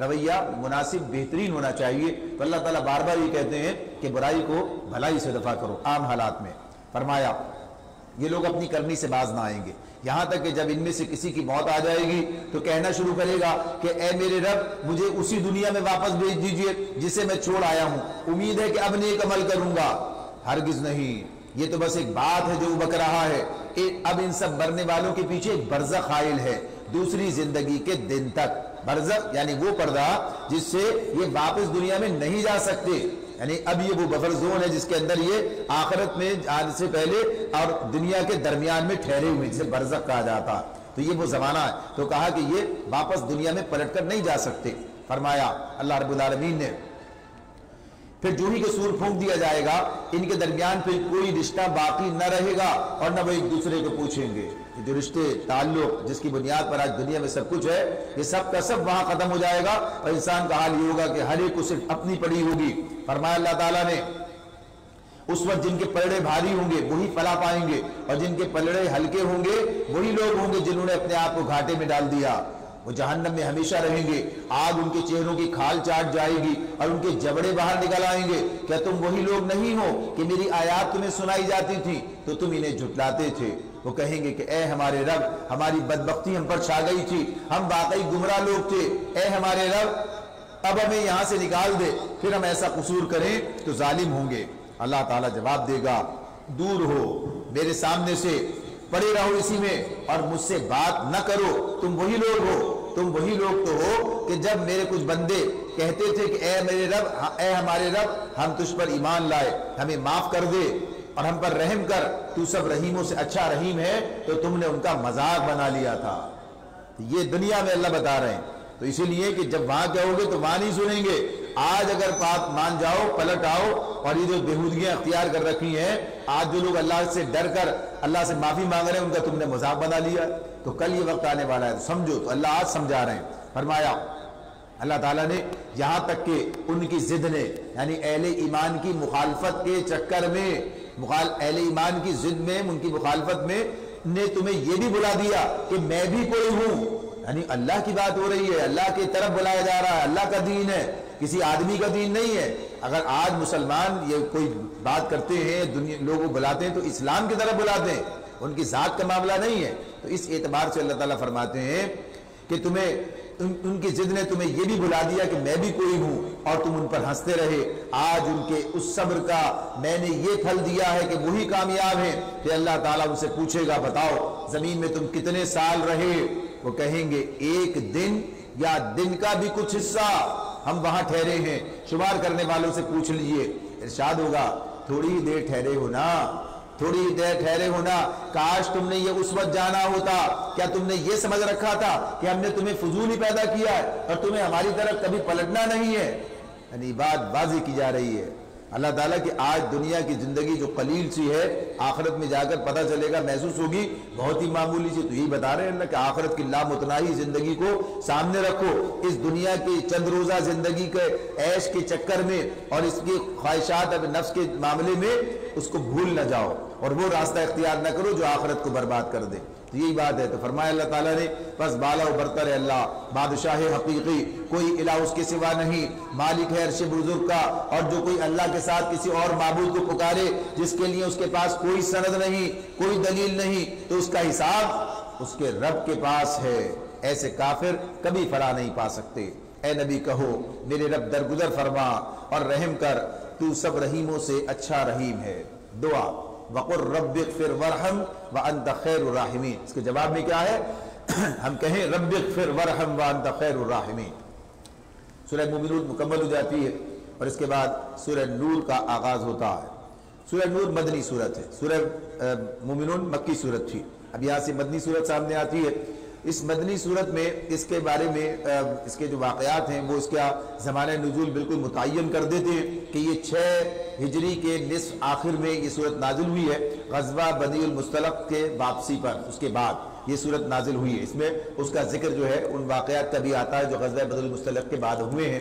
رویہ مناسب بہترین ہونا چاہیے۔ تو اللہ تعالیٰ بار بار یہ کہتے ہیں کہ برائی کو بھلائی سے دفع کرو عام حالات میں۔ فرمایا یہ لوگ اپنی کرنی سے باز نہ آئیں گے، یہاں تک کہ جب ان میں سے کسی کی موت آ جائے گی تو کہنا شروع کرے گا کہ اے میرے رب مجھے اسی دنیا میں واپس بھیج دیجئے جسے میں چھوڑ آیا ہوں، امید ہے کہ اب نیک عمل کروں گا۔ ہرگز نہیں، یہ تو بس ایک بات ہے جو وہ بک رہا ہے۔ اب ان سب مرنے والوں کے پیچھے ایک برزخ حائل ہے، دوسری زندگی کے دن تک۔ برزخ یعنی وہ پردہ جس سے یہ واپس دنیا میں نہیں جا سکتے، یعنی اب یہ وہ بفر زون ہے جس کے اندر یہ آخرت میں آنے سے پہلے اور دنیا کے درمیان میں ٹھہرے ہوئے، جسے برزخ کہا جاتا۔ تو یہ وہ زمانہ ہے، تو کہا کہ یہ واپس دنیا میں پلٹ کر نہیں جا سکتے۔ فرمایا اللہ رب العالمین نے پھر جو ہی کے سور پھونک دیا جائے گا، ان کے درمیان پھر کوئی رشتہ باقی نہ رہے گا اور نہ وہ ایک دوسرے کو پوچھیں گے۔ جو رشتے تعلق جس کی بنیاد پر آج دنیا میں سب کچھ ہے، یہ سب کا سب وہاں ختم ہو جائے گا اور انسان کا حال یہ ہوگا کہ ہر ایک کو صرف اپنی پڑی ہوگی۔ فرمایا اللہ تعالیٰ نے اس وقت جن کے پلڑے بھاری ہوں گے وہی فلاح پائیں گے، اور جن کے پلڑے ہلکے ہوں گے وہی لوگ ہوں گے جنہوں نے اپنے آپ کو گھاٹے میں ڈال دیا۔ وہ جہنم میں ہمیشہ رہیں گے، آگ ان کے چہروں کی کھال چاٹ جائے گی اور ان کے جبڑے باہر نکل آئیں گے۔ کیا تم وہی لوگ نہیں ہو کہ میری آیات تمہیں سنائی جاتی تھی تو تم انہیں جھٹلاتے تھے؟ وہ کہیں گے کہ اے ہمارے رب، ہماری بدبختی ہم پر چھا گئی تھی، ہم واقعی گمراہ لوگ تھے، اے ہمارے رب اب ہمیں یہاں سے نکال دے، پھر ہم ایسا قصور کریں تو ظالم ہوں گے۔ اللہ تعالیٰ جواب دے گا دور ہو میرے سامنے سے، پڑے رہو اسی میں اور مجھ سے بات نہ کرو۔ تم وہی لوگ ہو، تم وہی لوگ تو ہو کہ جب میرے کچھ بندے کہتے تھے کہ اے میرے رب، اے ہمارے رب، ہم تجھ پر ایمان لائے، ہمیں معاف کر دے اور ہم پر رحم کر، تو سب رحیموں سے اچھا رحیم ہے، تو تم نے ان کا مذاق بنا لیا تھا۔ یہ دنیا میں اللہ بتا رہے ہیں، تو اسی لیے کہ جب وہاں کہو گے تو وہاں نہیں سنیں گے۔ آج اگر بات مان جاؤ، پلٹ آؤ، اور یہ جو بےہودگیاں اختیار کر رکھی ہیں، آج جو لوگ اللہ سے ڈر کر اللہ سے معافی مانگ رہے ہیں ان کا تم نے مذاق بنا لیا، تو کل یہ وقت آنے والا ہے تو سمجھو۔ تو اللہ آج سمجھا رہے ہیں۔ فرمایا اللہ تعالیٰ نے یہاں تک کہ ان کی ضد نے، یعنی اہل ایمان کی مخالفت کے چکر میں، اہل ایمان کی ضد میں، ان کی مخالفت میں نے تمہیں یہ بھی بلا دیا کہ میں بھی کوئی ہوں، یعنی اللہ کی بات ہو رہی ہے، اللہ کی طرف بلایا جا رہا ہے، اللہ کا دین ہے، کسی آدمی کا دین نہیں ہے۔ اگر آج مسلمان یہ کوئی بات کرتے ہیں، دنیا لوگوں بلاتے ہیں تو اسلام کی طرف بلاتے ہیں، ان کی ذات کا معاملہ نہیں ہے۔ تو اس اعتبار سے اللہ تعالیٰ فرماتے ہیں کہ تمہیں ان کی ضد نے تمہیں یہ بھی بلا دیا کہ میں بھی کوئی ہوں، اور تم ان پر ہنستے رہے۔ آج ان کے اس صبر کا میں نے یہ پھل دیا ہے کہ وہی کامیاب ہیں۔ کہ اللہ تعالیٰ ان سے پوچھے گا بتاؤ زمین میں تم کتنے سال رہے؟ وہ کہیں گے ایک دن یا دن کا بھی کچھ حصہ ہم وہاں ٹھہرے ہیں۔ شمار کرنے والوں سے پوچھ لیجئے، ارشاد ہوگا تھوڑی ہی دیر ٹھہرے ہو نا، تھوڑی ہی دیر ٹھہرے ہونا، کاش تم نے یہ اس وقت جانا ہوتا۔ کیا تم نے یہ سمجھ رکھا تھا کہ ہم نے تمہیں فضول ہی پیدا کیا ہے اور تمہیں ہماری طرف کبھی پلٹنا نہیں ہے؟ یعنی بات واضح کی جا رہی ہے اللہ تعالیٰ کہ آج دنیا کی زندگی جو قلیل سی ہے، آخرت میں جا کر پتہ چلے گا، محسوس ہوگی بہت ہی معمولی سی۔ تو یہی بتا رہے ہیں اللہ کہ آخرت کی لامتناہی زندگی کو سامنے رکھو، اس دنیا کی چند روزہ زندگی کے عیش کے چکر میں اور اس کی خواہشات اب نفس کے معاملے میں اس کو بھول نہ جاؤ اور وہ راستہ اختیار نہ کرو جو آخرت کو برباد کر دے۔ تو یہی بات ہے۔ تو فرمایا اللہ تعالیٰ نے بس بالا و برتر ہے اللہ، بادشاہ حقیقی، کوئی الہ اس کے سوا نہیں، مالک ہے عرش بزرگ کا، اور جو کوئی اللہ کے ساتھ کسی اور معبود کو پکارے جس کے لیے اس کے پاس کوئی سند نہیں، کوئی دلیل نہیں، تو اس کا حساب اس کے رب کے پاس ہے۔ ایسے کافر کبھی فلاح نہیں پا سکتے۔ اے نبی کہو میرے رب درگزر فرما اور رحم کر، تو سب رحیموں سے اچھا رحیم ہے۔ دعا وَقُلْ رَبِّ اغْفِرْ وَارْحَمْ وَأَنْتَ خَيْرُ الرَّاحِمِينَ، اس کے جواب میں کیا ہے؟ ہم کہیں رب اغفر وارحم وانت خیر الراحمین۔ سورہ مومنون مکمل ہو جاتی ہے اور اس کے بعد سورہ نور کا آغاز ہوتا ہے۔ سورہ نور مدنی صورت ہے، سورہ مومنون مکی صورت تھی، اب یہاں سے مدنی صورت سامنے آتی ہے۔ اس مدنی صورت میں اس کے بارے میں اس کے جو واقعات ہیں وہ اس کا زمانہ نزول بالکل متعین کر دیتے ہیں کہ یہ 6 ہجری کے نصف آخر میں یہ صورت نازل ہوئی ہے، غزوہ بنی المصطلق کے واپسی پر، اس کے بعد یہ صورت نازل ہوئی ہے۔ اس میں اس کا ذکر جو ہے ان واقعات کا بھی آتا ہے جو غزوہ بدر المصطلق کے بعد ہوئے ہیں۔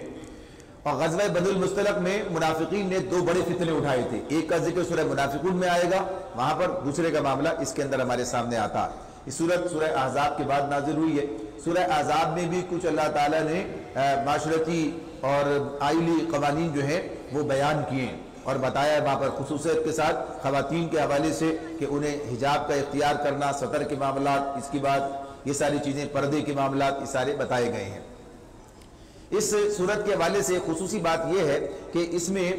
اور غزوہ بدر المصطلق میں منافقین نے 2 بڑے فتنے اٹھائے تھے، ایک کا ذکر سورہ منافقون میں آئے گا وہاں پر، دوسرے کا معاملہ اس کے اندر ہمارے سامنے آتا ہے۔ یہ صورت سورہ احزاب کے بعد نازل ہوئی ہے۔ سورہ احزاب میں بھی کچھ اللہ تعالیٰ نے معاشرتی اور آئلی قوانین جو ہیں وہ بیان کیے ہیں، اور بتایا ہے وہاں پر خصوصیت کے ساتھ خواتین کے حوالے سے کہ انہیں حجاب کا اختیار کرنا، سطر کے معاملات، اس کے بعد یہ ساری چیزیں، پردے کے معاملات، یہ سارے بتائے گئے ہیں۔ اس صورت کے حوالے سے خصوصی بات یہ ہے کہ اس میں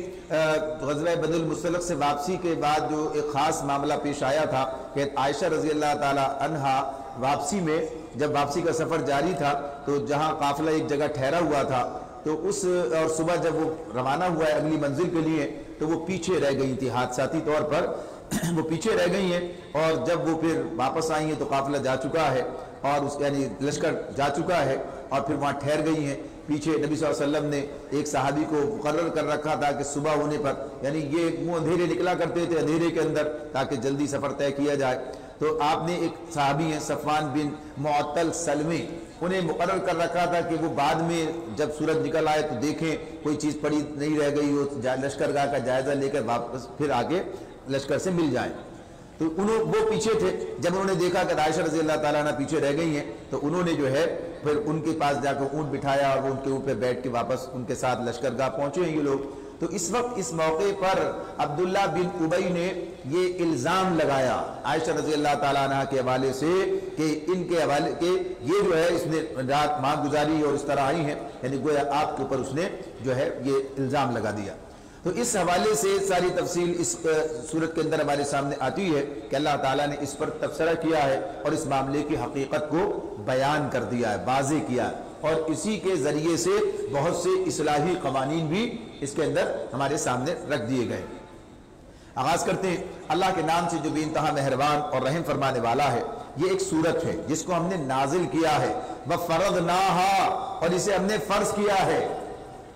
غزوہ بدر المصطلق سے واپسی کے بعد جو ایک خاص معاملہ پیش آیا تھا کہ عائشہ رضی اللہ تعالی عنہا واپسی میں، جب واپسی کا سفر جاری تھا تو جہاں قافلہ ایک جگہ ٹھہرا ہوا تھا تو اور صبح جب وہ روانہ ہوا ہے اگلی منزل کے لیے تو وہ پیچھے رہ گئی تھی، حادثاتی طور پر وہ پیچھے رہ گئی ہیں، اور جب وہ پھر واپس آئی ہیں تو قافلہ جا چکا ہے، اور یعنی لشکر جا چکا ہے، اور پھر وہاں ٹھہر گئی ہیں۔ پیچھے نبی صلی اللہ علیہ وسلم نے ایک صحابی کو مقرر کر رکھا تھا کہ صبح ہونے پر، یعنی یہ منہ اندھیرے نکلا کرتے تھے اندھیرے کے اندر تاکہ جلدی سفر طے کیا جائے، تو آپ نے ایک صحابی ہیں صفوان بن معطل سلمی، انہیں مقرر کر رکھا تھا کہ وہ بعد میں جب سورج نکل آئے تو دیکھیں کوئی چیز پڑی نہیں رہ گئی ہو، لشکرگاہ کا جائزہ لے کر واپس پھر آگے لشکر سے مل جائیں۔ تو وہ پیچھے تھے، جب انہوں نے دیکھا کہ عائشہ رضی اللہ تعالیٰ عنہ پیچھے رہ گئی ہیں تو انہوں نے جو ہے پھر ان کے پاس جا کر اونٹ بٹھایا اور وہ ان کے اوپر بیٹھ کے واپس ان کے ساتھ لشکرگاہ پہنچے ہیں یہ لوگ۔ تو اس وقت اس موقع پر عبداللہ بن ابی نے یہ الزام لگایا عائشہ رضی اللہ تعالیٰ عنہ کے حوالے سے کہ ان کے حوالے کہ یہ جو ہے اس نے رات ماں گزاری اور اس طرح آئی ہیں، یعنی گویا آپ کے اوپر اس نے جو ہے یہ الزام لگا دیا۔ تو اس حوالے سے ساری تفصیل اس صورت کے اندر ہمارے سامنے آتی ہے کہ اللہ تعالیٰ نے اس پر تبصرہ کیا ہے اور اس معاملے کی حقیقت کو بیان کر دیا ہے، واضح کیا ہے، اور اسی کے ذریعے سے بہت سے اصلاحی قوانین بھی اس کے اندر ہمارے سامنے رکھ دیے گئے۔ آغاز کرتے ہیں اللہ کے نام سے جو بے انتہا مہربان اور رحم فرمانے والا ہے۔ یہ ایک سورت ہے جس کو ہم نے نازل کیا ہے، وَفَرَضْنَاهَا، اور اسے ہم نے فرض کیا ہے۔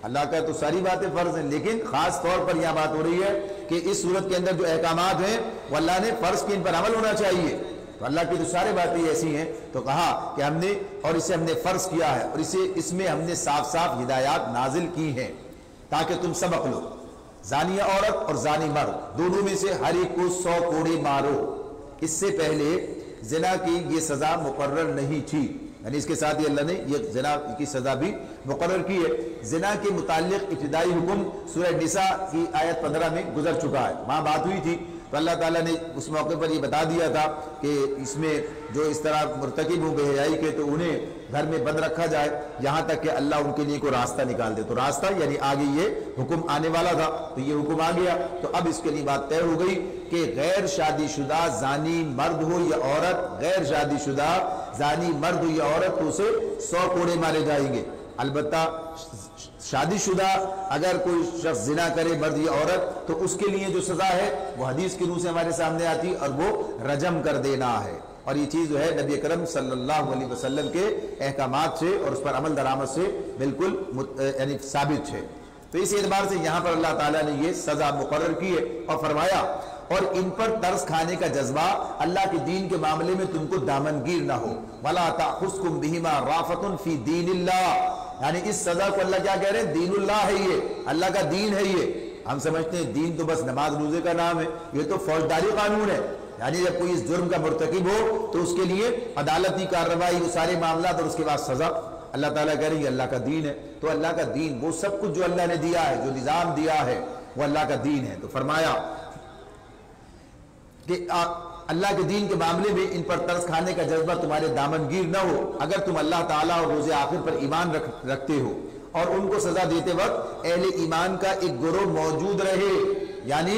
اللہ کا تو ساری باتیں فرض ہیں، لیکن خاص طور پر یہاں بات ہو رہی ہے کہ اس صورت کے اندر جو احکامات ہیں وہ اللہ نے فرض کی، ان پر عمل ہونا چاہیے۔ تو اللہ کی تو سارے باتیں ایسی ہیں، تو کہا کہ ہم نے اور اسے ہم نے فرض کیا ہے، اور اس میں ہم نے صاف صاف ہدایات نازل کی ہیں تاکہ تم سبق لو۔ زانیہ عورت اور زانی مرد دونوں میں سے ہر ایک کو 100 کوڑے مارو۔ اس سے پہلے زنا کی یہ سزا مقرر نہیں تھی، یعنی اس کے ساتھ ہی اللہ نے یہ زنا کی سزا بھی مقرر کی ہے۔ زنا کے متعلق ابتدائی حکم سورہ نساء کی آیت 15 میں گزر چکا ہے، وہاں بات ہوئی تھی تو اللہ تعالیٰ نے اس موقع پر یہ بتا دیا تھا کہ اس میں جو اس طرح مرتکب ہوں بے حیائی کے تو انہیں گھر میں بند رکھا جائے یہاں تک کہ اللہ ان کے لیے کوئی راستہ نکال دے۔ تو راستہ یعنی آگے یہ حکم آنے والا تھا تو یہ حکم آ گیا، تو اب اس کے لیے بات طے ہو گئی کہ غیر شادی شدہ زانی مرد ہو یا عورت، غیر شادی شدہ زانی مرد ہو یا عورت تو اسے 100 کوڑے مارے جائیں گے۔ البتہ شادی شدہ اگر کوئی شخص زنا کرے مرد یا عورت تو اس کے لیے جو سزا ہے وہ حدیث کی روح سے ہمارے سامنے آتی اور وہ رجم کر دینا ہے، اور یہ چیز جو ہے نبی اکرم صلی اللہ علیہ وسلم کے احکامات سے اور اس پر عمل درآمد سے بالکل یعنی ثابت ہے۔ تو اس اعتبار سے یہاں پر اللہ تعالیٰ نے یہ سزا مقرر کی ہے اور فرمایا اور ان پر ترس کھانے کا جذبہ اللہ کے دین کے معاملے میں تم کو دامنگیر نہ ہو۔ وَلَا تَأْخُذْكُمْ بِهِمَا رَأْفَةٌ فِي دِينِ اللَّهِ، یعنی اس سزا کو اللہ کیا کہہ رہے ہیں؟ دین اللہ ہے، یہ اللہ کا دین ہے۔ یہ ہم سمجھتے ہیں دین تو بس نماز روزے کا نام ہے، یہ تو فوجداری قانون ہے، یعنی جب کوئی اس جرم کا مرتکب ہو تو اس کے لیے عدالتی کارروائی، وہ سارے معاملات اور اس کے بعد سزا۔ اللہ تعالیٰ کہہ رہے ہیں یہ اللہ کا دین ہے۔ تو اللہ کا دین وہ سب کچھ جو اللہ نے دیا ہے، جو نظام دیا ہے وہ اللہ کا دین ہے۔ تو فرمایا کہ اللہ کے دین کے معاملے میں ان پر ترس کھانے کا جذبہ تمہارے دامنگیر نہ ہو اگر تم اللہ تعالیٰ اور روز آخر پر ایمان رکھتے ہو، اور ان کو سزا دیتے وقت اہل ایمان کا ایک گروہ موجود رہے، یعنی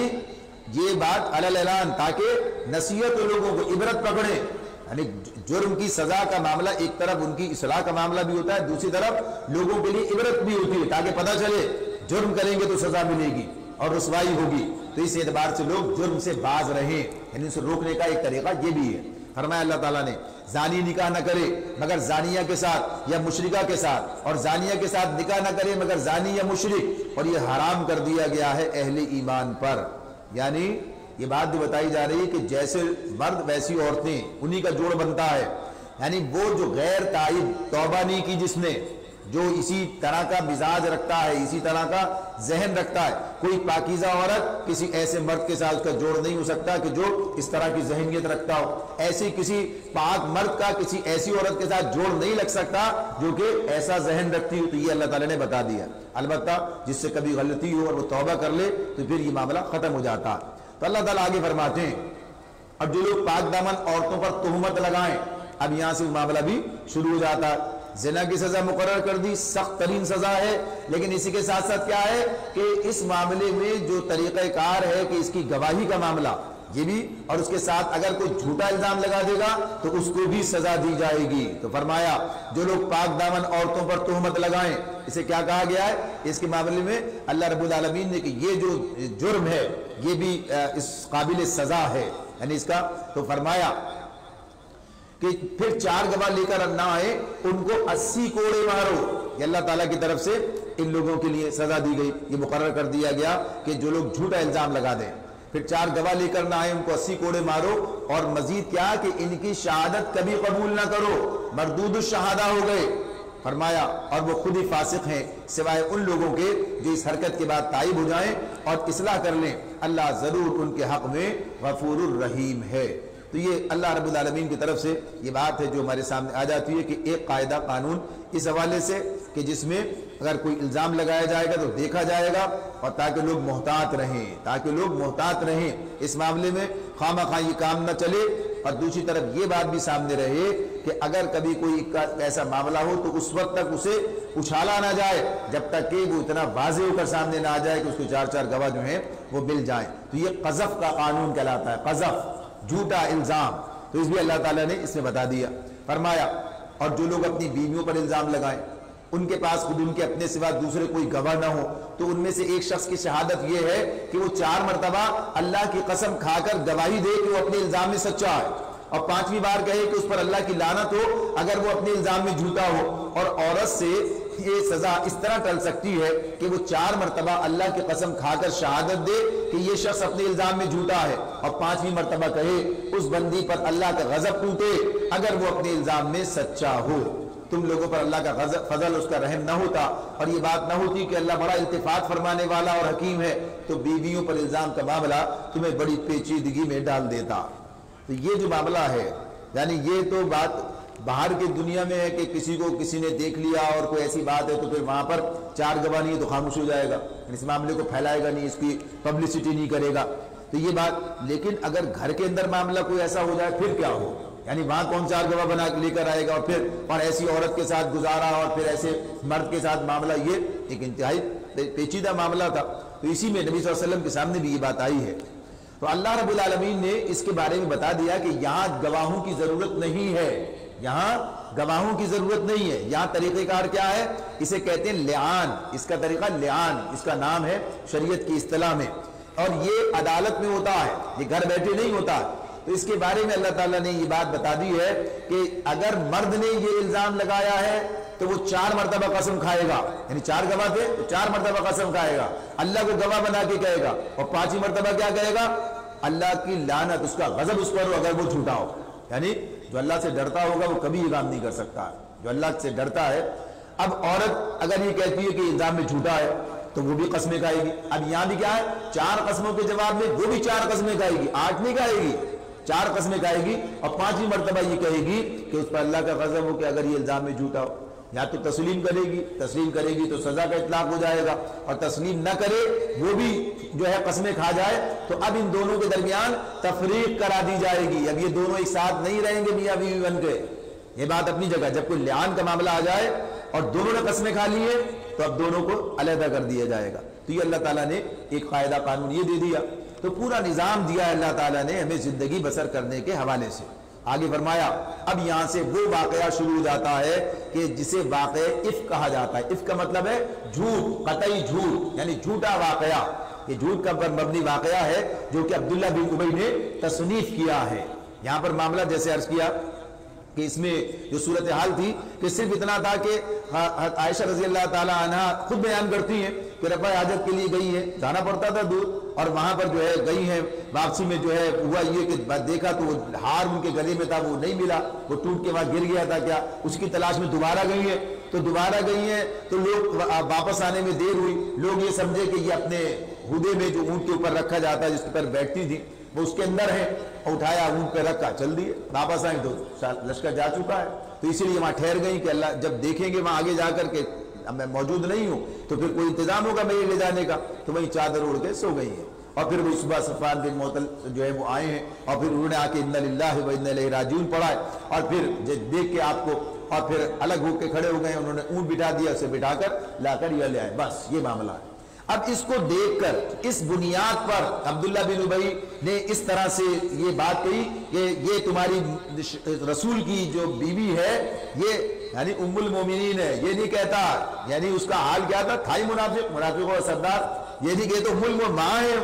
یہ بات علی اعلان تاکہ نصیحت لوگوں کو عبرت پکڑے۔ یعنی جرم کی سزا کا معاملہ ایک طرف ان کی اصلاح کا معاملہ بھی ہوتا ہے، دوسری طرف لوگوں کے لیے عبرت بھی ہوتی ہے تاکہ پتہ چلے جرم کریں گے تو سزا ملے گی اور رسوائی ہوگی، تو اس اعتبار سے لوگ جرم سے باز رہیں، یعنی اسے روکنے کا ایک طریقہ یہ بھی ہے۔ فرمایا اللہ تعالیٰ نے زانی نکاح نہ کرے مگر زانیہ کے ساتھ یا مشرکہ کے ساتھ، اور زانیہ کے ساتھ نکاح نہ کرے مگر زانی یا مشرک، اور یہ حرام کر دیا گیا ہے اہل ایمان پر۔ یعنی یہ بات بھی بتائی جا رہی ہے کہ جیسے مرد ویسی عورتیں، انہی کا جوڑ بنتا ہے، یعنی وہ جو غیر تائب توبہ نہیں کی جس نے، جو اسی طرح کا مزاج رکھتا ہے، اسی طرح کا ذہن رکھتا ہے. کوئی پاکیزہ عورت کسی ایسے مرد کے ساتھ اس کا جوڑ نہیں ہو سکتا کہ جو اس طرح کی ذہنیت رکھتا ہو. ایسی کسی پاک مرد کا کسی ایسی عورت کے ساتھ جوڑ نہیں لگ سکتا جو کہ ایسا ذہن رکھتی ہو. تو یہ اللہ تعالیٰ نے بتا دیا. البتہ جس سے کبھی غلطی ہو اور وہ توبہ کر لے تو پھر یہ معاملہ ختم ہو جاتا ہے. تو اللہ تعالیٰ آگے فرماتے ہیں اب جو لوگ پاک دامن عورتوں پر تہمت لگائیں، اب یہاں سے معاملہ بھی شروع ہو جاتا ہے. زنا کی سزا مقرر کر دی، سخت ترین سزا ہے، لیکن اسی کے ساتھ ساتھ کیا ہے کہ اس معاملے میں جو طریقہ کار ہے کہ اس کی گواہی کا معاملہ یہ بھی، اور اس کے ساتھ اگر کوئی جھوٹا الزام لگا دے گا تو اس کو بھی سزا دی جائے گی. تو فرمایا جو لوگ پاک دامن عورتوں پر تہمت لگائیں، اسے کیا کہا گیا ہے اس کے معاملے میں؟ اللہ رب العالمین نے کہ یہ جو جرم ہے یہ بھی اس قابل سزا ہے، یعنی اس کا. تو فرمایا کہ پھر 4 گواہ لے کر نہ آئے ان کو 80 کوڑے مارو. یہ اللہ تعالیٰ کی طرف سے ان لوگوں کے لیے سزا دی گئی. یہ مقرر کر دیا گیا کہ جو لوگ جھوٹا الزام لگا دیں، پھر 4 گواہ لے کر نہ آئے ان کو 80 کوڑے مارو. اور مزید کیا کہ ان کی شہادت کبھی قبول نہ کرو، مردود الشہادہ ہو گئے. فرمایا اور وہ خود ہی فاسق ہیں سوائے ان لوگوں کے جو اس حرکت کے بعد تائب ہو جائیں اور اصلاح کر لیں. اللہ ضرور ان کے حق میں غفور الرحیم ہے. تو یہ اللہ رب العالمین کی طرف سے یہ بات ہے جو ہمارے سامنے آ جاتی ہے کہ ایک قاعدہ قانون اس حوالے سے کہ جس میں اگر کوئی الزام لگایا جائے گا تو دیکھا جائے گا، اور تاکہ لوگ محتاط رہیں اس معاملے میں، خواہ مخواہ یہ کام نہ چلے. اور دوسری طرف یہ بات بھی سامنے رہے کہ اگر کبھی کوئی ایسا معاملہ ہو تو اس وقت تک اسے اچھالا نہ جائے جب تک کہ وہ اتنا واضح ہو کر سامنے نہ آ جائے کہ اس کو 4 گواہ جو ہیں وہ مل جائیں. تو یہ قذف کا قانون کہلاتا ہے، قذف، جھوٹا الزام. تو اس بھی اللہ تعالیٰ نے اس میں بتا دیا. فرمایا اور جو لوگ اپنی بیویوں پر الزام لگائیں، ان کے پاس خود ان کے اپنے سوا دوسرے کوئی گواہ نہ ہو، تو ان میں سے ایک شخص کی شہادت یہ ہے کہ وہ 4 مرتبہ اللہ کی قسم کھا کر گواہی دے کہ وہ اپنے الزام میں سچا ہے، اور 5ویں بار کہے کہ اس پر اللہ کی لعنت ہو اگر وہ اپنے الزام میں جھوٹا ہو. اور عورت سے یہ سزا اس طرح ٹل سکتی ہے کہ وہ 4 مرتبہ اللہ کی قسم کھا کر شہادت دے کہ یہ شخص اپنے الزام میں جھوٹا ہے، اور 5ویں مرتبہ کہے اس بندی پر اللہ کا غضب ٹوٹے اگر وہ اپنے الزام میں سچا ہو. تم لوگوں پر اللہ کا فضل، اس کا رحم نہ ہوتا اور یہ بات نہ ہوتی کہ اللہ بڑا التفات فرمانے والا اور حکیم ہے تو بیویوں پر الزام کا معاملہ تمہیں بڑی پیچیدگی میں ڈال دیتا. تو یہ جو معاملہ ہے، یعنی یہ تو بات باہر کی دنیا میں ہے کہ کسی نے دیکھ لیا اور کوئی ایسی بات ہے تو پھر وہاں پر 4 گواہ نہیں ہے تو خاموش ہو جائے گا، اس معاملے کو پھیلائے گا نہیں، اس کی پبلسٹی نہیں کرے گا. تو یہ بات، لیکن اگر گھر کے اندر معاملہ کوئی ایسا ہو جائے پھر کیا ہو؟ یعنی وہاں کون 4 گواہ بنا لے کر آئے گا، اور پھر اور ایسی عورت کے ساتھ گزارا اور پھر ایسے مرد کے ساتھ معاملہ، یہ ایک انتہائی پیچیدہ معاملہ تھا. تو اسی میں نبی صلی اللہ علیہ وسلم کے سامنے بھی یہ بات آئی ہے. تو اللہ رب العالمین نے اس کے بارے میں بتا دیا کہ یہاں گواہوں کی ضرورت نہیں ہے، یہاں گواہوں کی ضرورت نہیں ہے. یہاں طریقہ کار کیا ہے؟ اسے کہتے ہیں لعان. اس کا طریقہ لعان، اس کا نام ہے شریعت کی اصطلاح میں، اور یہ عدالت میں ہوتا ہے، یہ گھر بیٹھے نہیں ہوتا. تو اس کے بارے میں اللہ تعالیٰ نے یہ بات بتا دی ہے کہ اگر مرد نے یہ الزام لگایا ہے تو وہ 4 مرتبہ قسم کھائے گا، یعنی 4 گواہ تھے تو 4 مرتبہ قسم کھائے گا، اللہ کو گواہ بنا کے کہے گا، اور 5ویں مرتبہ کیا کہے گا؟ اللہ کی لعنت، اس کا غضب اس پر ہو اگر وہ جھوٹا ہو. یعنی جو اللہ سے ڈرتا ہوگا وہ کبھی یہ کام نہیں کر سکتا، جو اللہ سے ڈرتا ہے. اب عورت اگر یہ کہتی ہے کہ الزام میں جھوٹا ہے تو وہ بھی قسمیں کھائے گی. اب یہاں بھی کیا ہے؟ 4 قسموں کے جواب میں وہ بھی 4 قسمیں کھائے گی، 8 نہیں کھائے گی، 4 قسمیں کھائے گی. اور 5ویں مرتبہ یہ کہے گی کہ اس پر اللہ کا غضب ہو کہ اگر یہ الزام میں جھوٹا ہو. یا تو تسلیم کرے گی تو سزا کا اطلاق ہو جائے گا، اور تسلیم نہ کرے وہ بھی جو ہے قسمیں کھا جائے تو اب ان دونوں کے درمیان تفریق کرا دی جائے گی. اب یہ دونوں ایک ساتھ نہیں رہیں گے میاں بیوی بن کے. یہ بات اپنی جگہ. جب کوئی لعان کا معاملہ آ جائے اور دونوں نے قسمیں کھا لی ہے تو اب دونوں کو علیحدہ کر دیا جائے گا. تو یہ اللہ تعالیٰ نے ایک قاعدہ قانون یہ دے دیا. تو پورا نظام دیا ہے اللہ تعالیٰ نے ہمیں زندگی بسر کرنے کے حوالے سے. آگے فرمایا اب یہاں سے وہ واقعہ شروع ہو جاتا ہے کہ جسے واقع افک کہا جاتا ہے. افک کا مطلب ہے جھوٹ، قطعی جھوٹ، یعنی جھوٹا واقعہ. یہ جھوٹ کا پر مبنی واقعہ ہے جو کہ عبداللہ بن ابی نے تصنیف کیا ہے. یہاں پر معاملہ جیسے عرض کیا کہ اس میں جو صورتحال تھی کہ صرف اتنا تھا کہ عائشہ رضی اللہ تعالی عنہ خود بیان کرتی ہیں کہ رفع حاجت کے لیے گئی ہے، جانا پڑتا تھا دور، اور وہاں پر جو ہے گئی ہیں، واپسی میں جو ہے ہوا یہ کہ دیکھا تو وہ ہار ان کے گلے میں تھا، وہ نہیں ملا، وہ ٹوٹ کے وہاں گر گیا تھا کیا، اس کی تلاش میں دوبارہ گئی ہے تو دوبارہ گئی ہیں تو لوگ واپس آنے میں دیر ہوئی، لوگ یہ سمجھے کہ یہ اپنے ہودے میں جو اونٹ کے اوپر رکھا جاتا ہے، جس کے پر بیٹھتی تھی، وہ اس کے اندر ہے، اٹھایا اونٹ پہ رکھا، چل دیے، واپس آئیں تو لشکر جا چکا ہے، تو اسی لیے وہاں ٹھہر گئی کہ اللہ جب دیکھیں گے وہاں آگے جا کر کے میں موجود نہیں ہوں تو پھر کوئی انتظام ہوگا میرے لے جانے کا، تو وہیں چادر اڑ کے سو گئی ہیں۔ اور پھر وہ صبح صفوان بن معطل جو ہے وہ آئے ہیں، اور پھر انہوں نے آ کے انا للہ و انا الیہ راجعون پڑھا ہے، اور پھر دیکھ کے آپ کو، اور پھر الگ ہو کے کھڑے ہو گئے، انہوں نے اونٹ بٹھا دیا، اسے بٹھا کر لا کر یہ لے آئے، بس یہ معاملہ ہے۔ اب اس کو دیکھ کر اس بنیاد پر عبداللہ بن ابی نے اس طرح سے یہ بات کہی کہ یہ تمہاری رسول کی جو بیوی ہے یہ یعنی ام المومنین ہے، یہ نہیں کہتا، یعنی اس کا حال کیا تھا، تھا ہی منافق اور سردار، یہ نہیں کہتا ام المومنین ماں ہے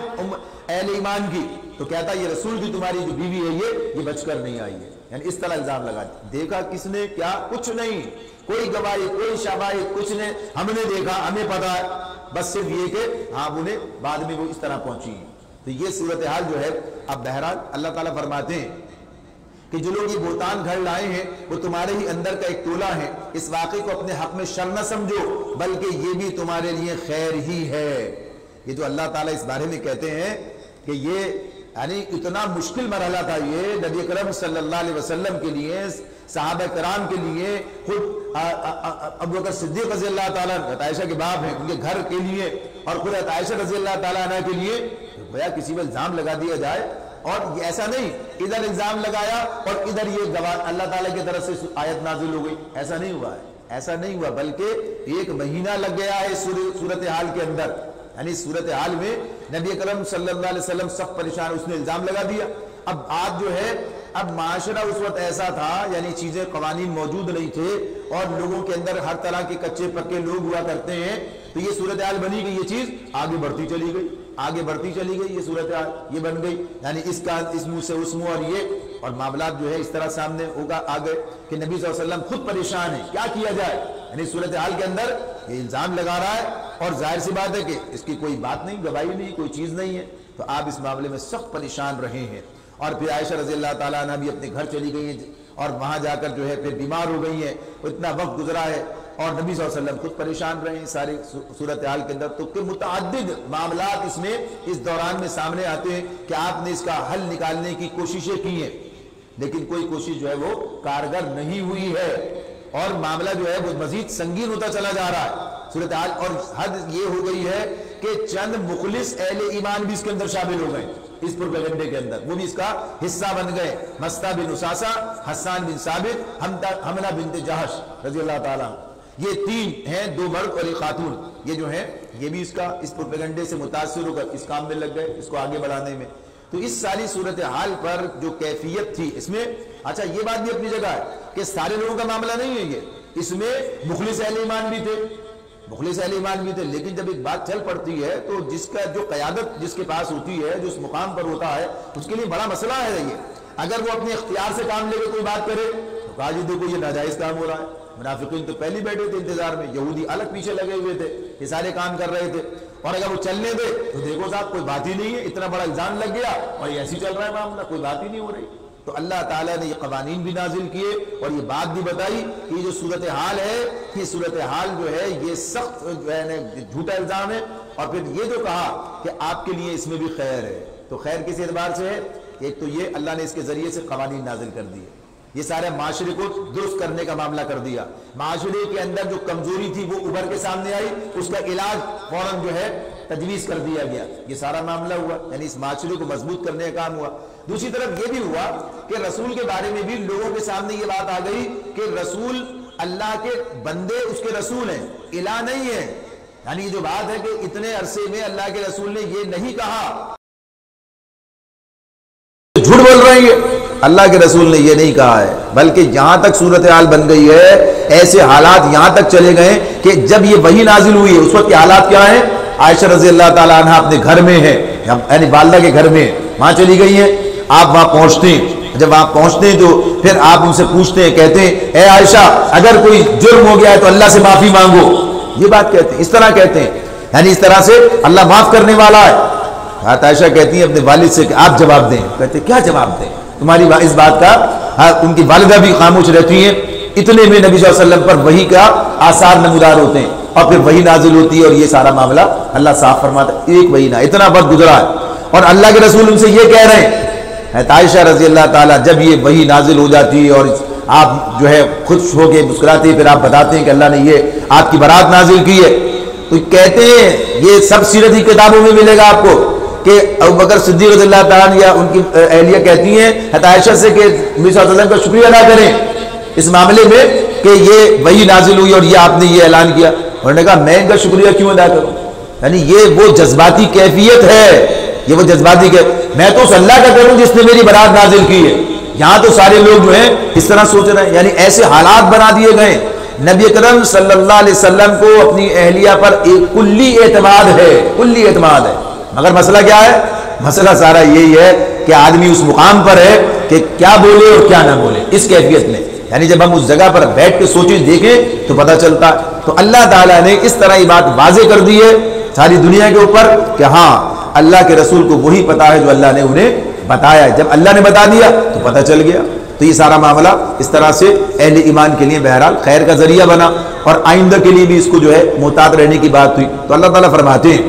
اہل ایمان کی، تو کہتا یہ رسول کی تمہاری جو بیوی ہے یہ بچ کر نہیں آئی ہے، یعنی اس طرح الزام لگا دیا۔ دیکھا کس نے کیا؟ کچھ نہیں، کوئی گواہی کوئی شواہد کچھ نہیں، ہم نے دیکھا ہمیں پتا ہے، بس صرف یہ کہ ہاں انہیں بعد میں وہ اس طرح پہنچی ہیں۔ تو یہ صورتحال جو ہے، اب بہرحال اللہ تعالیٰ فرماتے ہیں کہ جو لوگ یہ بہتان گھڑ لائے ہیں وہ تمہارے ہی اندر کا ایک ٹولہ ہے، اس واقعے کو اپنے حق میں شر نہ سمجھو بلکہ یہ بھی تمہارے لیے خیر ہی ہے۔ یہ جو اللہ تعالیٰ اس بارے میں کہتے ہیں کہ یہ یعنی اتنا مشکل مرحلہ تھا، یہ نبی اکرم صلی اللہ علیہ وسلم کے لیے، صحابہ کرام کے لیے، خود ابوبکر صدیق رضی اللہ تعالیٰ عائشہ کے باپ ہیں، ان کے گھر کے لیے، اور خود عائشہ رضی اللہ تعالیٰ عنہ کے لیے گویا کسی پر الزام لگا دیا جائے، اور یہ ایسا نہیں ادھر الزام لگایا اور ادھر یہ گواہ اللہ تعالیٰ کی طرف سے آیت نازل ہو گئی، ایسا نہیں ہوا ہے، ایسا نہیں ہوا، بلکہ ایک مہینہ لگ گیا ہے صورتحال کے اندر، یعنی صورتحال میں نبی اکرم صلی اللہ علیہ وسلم سخت پریشان، اس نے الزام لگا دیا۔ اب بات جو ہے، اب معاشرہ اس وقت ایسا تھا، یعنی چیزیں قوانین موجود نہیں تھے اور لوگوں کے اندر ہر طرح کے کچے پکے لوگ ہوا کرتے ہیں، تو یہ صورتحال بنی کہ یہ چیز آگے بڑھتی چلی گئی، آگے بڑھتی چلی گئی، یہ صورتحال یہ بن گئی، یعنی اس کا اس منہ سے اس منہ، اور یہ اور معاملات جو ہے اس طرح سامنے ہوگا آگے کہ نبی صلی اللہ علیہ وسلم خود پریشان ہے، کیا کیا جائے، یعنی صورتحال کے اندر یہ الزام لگا رہا ہے، اور ظاہر سی بات ہے کہ اس کی کوئی بات نہیں، گواہی نہیں، کوئی چیز نہیں ہے، تو آپ اس معاملے میں سخت پریشان رہے ہیں۔ اور پھر عائشہ رضی اللہ تعالیٰ عنہ بھی اپنے گھر چلی گئی ہیں، اور وہاں جا کر جو ہے پھر بیمار ہو گئی ہیں، اتنا وقت گزرا ہے، اور نبی صلی اللہ علیہ وسلم خود پریشان رہے ہیں ساری صورتحال کے اندر، تو کہ متعدد معاملات اس میں اس دوران میں سامنے آتے ہیں کہ آپ نے اس کا حل نکالنے کی کوششیں کی ہیں، لیکن کوئی کوشش جو ہے وہ کارگر نہیں ہوئی ہے، اور معاملہ جو ہے وہ مزید سنگین ہوتا چلا جا رہا ہے صورتحال، اور حد یہ ہو گئی ہے کہ چند مخلص اہل ایمان بھی اس کے اندر شامل ہو گئے، اس پروپیگنڈے کے اندر، وہ بھی اس کا حصہ بن گئے، مستہ بن اساسہ، حسان بن ثابت، حملہ بنت جہش رضی اللہ تعالیٰ، یہ تین ہیں، دو مرد اور ایک خاتون، یہ جو ہیں یہ بھی اس کا اس پروپیگنڈے سے متاثر ہو کر اس کام میں لگ گئے، اس کو آگے بڑھانے میں۔ تو اس ساری صورتحال پر جو کیفیت تھی اس میں، اچھا یہ بات بھی اپنی جگہ ہے کہ سارے لوگوں کا معاملہ نہیں ہے یہ، اس میں مخلص اہل ایمان بھی تھے، مخلص اہل ایمان بھی تھے، لیکن جب ایک بات چل پڑتی ہے تو جس کا جو قیادت جس کے پاس ہوتی ہے، جو اس مقام پر ہوتا ہے، اس کے لیے بڑا مسئلہ ہے یہ، اگر وہ اپنے اختیار سے کام لے کے کوئی بات کرے تو کہا جی دیکھو یہ ناجائز کام ہو رہا ہے، منافقین تو پہلے بیٹھے تھے انتظار میں، یہودی الگ پیچھے لگے ہوئے تھے، یہ سارے کام کر رہے تھے، اور اگر وہ چلنے دے تو دیکھو صاحب کوئی بات ہی نہیں ہے، اتنا بڑا الزام لگ گیا اور یہ ایسی چل رہا ہے معاملہ، کوئی بات ہی نہیں ہو رہی۔ تو اللہ تعالیٰ نے یہ قوانین بھی نازل کیے اور یہ بات بھی بتائی کہ یہ جو صورتحال ہے، یہ صورتحال جو ہے یہ سخت جھوٹا الزام ہے، اور پھر یہ جو کہا کہ آپ کے لیے اس میں بھی خیر ہے، تو خیر کس اعتبار سے ہے؟ ایک تو یہ اللہ نے اس کے ذریعے سے قوانین نازل کر دیے، یہ سارے معاشرے کو درست کرنے کا معاملہ کر دیا، معاشرے کے اندر جو کمزوری تھی وہ ابھر کے سامنے آئی، اس کا علاج فوراً جو ہے تجویز کر دیا گیا، یہ سارا معاملہ ہوا، یعنی اس معاشرے کو مضبوط کرنے کا کام ہوا۔ دوسری طرف یہ بھی ہوا کہ رسول کے بارے میں بھی لوگوں کے سامنے یہ بات آ گئی کہ رسول اللہ کے بندے اس کے رسول ہیں، الہ نہیں ہے، یعنی یہ جو بات ہے کہ اتنے عرصے میں اللہ کے رسول نے یہ نہیں کہا، جھوٹ بول رہے ہیں، اللہ کے رسول نے یہ نہیں کہا ہے، بلکہ یہاں تک صورتحال بن گئی ہے، ایسے حالات یہاں تک چلے گئے کہ جب یہ وحی نازل ہوئی ہے اس وقت کے حالات کیا ہیں؟ عائشہ رضی اللہ تعالیٰ عنہ اپنے گھر میں ہے، یعنی والدہ کے گھر میں، وہاں چلی گئی ہیں، آپ وہاں پہنچتے ہیں، جب وہاں پہنچتے ہیں تو پھر آپ ان سے پوچھتے ہیں، کہتے ہیں اے عائشہ اگر کوئی جرم ہو گیا ہے تو اللہ سے معافی مانگو، یہ بات کہتے ہیں، اس طرح کہتے ہیں، یعنی اس طرح سے اللہ معاف کرنے والا ہے۔ عائشہ کہتی ہیں اپنے والد سے کہ آپ جواب دیں، کہتے ہیں کیا جواب دیں تمہاری اس بات کا؟ ان کی والدہ بھی خاموش رہتی ہیں، اتنے میں نبی صلی اللہ علیہ وسلم پر وحی کا آثار نمودار ہوتے ہیں اور پھر وحی نازل ہوتی ہے اور یہ سارا معاملہ اللہ صاف فرماتا ہے ایک وحی نہ اتنا وقت گزرا ہے اور اللہ کے رسول ان سے یہ کہہ رہے ہیں عائشہ رضی اللہ تعالیٰ جب یہ وحی نازل ہو جاتی ہے اور آپ جو ہے خوش ہو کے مسکراتے پھر آپ بتاتے ہیں کہ اللہ نے یہ آپ کی برات نازل کی ہے تو کہتے ہیں یہ سب سیرت کی کتابوں میں ملے گا آپ کو کہ ابوبکر صدیق رضی اللہ تعالیٰ یا ان کی اہلیہ کہتی ہیں عائشہ سے کہ نبی صلی اللہ علیہ وسلم کا شکریہ ادا کریں اس معاملے میں کہ یہ وحی نازل ہوئی اور یہ آپ نے یہ اعلان کیا. انہوں نے کہا میں ان کا شکریہ کیوں ادا کروں, یعنی یہ وہ جذباتی کیفیت ہے, یہ وہ جذباتی میں تو اس اللہ کا کروں جس نے میری برات نازل کی ہے. یہاں تو سارے لوگ جو ہیں اس طرح سوچ رہے ہیں, یعنی ایسے حالات بنا دیے گئے. نبی اکرم صلی اللہ علیہ وسلم کو اپنی اہلیہ پر ایک کلی اعتماد ہے, کلی اعتماد ہے, مگر مسئلہ کیا ہے؟ مسئلہ سارا یہی ہے کہ آدمی اس مقام پر ہے کہ کیا بولے اور کیا نہ بولے اس کیفیت میں. یعنی جب ہم اس جگہ پر بیٹھ کے سوچیں دیکھیں تو پتہ چلتا ہے. تو اللہ تعالیٰ نے اس طرح یہ بات واضح کر دی ہے ساری دنیا کے اوپر کہ ہاں اللہ کے رسول کو وہی پتا ہے جو اللہ نے انہیں بتایا ہے. جب اللہ نے بتا دیا تو پتہ چل گیا. تو یہ سارا معاملہ اس طرح سے اہل ایمان کے لیے بہرحال خیر کا ذریعہ بنا اور آئندہ کے لیے بھی اس کو جو ہے محتاط رہنے کی بات ہوئی. تو اللہ تعالیٰ فرماتے ہیں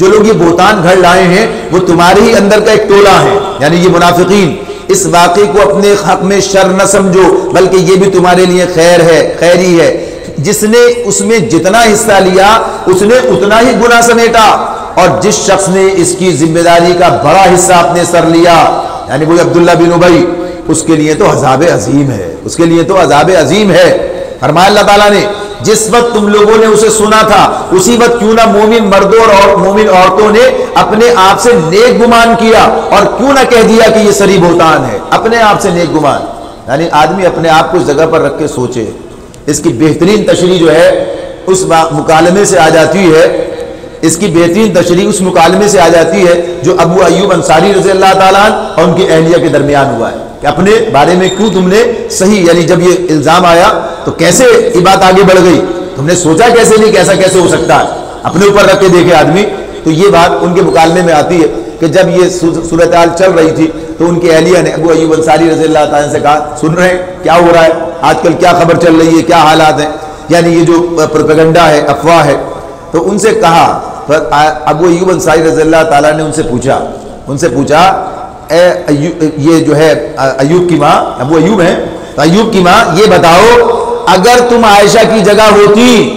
جو لوگ یہ بہتان گھڑ لائے ہیں وہ تمہارے ہی اندر کا ایک ٹولہ ہے, یعنی یہ منافقین. اس واقعے کو اپنے حق میں شر نہ سمجھو بلکہ یہ بھی تمہارے لیے خیر ہے, خیری ہے. جس نے اس میں جتنا حصہ لیا اس نے اتنا ہی گناہ سمیٹا, اور جس شخص نے اس کی ذمہ داری کا بڑا حصہ اپنے سر لیا, یعنی وہ عبداللہ بن ابی, اس کے لیے تو عذاب عظیم ہے, اس کے لیے تو عذاب عظیم ہے. فرمایا اللہ تعالیٰ نے جس وقت تم لوگوں نے اسے سنا تھا اسی وقت کیوں نہ مومن مردوں اور مومن عورتوں نے اپنے آپ سے نیک گمان کیا, اور کیوں نہ کہہ دیا کہ یہ سری بہتان ہے. اپنے آپ سے نیک گمان, یعنی آدمی اپنے آپ کو اس جگہ پر رکھ کے سوچے. اس کی بہترین تشریح جو ہے اس مکالمے سے آ جاتی ہے, اس کی بہترین تشریح اس مکالمے سے آ جاتی ہے جو ابو ایوب انصاری رضی اللہ تعالیٰ عنہ اور ان کی اہلیہ کے درمیان ہوا ہے کہ اپنے بارے میں کیوں تم نے صحیح, یعنی جب یہ الزام آیا تو کیسے یہ بات آگے بڑھ گئی, تم نے سوچا کیسے نہیں, کیسا کیسے ہو سکتا ہے, اپنے اوپر رکھ کے دیکھے آدمی. تو یہ بات ان کے مکالمے میں آتی ہے کہ جب یہ صورتحال چل رہی تھی تو ان کی اہلیہ نے ابو ایوب انصاری رضی اللہ تعالیٰ سے کہا سن رہے ہیں کیا ہو رہا ہے آج کل, کیا خبر چل رہی ہے, کیا حالات ہیں, یعنی یہ جو پروپیگنڈا ہے, افواہ ہے. تو ان سے کہا, ابو ایوب انصاری رضی اللہ تعالیٰ نے ان سے پوچھا اے یہ جو ہے ایوب کی ماں, ابو ایوب ہیں, تو ایوب کی ماں یہ بتاؤ اگر تم عائشہ کی جگہ ہوتی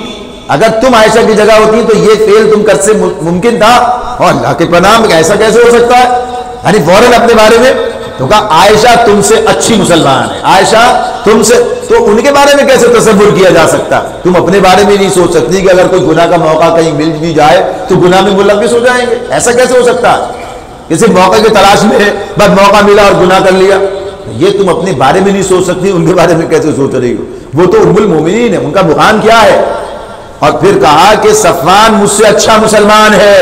تو یہ فعل تم کر سے ممکن تھا؟ اور اللہ کے پناہ ایسا کیسے ہو سکتا ہے, یعنی فوراً اپنے بارے میں تو کہا عائشہ تم سے اچھی مسلمان ہے, عائشہ تم سے, تو ان کے بارے میں کیسے تصور کیا جا سکتا؟ تم اپنے بارے میں نہیں سوچ سکتی کہ اگر کوئی گناہ کا موقع کہیں مل بھی جائے تو گناہ میں ملوث ہو جائیں گے, ایسا کیسے ہو سکتا ہے؟ کسی موقع کی تلاش میں بس موقع ملا اور گناہ کر لیا, یہ تم اپنے بارے میں نہیں سوچ سکتی, ان کے بارے میں کیسے سوچ رہی ہو؟ وہ تو ام المومنین ہے, ان کا بحران کیا ہے؟ اور پھر کہا کہ صفوان مجھ سے اچھا مسلمان ہے.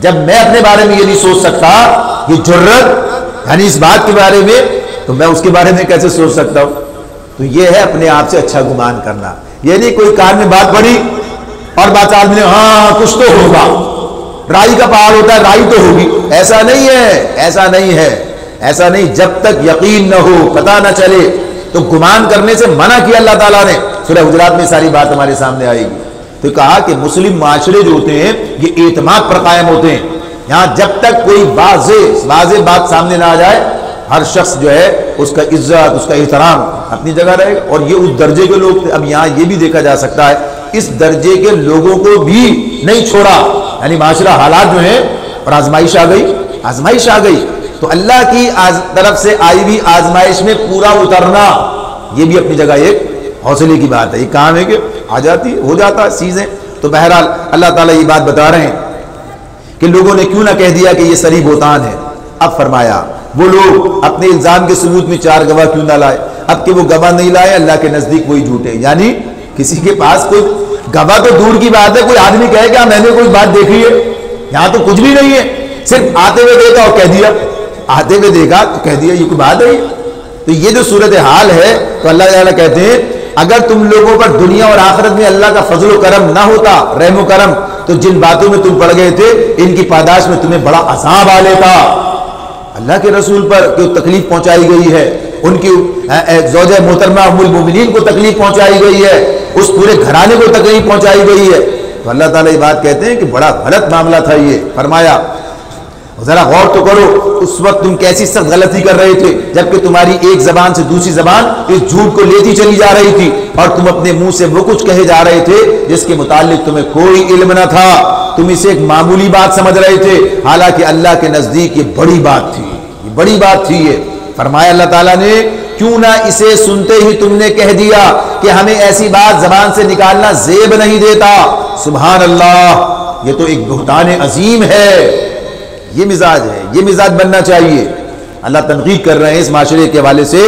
جب میں اپنے بارے میں یہ نہیں سوچ سکتا, یہ جرت یعنی اس بات کے بارے میں, تو میں اس کے بارے میں کیسے سوچ سکتا ہوں؟ تو یہ ہے اپنے آپ سے اچھا گمان کرنا. یہ نہیں کوئی کار میں بات پڑی اور بات آدمی نے ہاں کچھ تو ہوگا, رائی کا پہاڑ ہوتا ہے رائی تو ہوگی, ایسا نہیں ہے, ایسا نہیں ہے, ایسا نہیں. جب تک یقین نہ ہو, پتہ نہ چلے, تو گمان کرنے سے منع کیا اللہ تعالیٰ نے. سورہ حجرات میں ساری بات ہمارے سامنے آئے گی. تو کہا کہ مسلم معاشرے جو ہوتے ہیں یہ اعتماد پر قائم ہوتے ہیں. یہاں جب تک کوئی واضح بات سامنے نہ آ جائے, ہر شخص جو ہے اس کا عزت, اس کا احترام اپنی جگہ رہے گا. اور یہ اس درجے کے لوگ تھے. اب یہاں یہ بھی دیکھا جا سکتا ہے اس درجے کے لوگوں کو بھی نہیں چھوڑا, یعنی معاشرہ حالات جو ہیں اور آزمائش آ گئی. تو اللہ کی طرف سے آئی ہوئی آزمائش میں پورا اترنا یہ بھی اپنی جگہ ایک حوصلے کی بات ہے. یہ کام ہے کہ آ جاتی ہو جاتا ہے چیزیں. تو بہرحال اللہ تعالیٰ یہ بات بتا رہے ہیں کہ لوگوں نے کیوں نہ کہہ دیا کہ یہ سری بہتان ہے. اب فرمایا وہ لوگ اپنے الزام کے ثبوت میں 4 گواہ کیوں نہ لائے. اب کہ وہ گواہ نہیں لائے, اللہ کے نزدیک وہی جھوٹے, یعنی کسی کے پاس کوئی گواہ تو دور کی بات ہے, کوئی آدمی کہے کہ میں نے کوئی بات دیکھی ہے, یہاں تو کچھ بھی نہیں ہے, صرف آتے ہوئے دیکھا اور کہہ دیا, آتے ہوئے دیکھا تو کہہ دیا, یہ کوئی بات ہے. تو یہ جو صورتحال ہے, تو اللہ تعالیٰ کہتے ہیں اگر تم لوگوں پر دنیا اور آخرت میں اللہ کا فضل و کرم نہ ہوتا, رحم و کرم, تو جن باتوں میں تم پڑ گئے تھے ان کی پاداش میں تمہیں بڑا عذاب آ لیتا. اللہ کے رسول پر جو تکلیف پہنچائی گئی ہے, ان کی زوجہ محترمہ ام المومنین کو تکلیف پہنچائی گئی ہے، اس پورے گھرانے کو تکلیف پہنچائی گئی ہے. تو اللہ تعالیٰ یہ بات کہتے ہیں کہ بڑا غلط معاملہ تھا یہ. فرمایا ذرا غور تو کرو اس وقت تم کیسی سخت غلطی کر رہے تھے جبکہ تمہاری ایک زبان سے دوسری زبان اس جھوٹ کو لیتی چلی جا رہی تھی اور تم اپنے منہ سے وہ کچھ کہے جا رہے تھے جس کے متعلق تمہیں کوئی علم نہ تھا. تم اسے ایک معمولی بات سمجھ رہے تھے، حالانکہ اللہ کے نزدیک یہ بڑی بات تھی، یہ بڑی بات تھی. یہ فرمایا اللہ تعالیٰ نے کیوں نہ اسے سنتے ہی تم نے کہہ دیا کہ ہمیں ایسی بات زبان سے نکالنا زیب نہیں دیتا. سبحان اللہ، یہ تو ایک بہتان عظیم ہے. یہ مزاج ہے، یہ مزاج بننا چاہیے. اللہ تنقید کر رہے ہیں اس معاشرے کے حوالے سے،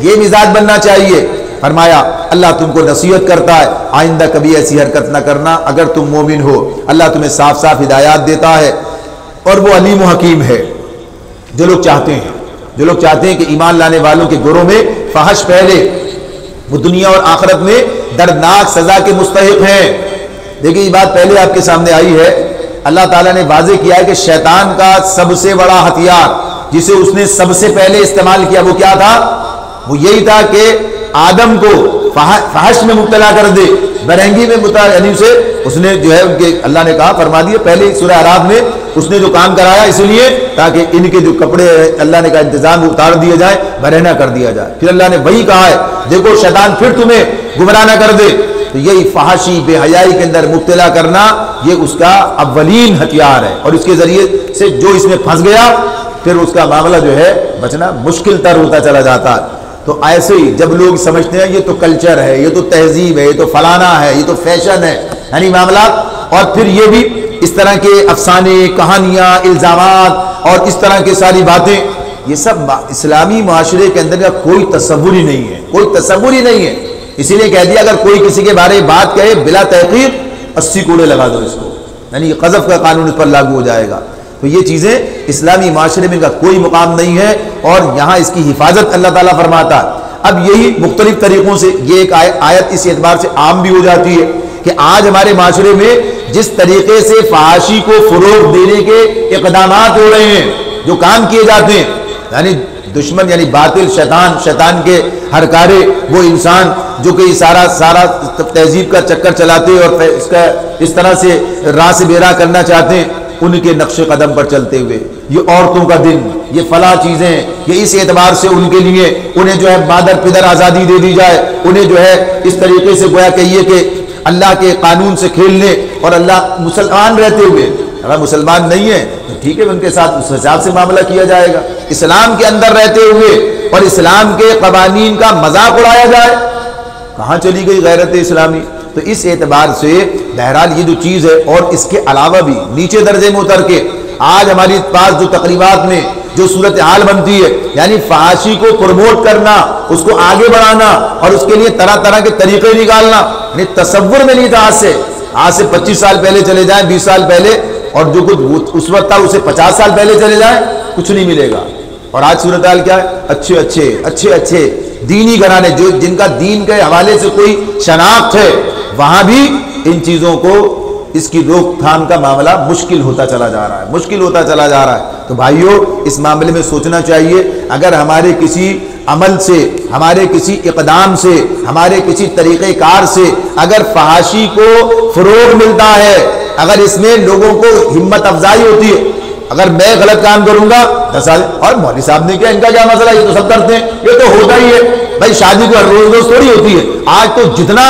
یہ مزاج بننا چاہیے. فرمایا اللہ تم کو نصیحت کرتا ہے آئندہ کبھی ایسی حرکت نہ کرنا اگر تم مومن ہو. اللہ تمہیں صاف صاف ہدایات دیتا ہے اور وہ علیم و حکیم ہے. جو لوگ چاہتے ہیں کہ ایمان لانے والوں کے گروہ میں فحش پھیلے، وہ دنیا اور آخرت میں دردناک سزا کے مستحق ہیں. دیکھیں یہ بات پہلے آپ کے سامنے آئی ہے. اللہ تعالیٰ نے واضح کیا ہے کہ شیطان کا سب سے بڑا ہتھیار جسے اس نے سب سے پہلے استعمال کیا وہ کیا تھا؟ وہ یہی تھا کہ آدم کو فحش میں مبتلا کر دے، برہنگی میں مبتلا، یعنی اسے اس نے جو ہے ان کے اللہ نے کہا فرما دیے پہلے سورہ اعراف میں اس نے جو کام کرایا اس لیے تاکہ ان کے جو کپڑے اللہ نے کہا انتظام اتار دیے جائے، برہنہ کر دیا جائے. پھر اللہ نے وہی کہا ہے دیکھو شیطان پھر تمہیں گمراہ نہ کر دے. تو یہی فحاشی بے حیائی کے اندر مبتلا کرنا یہ اس کا اولین ہتھیار ہے، اور اس کے ذریعے سے جو اس میں پھنس گیا پھر اس کا معاملہ جو ہے بچنا مشکل تر ہوتا چلا جاتا. تو ایسے ہی جب لوگ سمجھتے ہیں یہ تو کلچر ہے، یہ تو تہذیب ہے، یہ تو فلانا ہے، یہ تو فیشن ہے، یعنی معاملات، اور پھر یہ بھی اس طرح کے افسانے، کہانیاں، الزامات اور اس طرح کی ساری باتیں، یہ سب اسلامی معاشرے کے اندر کا کوئی تصور ہی نہیں ہے، کوئی تصور ہی نہیں ہے. اسی لیے کہہ دیا اگر کوئی کسی کے بارے میں بات کہے بلا تحقیق 80 کوڑے لگا دو اس کو، یعنی قذف کا قانون اس پر لاگو ہو جائے گا. تو یہ چیزیں اسلامی معاشرے میں ان کا کوئی مقام نہیں ہے اور یہاں اس کی حفاظت اللہ تعالیٰ فرماتا ہے. اب یہی مختلف طریقوں سے یہ ایک آیت اس اعتبار سے عام بھی ہو جاتی ہے کہ آج ہمارے معاشرے میں جس طریقے سے فحاشی کو فروغ دینے کے اقدامات ہو رہے ہیں، جو کام کیے جاتے ہیں، یعنی دشمن یعنی باطل شیطان کے ہر کارے وہ انسان جو کہ سارا تہذیب کا چکر چلاتے اور اس طرح سے راہ سے بیراہ کرنا چاہتے ہیں، ان کے نقش قدم پر چلتے ہوئے یہ عورتوں کا دن، یہ فلاں چیزیں، یہ اس اعتبار سے ان کے لیے انہیں جو ہے مادر پدر آزادی دے دی جائے، انہیں جو ہے اس طریقے سے گویا کہ یہ کہ اللہ کے قانون سے کھیلنے، اور اللہ مسلمان رہتے ہوئے اگر مسلمان نہیں ہے تو ٹھیک ہے ان کے ساتھ اس حساب سے معاملہ کیا جائے گا. اسلام کے اندر رہتے ہوئے اور اسلام کے قوانین کا مذاق اڑایا جائے، کہاں چلی گئی غیرت اسلامی؟ تو اس اعتبار سے بہرحال یہ جو چیز ہے، اور اس کے علاوہ بھی نیچے درجے میں اتر کے آج ہماری پاس جو تقریبات میں جو صورتحال بنتی ہے، یعنی فحاشی کو پروموٹ کرنا، اس کو آگے بڑھانا اور اس کے لیے طرح طرح کے طریقے نکالنا، یعنی تصور میں نہیں تھا. آج سے 25 سال پہلے چلے جائیں، 20 سال پہلے، اور جو کچھ اس وقت تھا اسے 50 سال پہلے چلے جائیں، کچھ نہیں ملے گا. اور آج صورتحال کیا ہے؟ اچھے دینی گھرانے جن کا دین کے حوالے سے کوئی شناخت ہے، وہاں بھی ان چیزوں کو اس کی روک تھام کا معاملہ مشکل ہوتا چلا جا رہا ہے. تو بھائیو اس معاملے میں سوچنا چاہیے، اگر ہمارے کسی عمل سے، ہمارے کسی اقدام سے، ہمارے کسی طریقہ کار سے اگر فحاشی کو فروغ ملتا ہے، اگر اس میں لوگوں کو ہمت افزائی ہوتی ہے، اگر میں غلط کام کروں گا 10 سال اور مولوی صاحب نے کیا، ان کا کیا مسئلہ، یہ تو سب کرتے ہیں، یہ تو ہوتا ہی ہے بھائی، شادی کو ہر روز تھوڑی ہوتی ہے. آج تو جتنا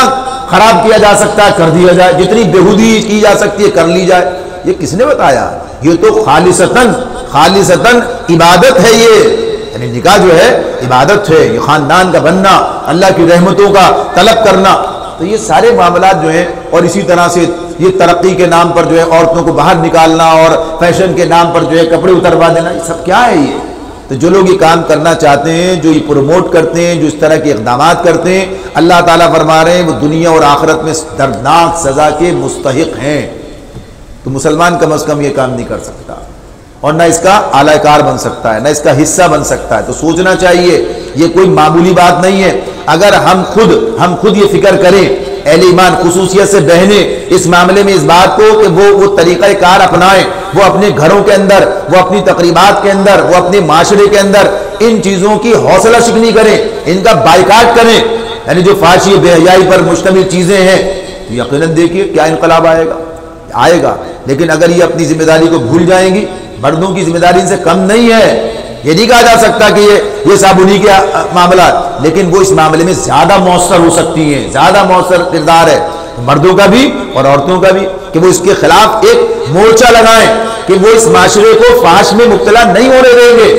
خراب کیا جا سکتا ہے کر دیا جائے، جتنی بےہودی کی جا سکتی ہے کر لی جائے. یہ کس نے بتایا؟ یہ تو خالصتاً عبادت ہے. یہ یعنی نکاح جو ہے عبادت ہے، یہ خاندان کا بننا، اللہ کی رحمتوں کا طلب کرنا. تو یہ سارے معاملات جو ہیں، اور اسی طرح سے یہ ترقی کے نام پر جو ہے عورتوں کو باہر نکالنا اور فیشن کے نام پر جو ہے کپڑے اتروا دینا، یہ سب کیا ہے؟ یہ تو جو لوگ یہ کام کرنا چاہتے ہیں، جو یہ پروموٹ کرتے ہیں، جو اس طرح کے اقدامات کرتے ہیں، اللہ تعالیٰ فرما رہے ہیں وہ دنیا اور آخرت میں دردناک سزا کے مستحق ہیں. تو مسلمان کم از کم یہ کام نہیں کر سکتا، اور نہ اس کا اعلی کار بن سکتا ہے، نہ اس کا حصہ بن سکتا ہے. تو سوچنا چاہیے یہ کوئی معمولی بات نہیں ہے. اگر ہم خود یہ فکر کریں، اہل ایمان خصوصیت سے بہنیں اس معاملے میں اس بات کو کہ وہ طریقہ کار اپنائیں وہ اپنے گھروں کے اندر، وہ اپنی تقریبات کے اندر، وہ اپنے معاشرے کے اندر ان چیزوں کی حوصلہ شکنی کریں، ان کا بائیکاٹ کریں، یعنی جو فحاشی بے حیائی پر مشتمل چیزیں ہیں، تو یقیناً دیکھیے کیا انقلاب آئے گا۔ لیکن اگر یہ اپنی ذمہ داری کو بھول جائیں گی، مردوں کی ذمہ داری ان سے کم نہیں ہے، یہ نہیں کہا جا سکتا کہ یہ سب انہی کے معاملات، لیکن وہ اس معاملے میں زیادہ مؤثر ہو سکتی ہیں، زیادہ مؤثر کردار ہے مردوں کا بھی اور عورتوں کا بھی، کہ وہ اس کے خلاف ایک مورچہ لگائیں کہ وہ اس معاشرے کو فحش میں مبتلا نہیں ہونے دیں گے۔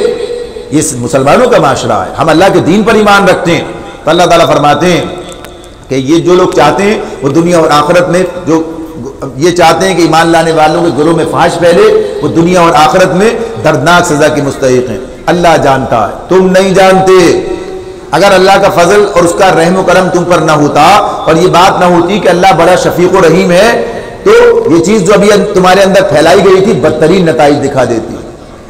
یہ مسلمانوں کا معاشرہ ہے، ہم اللہ کے دین پر ایمان رکھتے ہیں، تو اللہ تعالیٰ فرماتے ہیں کہ یہ جو لوگ چاہتے ہیں وہ دنیا اور آخرت میں، جو یہ چاہتے ہیں کہ ایمان لانے والوں کے گھروں میں فحش پھیلے، وہ دنیا اور آخرت میں دردناک سزا کے مستحق ہیں۔ اللہ جانتا ہے، تم نہیں جانتے۔ اگر اللہ کا فضل اور اس کا رحم و کرم تم پر نہ ہوتا اور یہ بات نہ ہوتی کہ اللہ بڑا شفیق و رحیم ہے، تو یہ چیز جو ابھی تمہارے اندر پھیلائی گئی تھی بدترین نتائج دکھا دیتی۔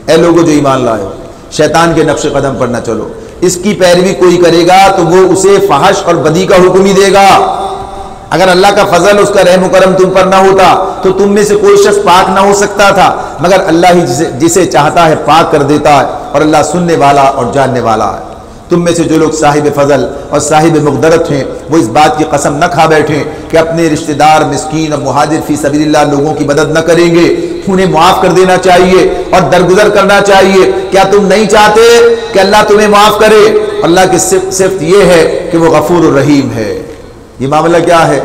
اے لوگوں جو ایمان لائے ہو، شیطان کے نقش قدم پر نہ چلو، اس کی پیروی کوئی کرے گا تو وہ اسے فحش اور بدی کا حکم ہی دے گا۔ اگر اللہ کا فضل اس کا رحم و کرم تم پر نہ ہوتا تو تم میں سے کوئی شخص پاک نہ ہو سکتا تھا، مگر اللہ ہی جسے چاہتا ہے پاک کر دیتا ہے، اور اللہ سننے والا اور جاننے والا ہے۔ تم میں سے جو لوگ صاحب فضل اور صاحب مقدرت ہیں وہ اس بات کی قسم نہ کھا بیٹھیں کہ اپنے رشتہ دار، مسکین اور مہاجر فی سبیل اللہ لوگوں کی مدد نہ کریں گے، انہیں معاف کر دینا چاہیے اور درگزر کرنا چاہیے۔ کیا تم نہیں چاہتے کہ اللہ تمہیں معاف کرے؟ اللہ کی صفت یہ ہے کہ وہ غفور الرحیم ہے۔ یہ معاملہ کیا ہے؟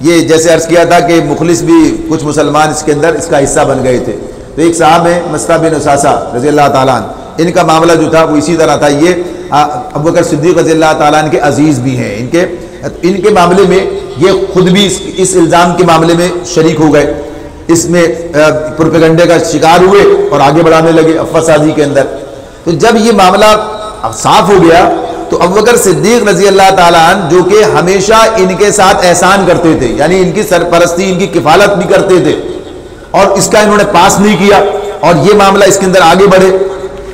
یہ جیسے عرض کیا تھا کہ مخلص بھی کچھ مسلمان اس کے اندر اس کا حصہ بن گئے تھے، تو ایک صاحب ہیں مصطح بن اساسہ رضی اللہ تعالیٰ عنہ، ان کا معاملہ جو تھا وہ اسی طرح تھا۔ یہ ابوبکر صدیق رضی اللہ تعالیٰ عنہ کے عزیز بھی ہیں، ان کے معاملے میں یہ خود بھی اس الزام کے معاملے میں شریک ہو گئے، اس میں پروپیگنڈے کا شکار ہوئے اور آگے بڑھانے لگے افواہ سازی کے اندر۔ تو جب یہ معاملہ صاف ہو گیا تو ابوبکر صدیق رضی اللہ تعالیٰ عنہ جو کہ ہمیشہ ان کے ساتھ احسان کرتے تھے، یعنی ان کی سرپرستی، ان کی کفالت بھی کرتے تھے، اور اس کا انہوں نے پاس نہیں کیا اور یہ معاملہ اس کے اندر آگے بڑھے،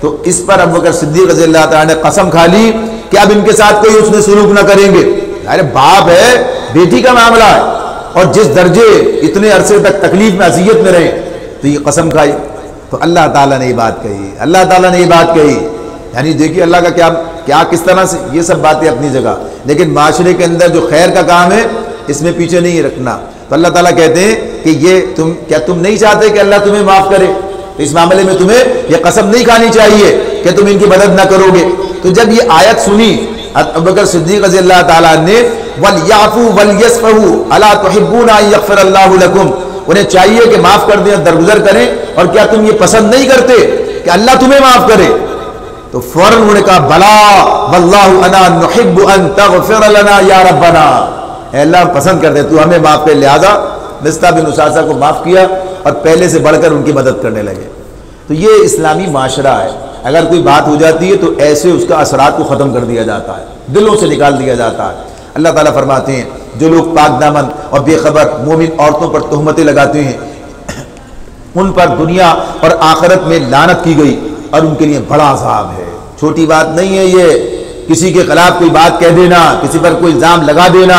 تو اس پر ابوبکر صدیق رضی اللہ تعالیٰ نے قسم کھا لی کہ اب ان کے ساتھ کوئی حسن سلوک نہ کریں گے۔ ارے باپ ہے، بیٹی کا معاملہ ہے، اور جس درجے اتنے عرصے تک تکلیف میں اذیت میں رہے، تو یہ قسم کھائی۔ تو اللہ تعالیٰ نے یہ بات کہی، اللہ تعالیٰ نے یہ بات کہی، یعنی دیکھیے اللہ کا کیا کس طرح سے یہ سب باتیں اپنی جگہ، لیکن معاشرے کے اندر جو خیر کا کام ہے اس میں پیچھے نہیں رکھنا۔ تو اللہ تعالیٰ کہتے ہیں کہ کیا تم نہیں چاہتے کہ اللہ تمہیں معاف کرے؟ تو اس معاملے میں تمہیں یہ قسم نہیں کھانی چاہیے کہ تم ان کی مدد نہ کرو گے۔ تو جب یہ آیت سنی ابوبکر صدیق رضی اللہ تعالیٰ نے وَلْيَعْفُوا وَلْيَصْفَحُوا أَلَا تُحِبُّونَ أَن يَغْفِرَ اللَّهُ لَكُمْ، انہیں چاہیے کہ معاف کر دیں اور درگزر کریں، اور کیا تم یہ پسند نہیں کرتے کہ اللہ تمہیں معاف کرے؟ تو فوراً انہوں نے کہا بلا واللہ انا نحب ان تغفر لنا یا ربنا، اے اللہ پسند کرتے تو ہمیں معاف کر، لہذا مصطح بن اساسہ کو معاف کیا اور پہلے سے بڑھ کر ان کی مدد کرنے لگے۔ تو یہ اسلامی معاشرہ ہے، اگر کوئی بات ہو جاتی ہے تو ایسے اس کا اثرات کو ختم کر دیا جاتا ہے، دلوں سے نکال دیا جاتا ہے۔ اللہ تعالیٰ فرماتے ہیں جو لوگ پاک دامن اور بے خبر مومن عورتوں پر تہمتیں لگاتے ہیں ان پر دنیا اور آخرت میں لعنت کی گئی اور ان کے لیے بڑا عذاب ہے۔ چھوٹی بات نہیں ہے یہ، کسی کے خلاف کوئی بات کہہ دینا، کسی پر کوئی الزام لگا دینا،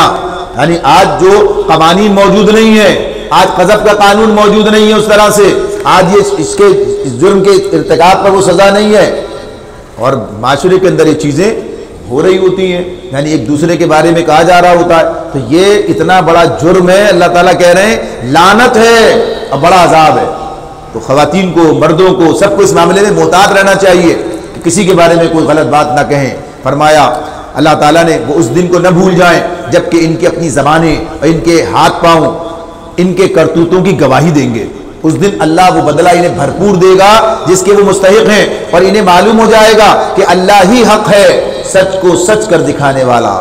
یعنی آج جو قوانین موجود نہیں ہے، آج قذف کا قانون موجود نہیں ہے اس طرح سے، آج یہ اس جرم کے ارتکاب پر وہ سزا نہیں ہے، اور معاشرے کے اندر یہ چیزیں ہو رہی ہوتی ہیں، یعنی ایک دوسرے کے بارے میں کہا جا رہا ہوتا ہے، تو یہ اتنا بڑا جرم ہے، اللہ تعالیٰ کہہ رہے ہیں لعنت ہے اور بڑا عذاب ہے۔ تو خواتین کو، مردوں کو، سب کو اس معاملے میں محتاط رہنا چاہیے کہ کسی کے بارے میں کوئی غلط بات نہ کہیں۔ فرمایا اللہ تعالیٰ نے وہ اس دن کو نہ بھول جائیں جبکہ ان کی اپنی زبانیں اور ان کے ہاتھ پاؤں ان کے کرتوتوں کی گواہی دیں گے۔ اس دن اللہ وہ بدلہ انہیں بھرپور دے گا جس کے وہ مستحق ہیں، اور انہیں معلوم ہو جائے گا کہ اللہ ہی حق ہے، سچ کو سچ کر دکھانے والا۔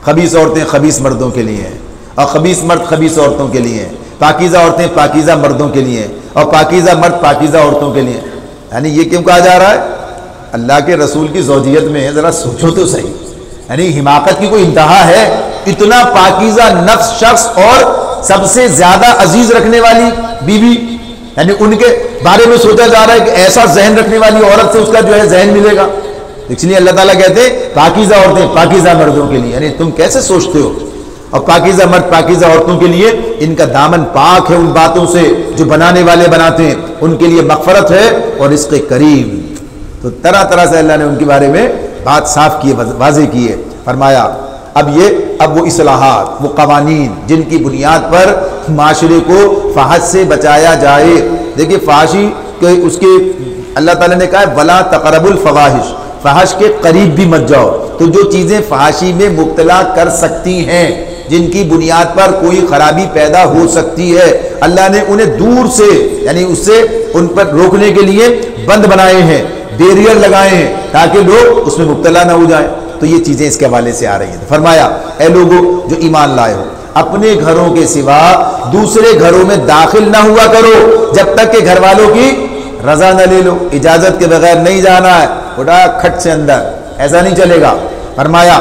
خبیث عورتیں خبیث مردوں کے لیے ہیں، اور خبیث مرد خبیث عورتوں کے لیے ہیں، پاکیزہ عورتیں پاکیزہ مردوں کے لیے ہیں، اور پاکیزہ مرد پاکیزہ عورتوں کے لیے۔ یعنی یہ کیوں کہا جا رہا ہے؟ اللہ کے رسول کی زوجیت میں ہے، ذرا سوچو تو صحیح، یعنی حماقت کی کوئی انتہا ہے؟ اتنا پاکیزہ نفس شخص اور سب سے زیادہ عزیز رکھنے والی بیوی، یعنی ان کے بارے میں سوچا جا رہا ہے کہ ایسا ذہن رکھنے والی عورت سے اس کا جو ہے ذہن ملے گا۔ اس لیے اللہ تعالیٰ کہتے ہیں پاکیزہ عورتیں پاکیزہ مردوں کے لیے، یعنی تم کیسے سوچتے ہو؟ اور پاکیزہ مرد پاکیزہ عورتوں کے لیے ان کا دامن پاک ہے ان باتوں سے جو بنانے والے بناتے ہیں، ان کے لیے مغفرت ہے اور رزق کریم۔ تو طرح طرح سے اللہ نے ان کے بارے میں بات صاف کی ہے، واضح کی ہے۔ فرمایا اب وہ اصلاحات، وہ قوانین جن کی بنیاد پر معاشرے کو فحش سے بچایا جائے۔ دیکھیے فحاشی کے اس کے اللہ تعالیٰ نے کہا ہے وَلَا تَقْرَبُوا الْفَوَاحِشَ، فحش کے قریب بھی مت جاؤ۔ تو جو چیزیں فحاشی میں مبتلا کر سکتی ہیں، جن کی بنیاد پر کوئی خرابی پیدا ہو سکتی ہے، اللہ نے انہیں دور سے یعنی اس سے ان پر روکنے کے لیے بند بنائے ہیں، بیریئر لگائے ہیں تاکہ لوگ اس میں مبتلا نہ ہو جائیں۔ تو یہ چیزیں اس کے حوالے سے آ رہی ہیں۔ فرمایا اے لوگو جو ایمان لائے ہو، اپنے گھروں کے سوا دوسرے گھروں میں داخل نہ ہوا کرو جب تک کہ گھر والوں کی رضا نہ لے لو۔ اجازت کے بغیر نہیں جانا ہے، اٹھا کھٹ سے اندر، ایسا نہیں چلے گا۔ فرمایا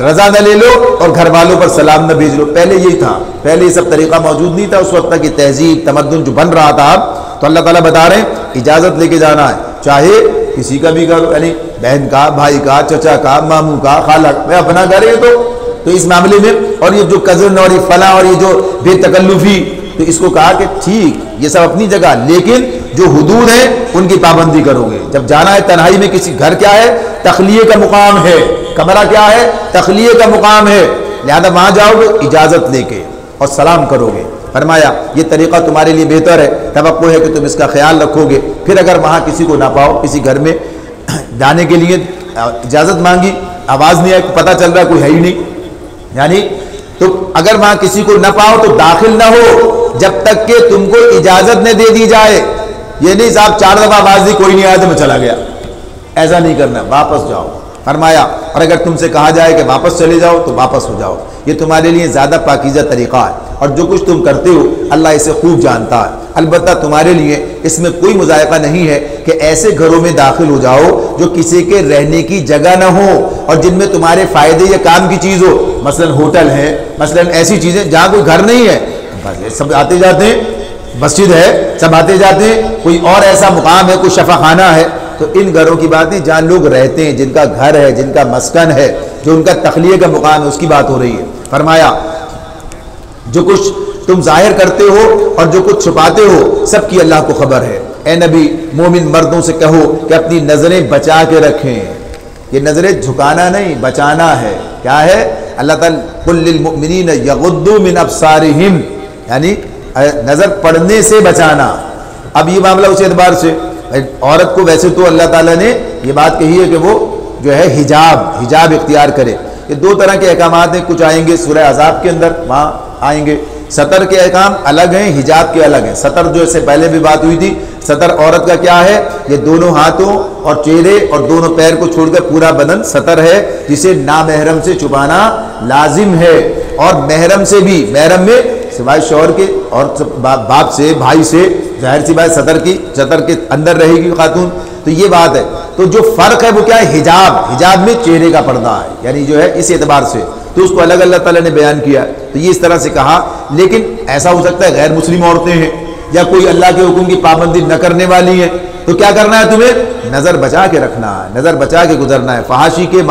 رضا نہ لے لو اور گھر والوں پر سلام نہ بھیج لو۔ پہلے یہی تھا، پہلے یہ سب طریقہ موجود نہیں تھا اس وقت تک، یہ تہذیب تمدن جو بن رہا تھا۔ تو اللہ تعالیٰ بتا رہے ہیں اجازت لے کے جانا ہے، چاہے کسی کا بھی گھر، یعنی بہن کا، بھائی کا، چچا کا، ماموں کا، خالہ کا، میں اپنا گھر ہے تو اس معاملے میں، اور یہ جو کزن اور یہ فلاں اور یہ جو بے تکلفی، تو اس کو کہا کہ ٹھیک یہ سب اپنی جگہ، لیکن جو حدود ہیں ان کی پابندی کرو گے۔ جب جانا ہے تنہائی میں کسی، گھر کیا ہے؟ تخلیے کا مقام ہے، کمرہ کیا ہے؟ تخلیے کا مقام ہے، لہذا وہاں جاؤ گے اجازت لے کے اور سلام کرو گے۔ فرمایا یہ طریقہ تمہارے لیے بہتر ہے، توقع ہے کہ تم اس کا خیال رکھو گے۔ پھر اگر وہاں کسی کو نہ پاؤ، کسی گھر میں جانے کے لیے اجازت مانگی، آواز نہیں آئی، پتہ چل رہا ہے کوئی ہے ہی نہیں، یعنی تو اگر وہاں کسی کو نہ پاؤ تو داخل نہ ہو جب تک کہ تم کو اجازت نہ دے دی جائے۔ یہ نہیں صاحب 4 دفعہ آواز دی کوئی نہیں آیا تو میں چلا گیا، ایسا نہیں کرنا، واپس جاؤ۔ فرمایا اور اگر تم سے کہا جائے کہ واپس چلے جاؤ تو واپس ہو جاؤ، یہ تمہارے لیے زیادہ پاکیزہ طریقہ ہے، اور جو کچھ تم کرتے ہو اللہ اسے خوب جانتا ہے۔ البتہ تمہارے لیے اس میں کوئی مذائقہ نہیں ہے کہ ایسے گھروں میں داخل ہو جاؤ جو کسی کے رہنے کی جگہ نہ ہو اور جن میں تمہارے فائدے یا کام کی چیز ہو، مثلا ہوٹل ہے، مثلا ایسی چیزیں جہاں کوئی گھر نہیں ہے، بس سب آتے جاتے ہیں، مسجد ہے سب آتے جاتے ہیں، کوئی اور ایسا مقام ہے، کوئی شفا خانہ ہے، تو ان گھروں کی بات نہیں، جہاں لوگ رہتے ہیں، جن کا گھر ہے، جن کا مسکن ہے، جو ان کا تخلیے کا مقام ہے، اس کی بات ہو رہی ہے۔ فرمایا جو کچھ تم ظاہر کرتے ہو اور جو کچھ چھپاتے ہو سب کی اللہ کو خبر ہے۔ اے نبی مومن مردوں سے کہو کہ اپنی نظریں بچا کے رکھیں، یہ نظریں جھکانا نہیں بچانا ہے۔ کیا ہے؟ اللہ تعالیٰ قل للمؤمنین یغضوا من ابصارہم، یعنی نظر پڑنے سے بچانا۔ اب یہ معاملہ اس اعتبار سے عورت کو ویسے تو اللہ تعالیٰ نے یہ بات کہی ہے کہ وہ جو ہے حجاب اختیار کرے۔ یہ 2 طرح کے احکامات ہیں، کچھ آئیں گے سورہ احزاب کے اندر، وہاں آئیں گے۔ سطر کے احکام الگ ہیں، حجاب کے الگ ہیں۔ سطر جو اس سے پہلے بھی بات ہوئی تھی، سطر عورت کا کیا ہے؟ یہ دونوں ہاتھوں اور چہرے اور دونوں پیر کو چھوڑ کر پورا بدن سطر ہے، جسے نامحرم سے چھپانا لازم ہے، اور محرم سے بھی، محرم میں سوائے شوہر کے اور باپ سے، بھائی سے، ظاہر سی بات سطر کے اندر رہے گی خاتون۔ تو یہ بات ہے، تو جو فرق ہے وہ کیا ہے؟ حجاب میں چہرے کا پردہ ہے، یعنی جو ہے اس اعتبار سے تو اس کو الگ اللہ تعالیٰ نے بیان کیا۔ تو یہ اس طرح سے کہا، لیکن ایسا ہو سکتا ہے غیر مسلم عورتیں ہیں یا کوئی اللہ کے حکم کی پابندی نہ کرنے والی ہیں، تو کیا کرنا ہے تمہیں؟ نظر بچا کے رکھنا ہے، نظر بچا کے گزرنا ہے۔ فحاشی کے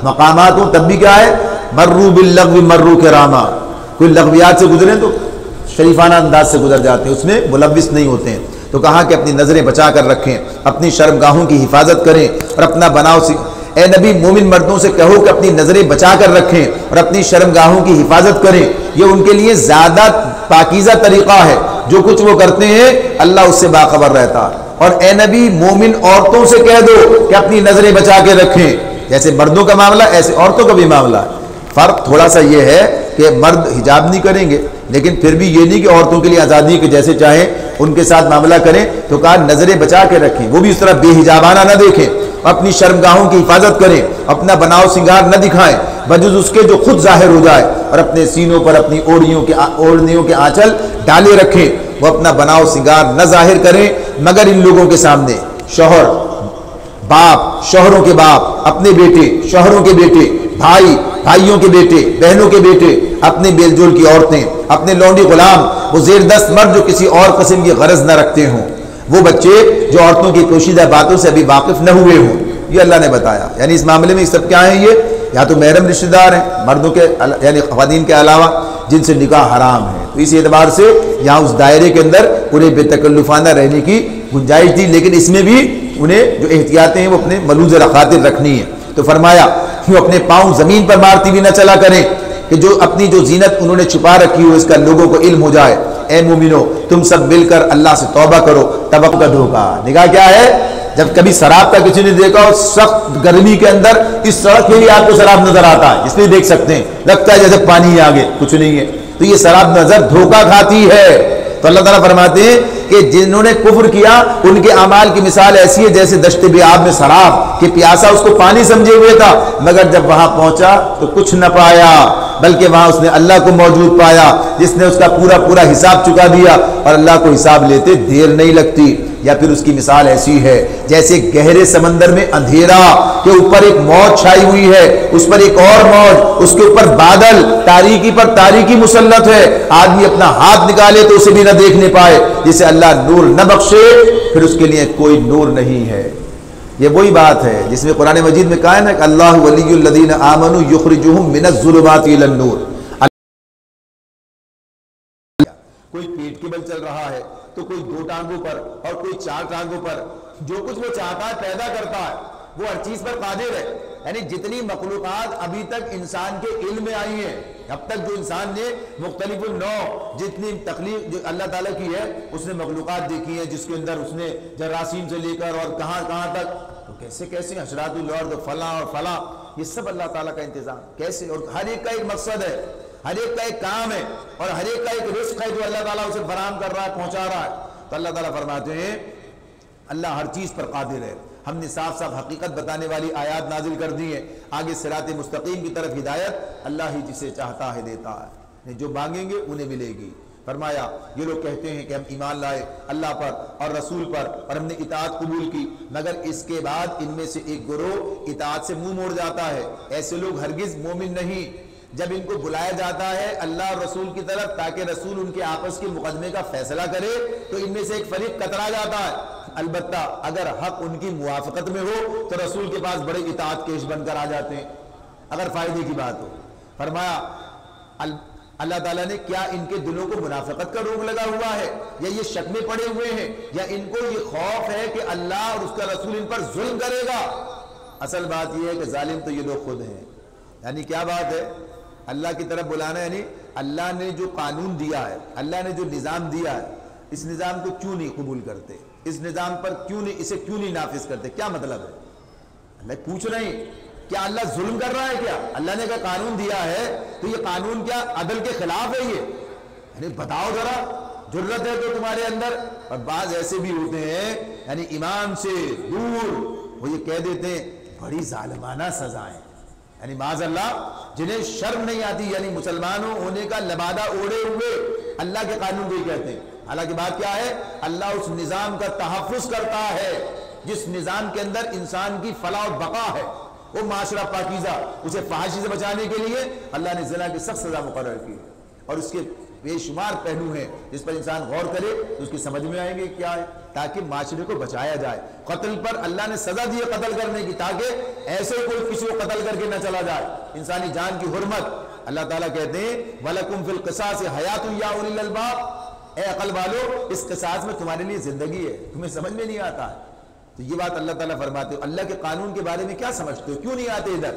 مقامات ہوں تب بھی کیا ہے؟ مروا باللغو مروا کراما، کوئی لغویات سے گزریں تو شریفانہ انداز سے گزر جاتے ہیں، اس میں ملوث نہیں ہوتے ہیں۔ تو کہا کہ اپنی نظریں بچا کر رکھیں، اپنی شرمگاہوں کی حفاظت کریں اور اپنا بناؤ اے نبی مومن مردوں سے کہو کہ اپنی نظریں بچا کر رکھیں اور اپنی شرمگاہوں کی حفاظت کریں، یہ ان کے لیے زیادہ پاکیزہ طریقہ ہے۔ جو کچھ وہ کرتے ہیں اللہ اس سے باخبر رہتا۔ اور اے نبی مومن عورتوں سے کہہ دو کہ اپنی نظریں بچا کے رکھیں، جیسے مردوں کا معاملہ ایسے عورتوں کا بھی معاملہ ہے۔ فرق تھوڑا سا یہ ہے کہ مرد حجاب نہیں کریں گے، لیکن پھر بھی یہ نہیں کہ عورتوں کے لیے آزادی کہ جیسے چاہیں ان کے ساتھ معاملہ کریں، تو کہا نظریں بچا کے رکھیں، وہ بھی اس طرح بے حجابانہ نہ دیکھیں، اپنی شرمگاہوں کی حفاظت کریں، اپنا بناؤ سنگار نہ دکھائیں بجز اس کے جو خود ظاہر ہو جائے، اور اپنے سینوں پر اپنی اوڑھنیوں کے آنچل ڈالے رکھیں، وہ اپنا بناؤ سنگار نہ ظاہر کریں مگر ان لوگوں کے سامنے، شوہر، باپ، شوہروں کے باپ، اپنے بیٹے، شوہروں کے بیٹے، بھائی، بھائیوں کے بیٹے، بہنوں کے بیٹے، اپنے بیل جول کی عورتیں، اپنے لونڈی غلام، وہ زیر دست مرد جو کسی اور قسم کی غرض نہ رکھتے ہوں، وہ بچے جو عورتوں کی پوشیدہ باتوں سے ابھی واقف نہ ہوئے ہوں، یہ اللہ نے بتایا۔ یعنی اس معاملے میں سب کیا ہیں؟ یا تو محرم رشتہ دار ہیں مردوں کے یعنی خواتین کے علاوہ جن سے نکاح حرام ہے، تو اس اعتبار سے یہاں اس دائرے کے اندر انہیں بے تکلفانہ رہنے کی گنجائش دی، لیکن اس میں بھی انہیں جو احتیاطیں ہیں وہ اپنے ملوذ خاطر رکھنی ہے۔ تو فرمایا کہ وہ اپنے پاؤں زمین پر مارتی ہوئی نہ چلا کریں کہ جو اپنی جو زینت انہوں نے چھپا رکھی ہو اس کا لوگوں کو علم ہو جائے۔ اے مومنو تم سب مل کر اللہ سے توبہ کرو، توبہ کا دھوکہ نگاہ کیا ہے؟ جب کبھی شراب کا کسی نے دیکھا اور سخت گرمی کے اندر اس سڑک کے لیے آپ کو شراب نظر آتا ہے، اس لیے دیکھ سکتے ہیں لگتا ہے جیسے پانی ہے آگے کچھ نہیں ہے، تو یہ شراب نظر دھوکہ کھاتی ہے۔ تو اللہ تعالیٰ فرماتے ہیں کہ جنہوں نے کفر کیا ان کے اعمال کی مثال ایسی ہے جیسے دشت بیاب میں شراب کہ پیاسا اس کو پانی سمجھے ہوئے تھا، مگر جب وہاں پہنچا تو کچھ نہ پایا، بلکہ وہاں اس نے اللہ کو موجود پایا جس نے اس کا پورا حساب چکا دیا، اور اللہ کو حساب لیتے دیر نہیں لگتی۔ یا پھر اس کی مثال ایسی ہے جیسے گہرے سمندر میں اندھیرا کے اوپر ایک موج چھائی ہوئی ہے، اس پر ایک اور موج، اس کے اوپر بادل، تاریکی پر تاریکی مسلط ہے، آدمی اپنا ہاتھ نکالے تو اسے بھی نہ دیکھنے پائے، جسے اللہ نور نہ بخشے پھر اس کے لیے کوئی نور نہیں ہے۔ یہ وہی بات ہے جس میں قرآن مجید میں کہا ہے نا کہ اللہ ولی الذین آمنوا یخرجہم من الظلمات الی النور۔ کوئی پیٹ کے بل چل رہا ہے تو کوئی 2 ٹانگوں پر اور کوئی 4 ٹانگوں پر، جو کچھ وہ چاہتا ہے پیدا کرتا ہے، وہ ہر چیز پر قادر ہے۔ یعنی جتنی مخلوقات ابھی تک انسان کے علم میں آئی ہیں، اب تک جو انسان نے مختلف النوع جتنی تخلیق جو اللہ تعالیٰ کی ہے اس نے مخلوقات دیکھی ہیں، جس کے اندر اس نے جراثیم سے لے کر اور کہاں تک، تو کیسے حشرات الارض فلاں اور فلاں، یہ سب اللہ تعالیٰ کا انتظام کیسے، اور ہر ایک کا ایک مقصد ہے، ہر ایک کا ایک کام ہے، اور ہر ایک کا ایک رزق ہے جو اللہ تعالیٰ اسے فراہم کر رہا ہے، پہنچا رہا ہے۔ تو اللہ تعالیٰ فرماتے ہیں اللہ ہر چیز پر قادر ہے۔ ہم نے صاف حقیقت بتانے والی آیات نازل کر دی ہیں، آگے صراط مستقیم کی طرف ہدایت اللہ ہی جسے چاہتا ہے دیتا ہے، جو مانگیں گے انہیں ملے گی۔ فرمایا یہ لوگ کہتے ہیں کہ ہم ایمان لائے اللہ پر اور رسول پر اور ہم نے اطاعت قبول کی، مگر اس کے بعد ان میں سے ایک گروہ اطاعت سے منہ موڑ جاتا ہے۔ ایسے لوگ ہرگز مومن نہیں۔ جب ان کو بلایا جاتا ہے اللہ اور رسول کی طرف تاکہ رسول ان کے آپس کے مقدمے کا فیصلہ کرے تو ان میں سے ایک فریق کترا جاتا ہے، البتہ اگر حق ان کی موافقت میں ہو تو رسول کے پاس بڑے اطاعت کیش بن کر آ جاتے ہیں اگر فائدے کی بات ہو۔ فرمایا اللہ تعالیٰ نے کیا ان کے دلوں کو منافقت کا روگ لگا ہوا ہے یا یہ شک میں پڑے ہوئے ہیں یا ان کو یہ خوف ہے کہ اللہ اور اس کا رسول ان پر ظلم کرے گا؟ اصل بات یہ ہے کہ ظالم تو یہ لوگ خود ہیں۔ یعنی کیا بات ہے؟ اللہ کی طرف بلانا، یعنی اللہ نے جو قانون دیا ہے، اللہ نے جو نظام دیا ہے، اس نظام کو کیوں نہیں قبول کرتے؟ اس نظام پر اسے کیوں نہیں نافذ کرتے؟ کیا مطلب ہے؟ اللہ پوچھ رہے ہیں کیا اللہ ظلم کر رہا ہے؟ کیا اللہ نے اگر قانون دیا ہے تو یہ قانون کیا عدل کے خلاف ہے؟ یہ یعنی بتاؤ ذرا، جرت ہے تو تمہارے اندر۔ اور بعض ایسے بھی ہوتے ہیں یعنی ایمان سے دور، وہ یہ کہہ دیتے ہیں بڑی ظالمانہ سزائیں، یعنی معاذ اللہ جنہیں شرم نہیں آتی، یعنی مسلمانوں ہونے کا لبادہ اوڑے ہوئے اللہ کے قانون کو ہی کہتے ہیں۔ حالانکہ بات کیا ہے؟ اللہ اس نظام کا تحفظ کرتا ہے جس نظام کے اندر انسان کی فلاح و بقا ہے، وہ معاشرہ پاکیزہ، اسے فحاشی سے بچانے کے لیے اللہ نے زنا کی سخت سزا مقرر کی، اور اس کے بے شمار پہلو ہیں جس پر انسان غور کرے تو اس کی سمجھ میں آئیں گے کیا ہے، تاکہ معاشرے کو بچایا جائے۔ قتل پر اللہ نے سزا دی ہے قتل کرنے کی، تاکہ ایسے کوئی کسی کو قتل کر کے نہ چلا جائے، انسانی جان کی حرمت۔ اللہ تعالیٰ کہتے ہیں وَلَكُمْ فِي الْقِصَاصِ حَيَاتٌ يَا أُولِي الْأَلْبَابِ، اے عقل والو اس قصاص میں تمہارے لیے زندگی ہے، تمہیں سمجھ میں نہیں آتا ہے؟ تو یہ بات اللہ تعالیٰ فرماتے ہو اللہ کے قانون کے بارے میں کیا سمجھتے ہو؟ کیوں نہیں آتے ادھر؟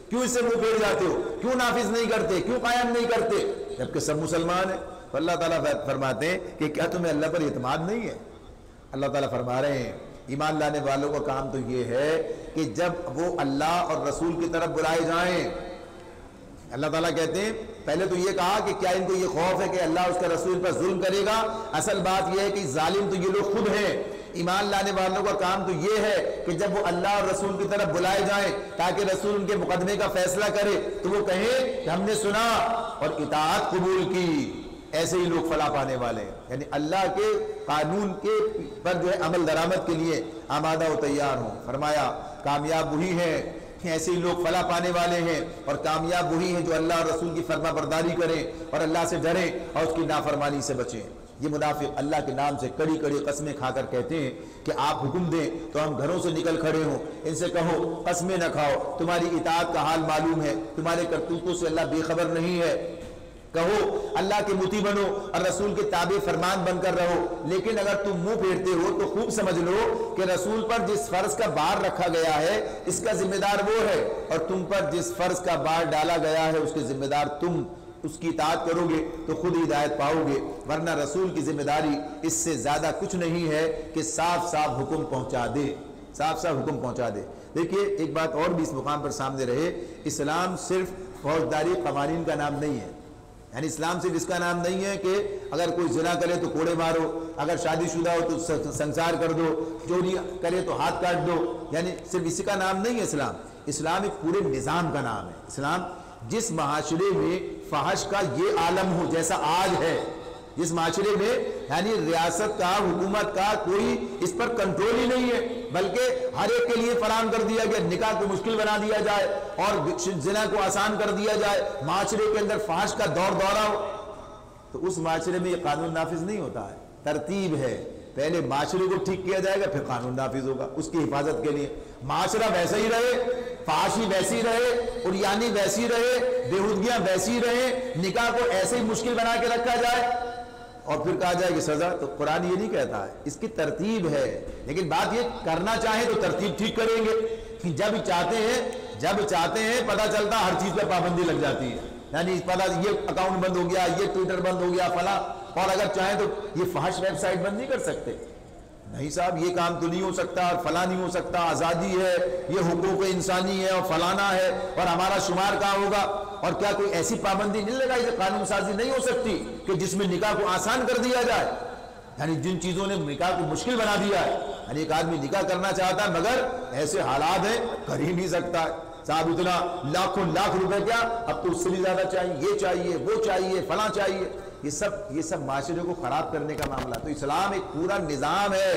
کیوں اس سے منہ پھیر جاتے ہو؟ کیوں نافذ نہیں کرتے؟ کیوں قائم نہیں کرتے جبکہ سب مسلمان ہیں؟ تو اللہ تعالیٰ فرماتے ہیں کہ کیا تمہیں اللہ پر اعتماد نہیں ہے؟ اللہ تعالیٰ فرما رہے ہیں ایمان لانے والوں کا کام تو یہ ہے کہ جب وہ اللہ اور رسول کی طرف بلائے جائیں، اللہ تعالیٰ کہتے ہیں پہلے تو یہ کہا کہ کیا ان کو یہ خوف ہے کہ اللہ اس کا رسول پر ظلم کرے گا؟ اصل بات یہ ہے کہ ظالم تو یہ لوگ خود ہیں۔ ایمان لانے والوں کا کام تو یہ ہے کہ جب وہ اللہ اور رسول کی طرف بلائے جائیں تاکہ رسول ان کے مقدمے کا فیصلہ کرے تو وہ کہیں کہ ہم نے سنا اور اطاعت قبول کی، ایسے ہی لوگ فلاح پانے والے ہیں، یعنی اللہ کے قانون کے پر جو ہے عمل درآمد کے لیے آمادہ و تیار ہوں۔ فرمایا کامیاب وہی ہیں، ایسے ہی لوگ فلاح پانے والے ہیں، اور کامیاب وہی ہیں جو اللہ اور رسول کی فرما برداری کریں اور اللہ سے ڈریں اور اس کی نافرمانی سے بچیں۔ یہ منافق اللہ کے نام سے کڑی کڑی قسمیں کھا کر کہتے ہیں کہ آپ حکم دیں تو ہم گھروں سے نکل کھڑے ہوں. ان سے کہو قسمیں نہ کھاؤ, تمہاری اطاعت کا حال معلوم ہے, تمہارے کرتوتوں سے اللہ بے خبر نہیں ہے. کہو اللہ کے مطیع بنو اور رسول کے تابع فرمان بن کر رہو. لیکن اگر تم منہ پھیرتے ہو تو خوب سمجھ لو کہ رسول پر جس فرض کا بار رکھا گیا ہے اس کا ذمہ دار وہ ہے, اور تم پر جس فرض کا بار ڈالا گیا ہے اس کے ذمہ دار تم. اس کی اطاعت کرو گے تو خود ہدایت پاؤ گے, ورنہ رسول کی ذمہ داری اس سے زیادہ کچھ نہیں ہے کہ صاف صاف حکم پہنچا دے, صاف صاف حکم پہنچا دے. دیکھیے ایک بات اور بھی اس مقام پر سامنے رہے, اسلام صرف فوجداری قوانین کا نام نہیں ہے. یعنی اسلام صرف اس کا نام نہیں ہے کہ اگر کوئی زنا کرے تو کوڑے مارو, اگر شادی شدہ ہو تو سنسار کر دو, چوری کرے تو ہاتھ کاٹ دو. یعنی صرف اسی کا نام نہیں ہے اسلام. اسلام ایک پورے نظام کا نام ہے. اسلام جس معاشرے میں فحش کا یہ عالم ہو جیسا آج ہے, جس معاشرے میں یعنی ریاست کا حکومت کا کوئی اس پر کنٹرول ہی نہیں ہے, بلکہ ہر ایک کے لیے فراہم کر دیا گیا, نکاح کو مشکل بنا دیا جائے اور زنا کو آسان کر دیا جائے, معاشرے کے اندر فحش کا دور دورہ ہو, تو اس معاشرے میں یہ قانون نافذ نہیں ہوتا ہے. ترتیب ہے, پہلے معاشرے کو ٹھیک کیا جائے گا پھر قانون نافذ ہوگا اس کی حفاظت کے لیے. معاشرہ ویسا ہی رہے, فحاشی ویسی رہے, عریانی ویسی رہے, بےہودگیاں ویسی رہے, نکاح کو ایسے ہی مشکل بنا کے رکھا جائے اور پھر کہا جائے کہ سزا. تو قرآن یہ نہیں کہتا ہے, اس کی ترتیب ہے. لیکن بات یہ کرنا چاہیں تو ترتیب ٹھیک کریں گے. جب چاہتے ہیں پتہ چلتا ہر چیز پر پابندی لگ جاتی ہے. یعنی پتہ یہ اکاؤنٹ بند ہو گیا, یہ ٹویٹر بند ہو گیا فلاں, اور اگر چاہیں تو یہ فحش ویب سائٹ بند نہیں کر سکتے. نہیں صاحب یہ کام تو نہیں ہو سکتا اور فلاں نہیں ہو سکتا, آزادی ہے, یہ حقوق انسانی ہے اور فلانا ہے اور ہمارا شمار کہاں ہوگا. اور کیا کوئی ایسی پابندی نہیں لگائی کہ قانون سازی نہیں ہو سکتی کہ جس میں نکاح کو آسان کر دیا جائے. یعنی جن چیزوں نے نکاح کو مشکل بنا دیا ہے, یعنی ایک آدمی نکاح کرنا چاہتا ہے مگر ایسے حالات ہیں کر ہی نہیں سکتا ہے. صاحب اتنا لاکھوں لاکھ روپے کیا, اب تو اس سے بھی زیادہ چاہیے, یہ چاہیے, وہ چاہیے, فلاں چاہیے. یہ سب معاشرے کو خراب کرنے کا معاملہ. تو اسلام ایک پورا نظام ہے.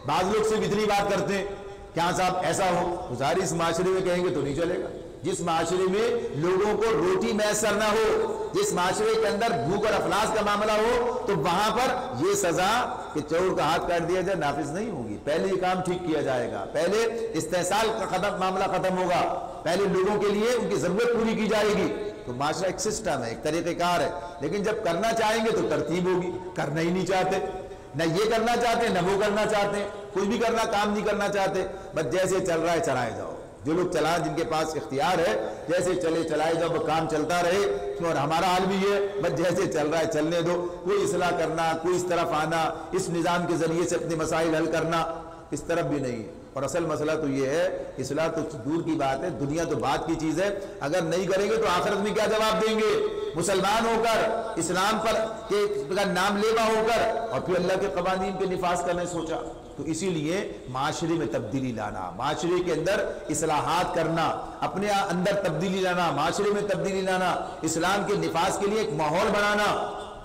بعض لوگ صرف اتنی بات کرتے ہیں کہ ہاں صاحب ایسا ہو, ظاہر اس معاشرے میں کہیں گے تو نہیں چلے گا. جس معاشرے میں لوگوں کو روٹی میسر نہ ہو, جس معاشرے کے اندر بھوک اور افلاس کا معاملہ ہو, تو وہاں پر یہ سزا کہ چور کا ہاتھ کاٹ دیا جائے نافذ نہیں ہوگی. پہلے یہ کام ٹھیک کیا جائے گا, پہلے استحصال کا معاملہ ختم ہوگا, پہلے لوگوں کے لیے ان کی ضرورت پوری کی جائے گی. تو معاشرہ ایک سسٹم ہے, ایک طریقہ کار ہے. لیکن جب کرنا چاہیں گے تو ترتیب ہوگی. کرنا ہی نہیں چاہتے, نہ یہ کرنا چاہتے نہ وہ کرنا چاہتے, کچھ بھی کام نہیں کرنا چاہتے. بس جیسے چل رہا ہے چلائے جاؤ. جو لوگ چلائیں, جن کے پاس اختیار ہے, جیسے چلائے جاؤ, کام چلتا رہے. اور ہمارا حال بھی یہ, بس جیسے چل رہا ہے چلنے دو. کوئی اصلاح کرنا, کوئی اس طرف آنا, اس نظام کے ذریعے سے اپنے مسائل حل کرنا, اس طرف بھی نہیں ہے. اور اصل مسئلہ تو یہ ہے, اصلاح تو دور کی بات ہے, دنیا تو بات کی چیز ہے. اگر نہیں کریں گے تو آخرت میں کیا جواب دیں گے؟ مسلمان ہو کر, اسلام پر نام لیوا ہو کر, اور پھر اللہ کے قوانین کے نفاذ کرنے سوچا. تو اسی لیے معاشرے میں تبدیلی لانا, معاشرے کے اندر اصلاحات کرنا, اپنے اندر تبدیلی لانا, معاشرے میں تبدیلی لانا, اسلام کے نفاذ کے لیے ایک ماحول بنانا,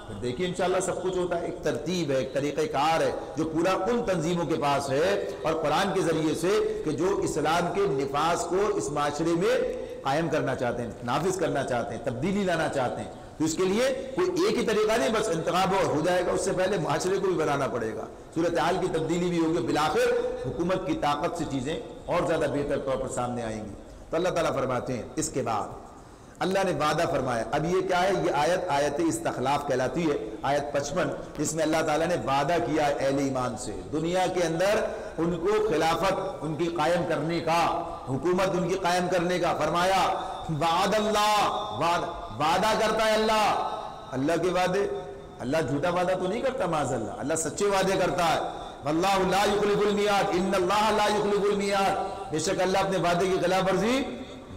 پھر دیکھیے انشاءاللہ سب کچھ ہوتا ہے. ایک ترتیب ہے, ایک طریقہ کار ہے جو پورا ان تنظیموں کے پاس ہے, اور قرآن کے ذریعے سے کہ جو اسلام کے نفاذ کو اس معاشرے میں قائم کرنا چاہتے ہیں, نافذ کرنا چاہتے ہیں, تبدیلی لانا چاہتے ہیں. تو اس کے لیے کوئی ایک ہی طریقہ نہیں, بس انتخاب ہو جائے گا, اس سے پہلے معاشرے کو بھی بنانا پڑے گا, صورتحال کی تبدیلی بھی ہوگی, بالآخر حکومت کی طاقت سے چیزیں اور زیادہ بہتر طور پر سامنے آئیں گی. تو اللہ تعالیٰ فرماتے ہیں اس کے بعد اللہ نے وعدہ فرمایا. اب یہ کیا ہے؟ یہ آیت استخلاف کہلاتی ہے, آیت 55, جس میں اللہ تعالیٰ نے وعدہ کیا ہے اہل ایمان سے, دنیا کے اندر ان کو خلافت ان کی قائم کرنے کا, حکومت ان کی قائم کرنے کا. فرمایا وعد اللہ, وعدہ کرتا ہے اللہ. اللہ کے وعدے, اللہ جھوٹا وعدہ تو نہیں کرتا معاذ اللہ, اللہ سچے وعدے کرتا ہے. واللہ لا یخلف المیعاد, ان اللہ لا یخلف المیعاد, بے شک اللہ اپنے وعدے کی خلاف ورزی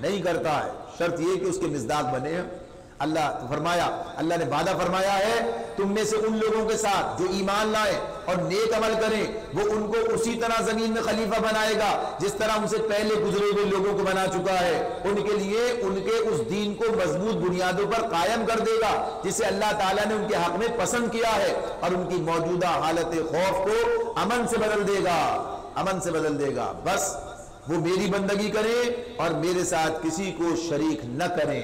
نہیں کرتا ہے, شرط یہ کہ اس کے مصداق بنے ہیں. اللہ فرمایا, اللہ نے وعدہ فرمایا ہے تم میں سے ان لوگوں کے ساتھ جو ایمان لائیں اور نیک عمل کریں, وہ ان کو اسی طرح زمین میں خلیفہ بنائے گا جس طرح ان سے پہلے گزرے ہوئے لوگوں کو بنا چکا ہے. ان کے لیے ان کے اس دین کو مضبوط بنیادوں پر قائم کر دے گا جسے اللہ تعالیٰ نے ان کے حق میں پسند کیا ہے, اور ان کی موجودہ حالت خوف کو امن سے بدل دے گا, امن سے بدل دے گا. بس وہ میری بندگی کریں اور میرے ساتھ کسی کو شریک نہ کریں.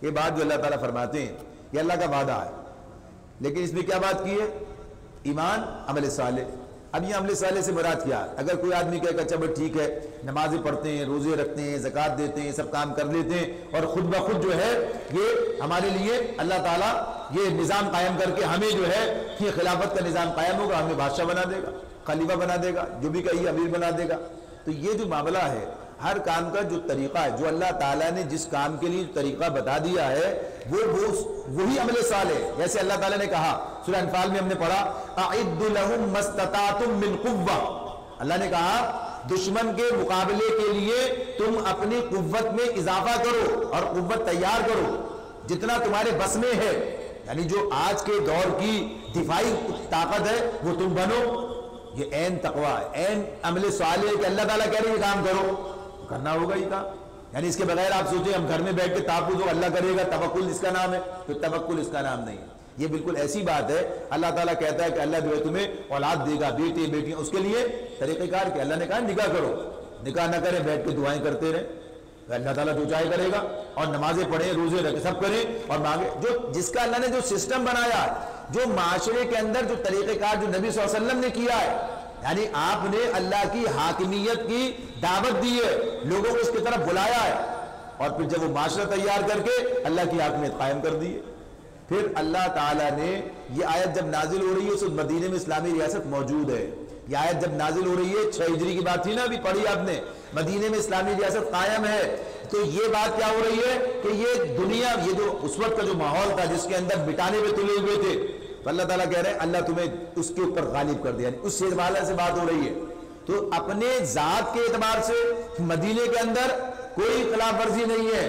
یہ بات جو اللہ تعالیٰ فرماتے ہیں یہ اللہ کا وعدہ ہے. لیکن اس میں کیا بات کی ہے؟ ایمان، عمل صالح۔ اب یہ عمل صالح سے مراد کیا؟ اگر کوئی آدمی کہے کہ اچھا بھائی ٹھیک ہے، نمازیں پڑھتے ہیں، روزے رکھتے ہیں، زکوٰۃ دیتے ہیں، سب کام کر لیتے ہیں، اور خود بخود جو ہے یہ ہمارے لیے اللہ تعالیٰ یہ نظام قائم کر کے ہمیں جو ہے یہ خلافت کا نظام قائم ہوگا، ہمیں بادشاہ بنا دے گا، خلیفہ بنا دے گا، جو بھی کہیے امیر بنا دے گا۔ تو یہ جو معاملہ ہے، ہر کام کا جو طریقہ ہے، جو اللہ تعالیٰ نے جس کام کے لیے طریقہ بتا دیا ہے وہی عمل صالح ہے۔ جیسے اللہ تعالیٰ نے کہا سورہ انفال میں ہم نے پڑھا اعدوا لهم ما استطعتم من قوة، اللہ نے کہا دشمن کے مقابلے کے لیے تم اپنی قوت میں اضافہ کرو اور قوت تیار کرو جتنا تمہارے بس میں ہے، یعنی جو آج کے دور کی دفاعی طاقت ہے وہ تم بنو۔ یہ عین تقویٰ ہے، عین عمل صالح ہے کہ اللہ تعالیٰ کہہ رہے ہیں یہ کام کرو، کرنا ہوگا یہ کام۔ یعنی اس کے بغیر آپ سوچیں ہم گھر میں بیٹھ کے تحفظ اللہ کرے گا، توکل اس کا نام ہے، تو توکل اس کا نام نہیں ہے۔ یہ بالکل ایسی بات ہے، اللہ تعالیٰ کہتا ہے کہ اللہ جو ہے تمہیں اولاد دے گا، بیٹے بیٹیاں، اس کے لیے طریقہ کار کہ اللہ نے کہا نکاح کرو، نکاح نہ کریں بیٹھ کے دعائیں کرتے رہیں، اللہ تعالیٰ جو چاہے کرے گا، اور نمازیں پڑھیں، روزے رکھیں، سب کریں اور مانگیں۔ جو جس کا اللہ نے جو سسٹم بنایا ہے، جو معاشرے کے اندر جو طریقہ کار جو نبی صلی اللہ علیہ وسلم نے کیا ہے، یعنی آپ نے اللہ کی حاکمیت کی دعوت دی ہے، لوگوں کو اس کی طرف بلایا ہے، اور پھر جب وہ معاشرہ تیار کر کے اللہ کی حاکمیت قائم کر دی ہے۔ پھر اللہ تعالیٰ نے یہ آیت جب نازل ہو رہی ہے اس مدینے میں اسلامی ریاست موجود ہے، یہ آیت جب نازل ہو رہی ہے 6 ہجری کی بات تھی نا، ابھی پڑھی آپ نے، مدینے میں اسلامی ریاست قائم ہے، تو یہ بات کیا ہو رہی ہے کہ یہ دنیا، یہ جو اس وقت کا جو ماحول تھا جس کے اندر مٹانے پہ تلے ہوئے تھے، تو اللہ تعالیٰ کہہ رہے ہیں اللہ تمہیں اس کے اوپر غالب کر دیا، یعنی اس حوالے سے بات ہو رہی ہے۔ تو اپنے ذات کے اعتبار سے مدینے کے اندر کوئی خلاف ورزی نہیں ہے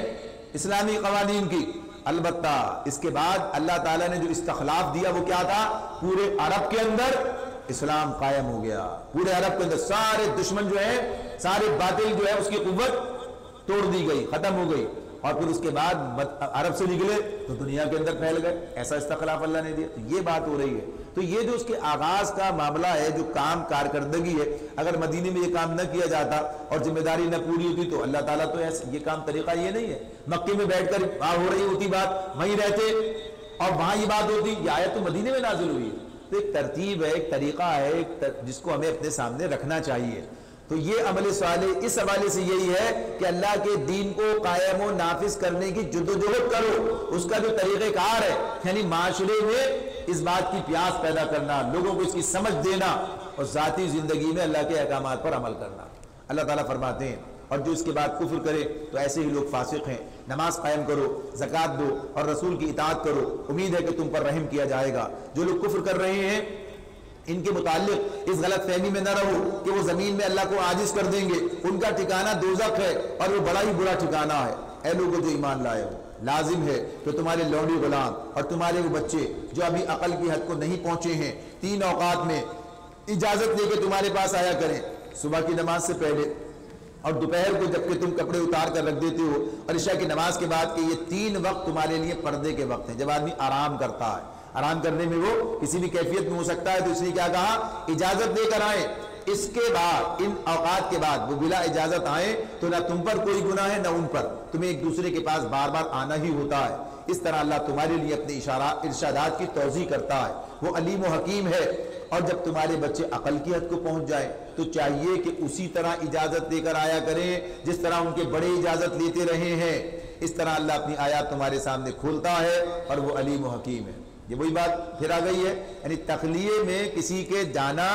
اسلامی قوانین کی، البتہ اس کے بعد اللہ تعالیٰ نے جو استخلاف دیا وہ کیا تھا؟ پورے عرب کے اندر اسلام قائم ہو گیا، پورے عرب کے اندر سارے دشمن جو ہیں، سارے باطل جو ہے اس کی قوت توڑ دی گئی، ختم ہو گئی، اور پھر اس کے بعد عرب سے نکلے تو دنیا کے اندر پھیل گئے، ایسا استخلاف اللہ نے دیا۔ تو یہ بات ہو رہی ہے، تو یہ جو اس کے آغاز کا معاملہ ہے، جو کام کارکردگی ہے، اگر مدینے میں یہ کام نہ کیا جاتا اور ذمہ داری نہ پوری ہوتی تو اللہ تعالیٰ تو یہ کام طریقہ یہ نہیں ہے، مکے میں بیٹھ کر ہو رہی ہوتی بات وہیں رہتے اور وہاں یہ بات ہوتی، یہ آیت تو مدینے میں نازل ہوئی ہے۔ تو ایک ترتیب ہے، ایک طریقہ ہے جس کو ہمیں اپنے سامنے رکھنا چاہیے۔ تو یہ عمل صالح اس حوالے سے یہی ہے کہ اللہ کے دین کو قائم و نافذ کرنے کی جدوجہد کرو، اس کا جو طریقہ کار ہے، یعنی معاشرے میں اس بات کی پیاس پیدا کرنا، لوگوں کو اس کی سمجھ دینا، اور ذاتی زندگی میں اللہ کے احکامات پر عمل کرنا۔ اللہ تعالیٰ فرماتے ہیں اور جو اس کے بعد کفر کرے تو ایسے ہی لوگ فاسق ہیں، نماز قائم کرو، زکوٰۃ دو اور رسول کی اطاعت کرو، امید ہے کہ تم پر رحم کیا جائے گا۔ جو لوگ کفر کر رہے ہیں ان کے متعلق اس غلط فہمی میں نہ رہو کہ وہ زمین میں اللہ کو عاجز کر دیں گے، ان کا ٹھکانہ دوزخ ہے اور وہ بڑا ہی برا ٹھکانہ ہے۔ اے لوگوں جو ایمان لائے ہو، لازم ہے کہ تمہارے لونڈی غلام اور تمہارے وہ بچے جو ابھی عقل کی حد کو نہیں پہنچے ہیں 3 اوقات میں اجازت لے کے تمہارے پاس آیا کریں، صبح کی نماز سے پہلے اور دوپہر کو جب کہ تم کپڑے اتار کر رکھ دیتے ہو، اور عشاء کی نماز کے بعد، کہ یہ 3 وقت تمہارے لیے پردے کے وقت ہیں، جب آدمی آرام کرتا ہے۔ آرام کرنے میں وہ کسی بھی کیفیت میں ہو سکتا ہے، تو اس نے کیا کہا؟ اجازت دے کر آئیں۔ اس کے بعد، ان اوقات کے بعد وہ بلا اجازت آئیں تو نہ تم پر کوئی گناہ ہے نہ ان پر، تمہیں ایک دوسرے کے پاس بار بار آنا ہی ہوتا ہے۔ اس طرح اللہ تمہارے لیے اپنے ارشادات کی توضیح کرتا ہے، وہ علیم و حکیم ہے۔ اور جب تمہارے بچے عقل کی حد کو پہنچ جائیں تو چاہیے کہ اسی طرح اجازت دے کر آیا کریں جس طرح ان کے بڑے اجازت لیتے رہے ہیں۔ اس طرح اللہ اپنی آیات تمہارے سامنے کھولتا ہے اور وہ علیم و حکیم ہے۔ یہ وہی بات پھر آ گئی ہے، یعنی تخلیے میں کسی کے جانا،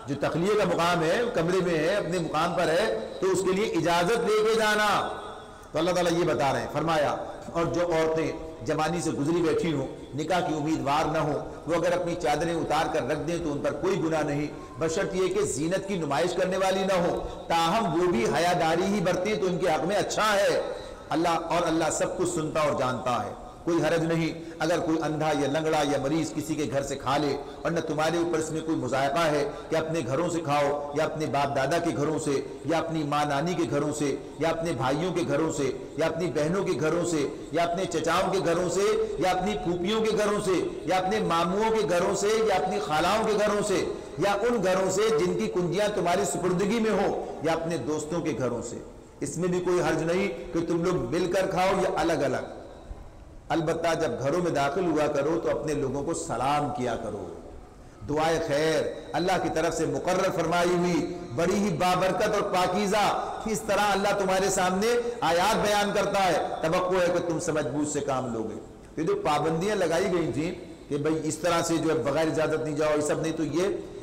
جو تخلیے کا مقام ہے، کمرے میں ہے، اپنے مقام پر ہے، تو اس کے لیے اجازت لے کے جانا۔ تو اللہ تعالیٰ یہ بتا رہے ہیں، فرمایا اور جو عورتیں جوانی سے گزری بیٹھی ہوں، نکاح کی امیدوار نہ ہوں، وہ اگر اپنی چادریں اتار کر رکھ دیں تو ان پر کوئی گناہ نہیں، بشرط یہ کہ زینت کی نمائش کرنے والی نہ ہو، تاہم وہ بھی حیاداری ہی برتیں تو ان کے حق میں اچھا ہے۔ اللہ سب کچھ سنتا اور جانتا ہے، کوئی حرج نہیں اگر کوئی اندھا یا لنگڑا یا مریض کسی کے گھر سے کھا لے، اور نہ تمہارے اوپر اس میں کوئی مذائقہ ہے کہ اپنے گھروں سے کھاؤ، یا اپنے باپ دادا کے گھروں سے، یا اپنی ماں نانی کے گھروں سے، یا اپنے بھائیوں کے گھروں سے، یا اپنی بہنوں کے گھروں سے، یا اپنے چچاؤں کے گھروں سے، یا اپنی پھوپھیوں کے گھروں سے، یا اپنے ماموں کے گھروں سے، یا اپنی خالاؤں کے گھروں سے، یا ان گھروں سے جن کی کنجیاں تمہاری سپردگی میں ہوں، یا اپنے دوستوں کے گھروں سے۔ اس میں بھی کوئی حرج نہیں کہ تم لوگ مل کر کھاؤ یا الگ الگ۔ البتہ جب گھروں میں داخل ہوا کرو تو اپنے لوگوں کو سلام کیا کرو. دعائے خیر اللہ کی طرف سے مقرر فرمائی ہوئی بڑی ہی بابرکت اور پاکیزہ، اس طرح اللہ تمہارے سامنے آیات بیان کرتا ہے، توقع ہے کہ تم سمجھ بوجھ سے کام لوگے. یہ جو پابندیاں لگائی گئی تھیں کہ بھئی اس طرح سے جو ہے بغیر اجازت نہیں جاؤ، یہ سب نہیں،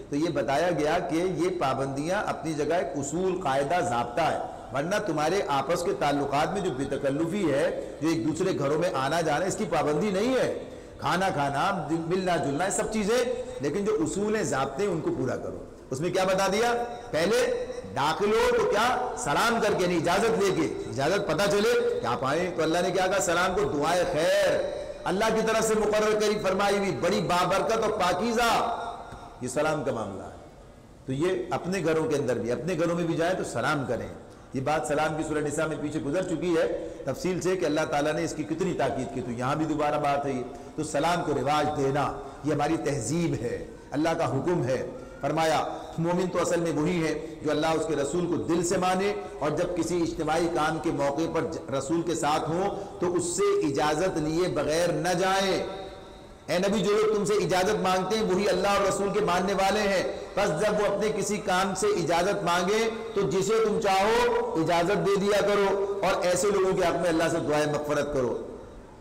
تو یہ بتایا گیا کہ یہ پابندیاں اپنی جگہ ایک اصول، قاعدہ، ضابطہ ہے، ورنہ تمہارے آپس کے تعلقات میں جو بے تکلفی ہے، جو ایک دوسرے گھروں میں آنا جانا، اس کی پابندی نہیں ہے. کھانا کھانا، ملنا جلنا، یہ سب چیزیں، لیکن جو اصول ہیں، ضابطے ہیں، ان کو پورا کرو. اس میں کیا بتا دیا؟ پہلے داخل ہو تو کیا سلام کر کے نہیں، اجازت لے کے، اجازت پتہ چلے کہ آپ آئیں تو اللہ نے کیا کہا؟ سلام کو دعائے خیر اللہ کی طرف سے مقرر کری فرمائی ہوئی بڑی بابرکت اور پاکیزہ، یہ سلام کا معاملہ ہے. تو یہ اپنے گھروں کے اندر بھی، اپنے گھروں میں بھی جائیں تو سلام کریں. یہ بات سلام کی سورہ نساء میں پیچھے گزر چکی ہے تفصیل سے کہ اللہ تعالیٰ نے اس کی کتنی تاکید کی، تو یہاں بھی دوبارہ بات ہے یہ. تو سلام کو رواج دینا یہ ہماری تہذیب ہے، اللہ کا حکم ہے. فرمایا مومن تو اصل میں وہی ہے جو اللہ اس کے رسول کو دل سے مانے، اور جب کسی اجتماعی کام کے موقع پر رسول کے ساتھ ہوں تو اس سے اجازت لیے بغیر نہ جائیں. اے نبی، جو لوگ تم سے اجازت مانگتے ہیں وہی اللہ اور رسول کے ماننے والے ہیں، بس جب وہ اپنے کسی کام سے اجازت مانگے تو جسے تم چاہو اجازت دے دیا کرو، اور ایسے لوگوں کے حق میں اللہ سے دعائیں مغفرت کرو.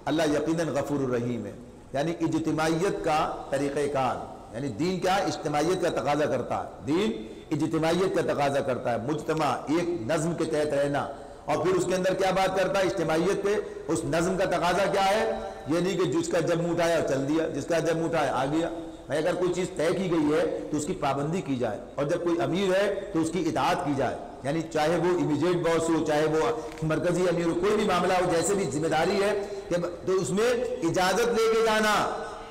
اللہ یقیناً غفور الرحیم ہے. یعنی اجتماعیت کا طریقہ کار، یعنی دین کیا ہے؟ اجتماعیت کا تقاضا کرتا ہے. دین اجتماعیت کا تقاضا کرتا ہے، مجتمع، ایک نظم کے تحت رہنا. اور پھر اس کے اندر کیا بات کرتا ہے؟ اجتماعیت پہ اس نظم کا تقاضا کیا ہے؟ یہ نہیں کہ جس کا جب منہ اٹھایا چل دیا، جس کا جب منہ اٹھایا آ گیا. بھائی اگر کوئی چیز طے کی گئی ہے تو اس کی پابندی کی جائے، اور جب کوئی امیر ہے تو اس کی اطاعت کی جائے. یعنی چاہے وہ امیجیٹ باس ہو، چاہے وہ مرکزی امیر ہو، کوئی بھی معاملہ ہو، جیسے بھی ذمہ داری ہے کہ تو اس میں اجازت لے کے جانا،